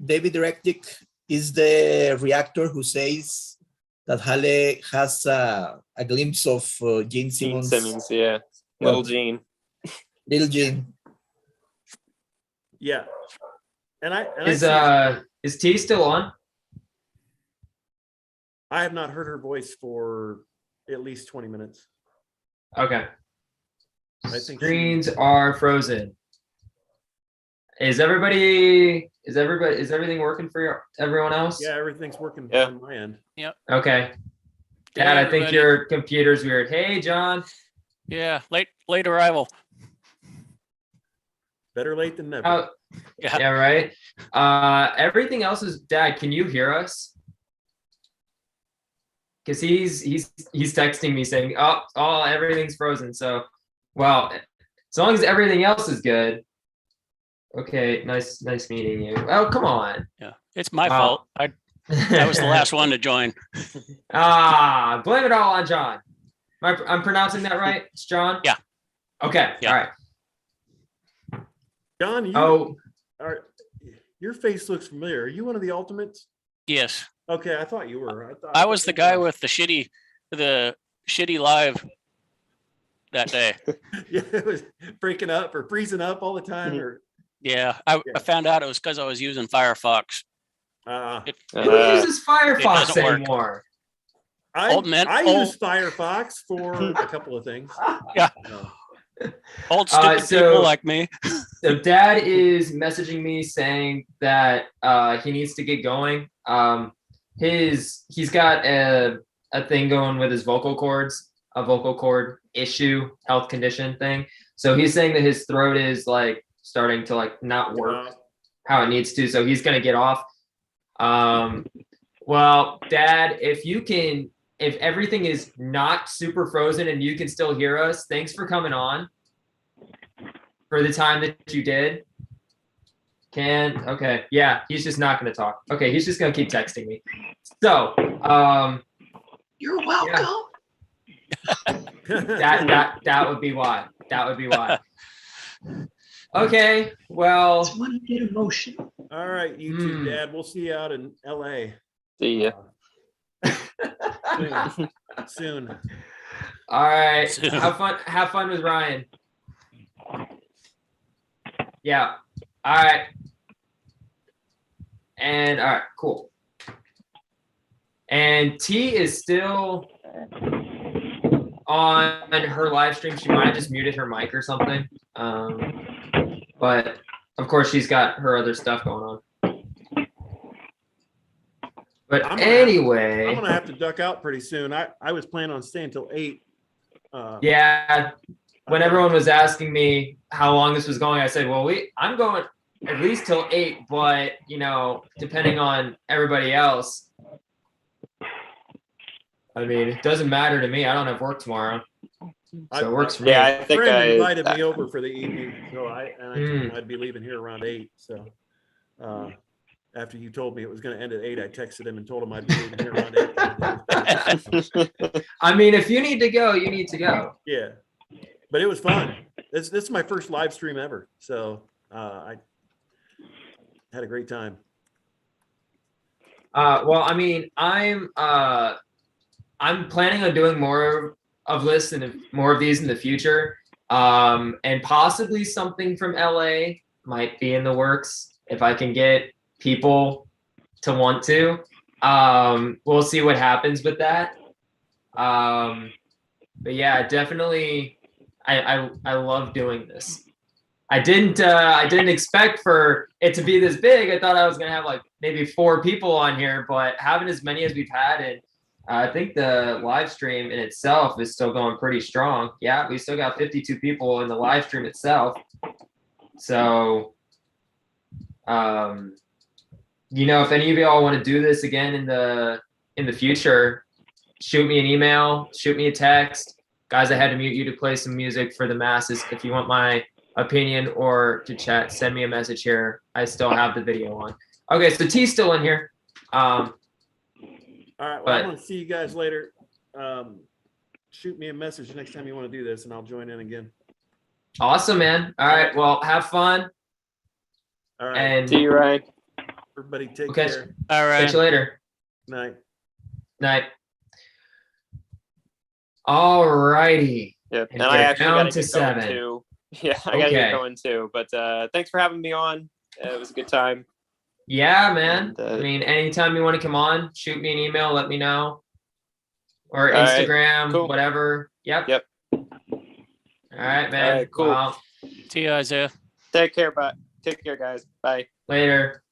David Heretic is the reactor who says that Halle has a glimpse of Gene Simmons. Yeah. Little Gene. Little Gene. Yeah. Is T still on? I have not heard her voice for at least 20 minutes. Okay. I think Screens are frozen. Is everything working for everyone else? Yeah, everything's working on my end. Yep. Okay. Dad, I think your computer's weird. Hey, John. Yeah, late arrival. Better late than never. Yeah, right. Everything else is, Dad, can you hear us? Because he's texting me saying, oh, everything's frozen. So, well, as long as everything else is good. Okay, nice meeting you. Oh, come on. Yeah, it's my fault. I was the last one to join. Blame it all on John. I'm pronouncing that right? It's John? Yeah. Okay. Yeah. All right. John, your face looks familiar. Are you one of the Ultimates? Yes. Okay, I thought you were. I was the guy with the shitty live that day. Yeah, it was breaking up or freezing up all the time. Or yeah, I found out it was because I was using Firefox. Who uses Firefox anymore? I use Firefox for a couple of things. Yeah. Old stupid people like me. So Dad is messaging me saying that he needs to get going. He's got a thing going with his vocal cords, a vocal cord issue, health condition thing. So he's saying that his throat is like starting to like not work how it needs to. So he's gonna get off. Well, Dad, if everything is not super frozen and you can still hear us, thanks for coming on for the time that you did. Okay. Yeah, he's just not going to talk. Okay, he's just going to keep texting me. So, you're welcome. Yeah. That would be why. That would be why. Okay, well. It's when you get emotion. All right, you too, Dad. We'll see you out in LA. See ya. Soon. All right. Have fun with Ryan. Yeah. All right. And all right, cool. And T is still on her live stream. She might have just muted her mic or something. But of course she's got her other stuff going on. But anyway, I'm gonna have to duck out pretty soon. I was planning on staying till 8. Yeah. When everyone was asking me how long this was going, I said, well, I'm going at least till 8, but depending on everybody else, I mean, it doesn't matter to me. I don't have work tomorrow. So it works for me. Yeah, I think a friend invited me over for the evening, so I told him I'd be leaving here around 8. So after you told me it was going to end at 8, I texted him and told him I'd be leaving here around 8. I mean, if you need to go, you need to go. Yeah, but it was fun. This is my first live stream ever, so I had a great time. Well, I mean, I'm planning on doing more of this and more of these in the future, and possibly something from LA might be in the works if I can get people to want to. We'll see what happens with that. But yeah, definitely, I love doing this. I didn't expect for it to be this big. I thought I was gonna have like maybe 4 people on here, but having as many as we've had, and I think the live stream in itself is still going pretty strong. Yeah, we still got 52 people in the live stream itself. So, if any of y'all want to do this again in the future, shoot me an email, shoot me a text. Guys, I had to mute you to play some music for the masses. If you want my opinion or to chat, send me a message here. I still have the video on. Okay, so T's still in here. All right, well, I'm going to see you guys later. Shoot me a message next time you want to do this, and I'll join in again. Awesome, man. All right, well, have fun. All right. And see you, Ryan. Everybody take Okay. care. All right. Catch you later. Night. Night. All righty. Yep. And And I we're actually down got to to get going 7. too. Yeah, I got to Okay. get going too. But thanks for having me on. It was a good time. Yeah, man. And, I mean, anytime you want to come on, shoot me an email, let me know. Or All right. Instagram, Cool. whatever. Yep. Yep. All All right, man. All right, cool. Well, See you, Isaiah. Take care, guys. Bye. later.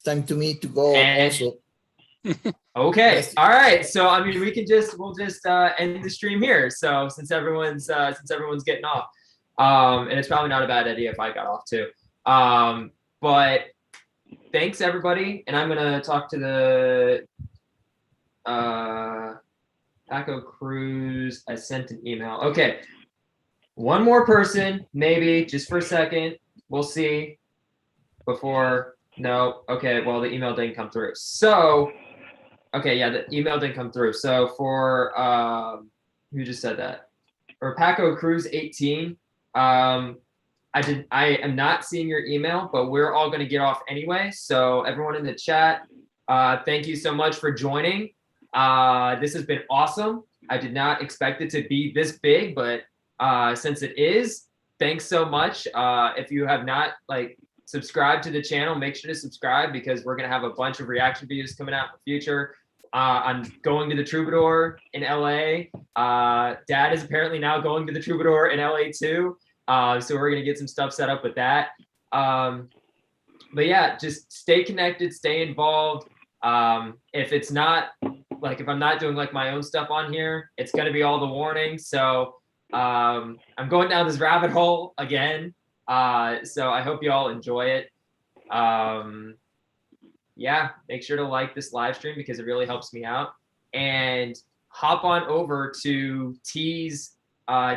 Time to me to go And- also. Okay. Yes. All right. So I mean, we'll just end the stream here. So since everyone's getting off, and it's probably not a bad idea if I got off too. But thanks everybody, and I'm gonna talk to the Paco Cruz. I sent an email. Okay. One more person, maybe, just for a second. We'll see. Before, no. Okay, well, the email didn't come through. So, okay, yeah, the email didn't come through. So for, who just said that? For Paco Cruz 18, I am not seeing your email, but we're all going to get off anyway. So everyone in the chat, thank you so much for joining. This has been awesome. I did not expect it to be this big, but since it is, thanks so much. If you have not subscribed to the channel, make sure to subscribe because we're gonna have a bunch of reaction videos coming out in the future. I'm going to the Troubadour in LA. Dad is apparently now going to the Troubadour in LA too. So we're gonna get some stuff set up with that. But yeah, just stay connected, stay involved. If it's not if I'm not doing my own stuff on here, it's gonna be all the warnings. So I'm going down this rabbit hole again. So I hope you all enjoy it. Yeah, make sure to like this live stream because it really helps me out. And hop on over to T's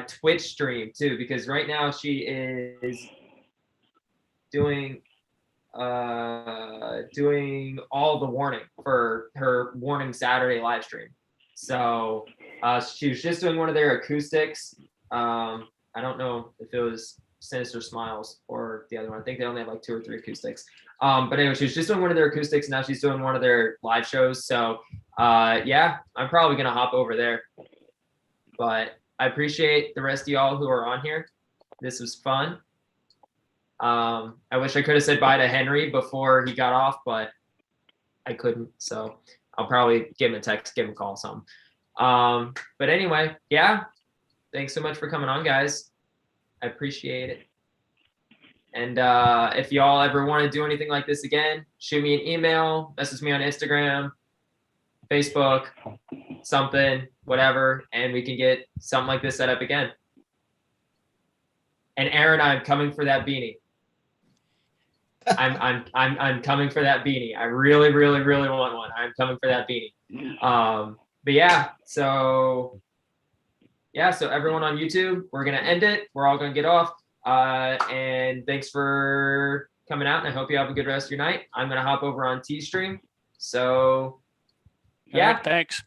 Twitch stream too, because right now she is doing all the warning for her Warning Saturday live stream. So she was just doing one of their acoustics. I don't know if it was Sinister Smiles or the other one. I think they only have 2 or 3 acoustics. But anyway, she was just doing one of their acoustics. Now she's doing one of their live shows. So yeah, I'm probably gonna hop over there. But I appreciate the rest of y'all who are on here. This was fun. I wish I could have said bye to Henry before he got off, but I couldn't. So I'll probably give him a text, give him a call, something. But anyway, yeah. Thanks so much for coming on, guys. I appreciate it. And if y'all ever want to do anything like this again, shoot me an email, message me on Instagram, Facebook, something, whatever, and we can get something like this set up again. And Aaron, I'm coming for that beanie. I'm coming for that beanie. I really, really, really want one. I'm coming for that beanie. But yeah, so everyone on YouTube, we're gonna end it. We're all gonna get off. And thanks for coming out, and I hope you have a good rest of your night. I'm gonna hop over on T stream. So yeah, Thanks.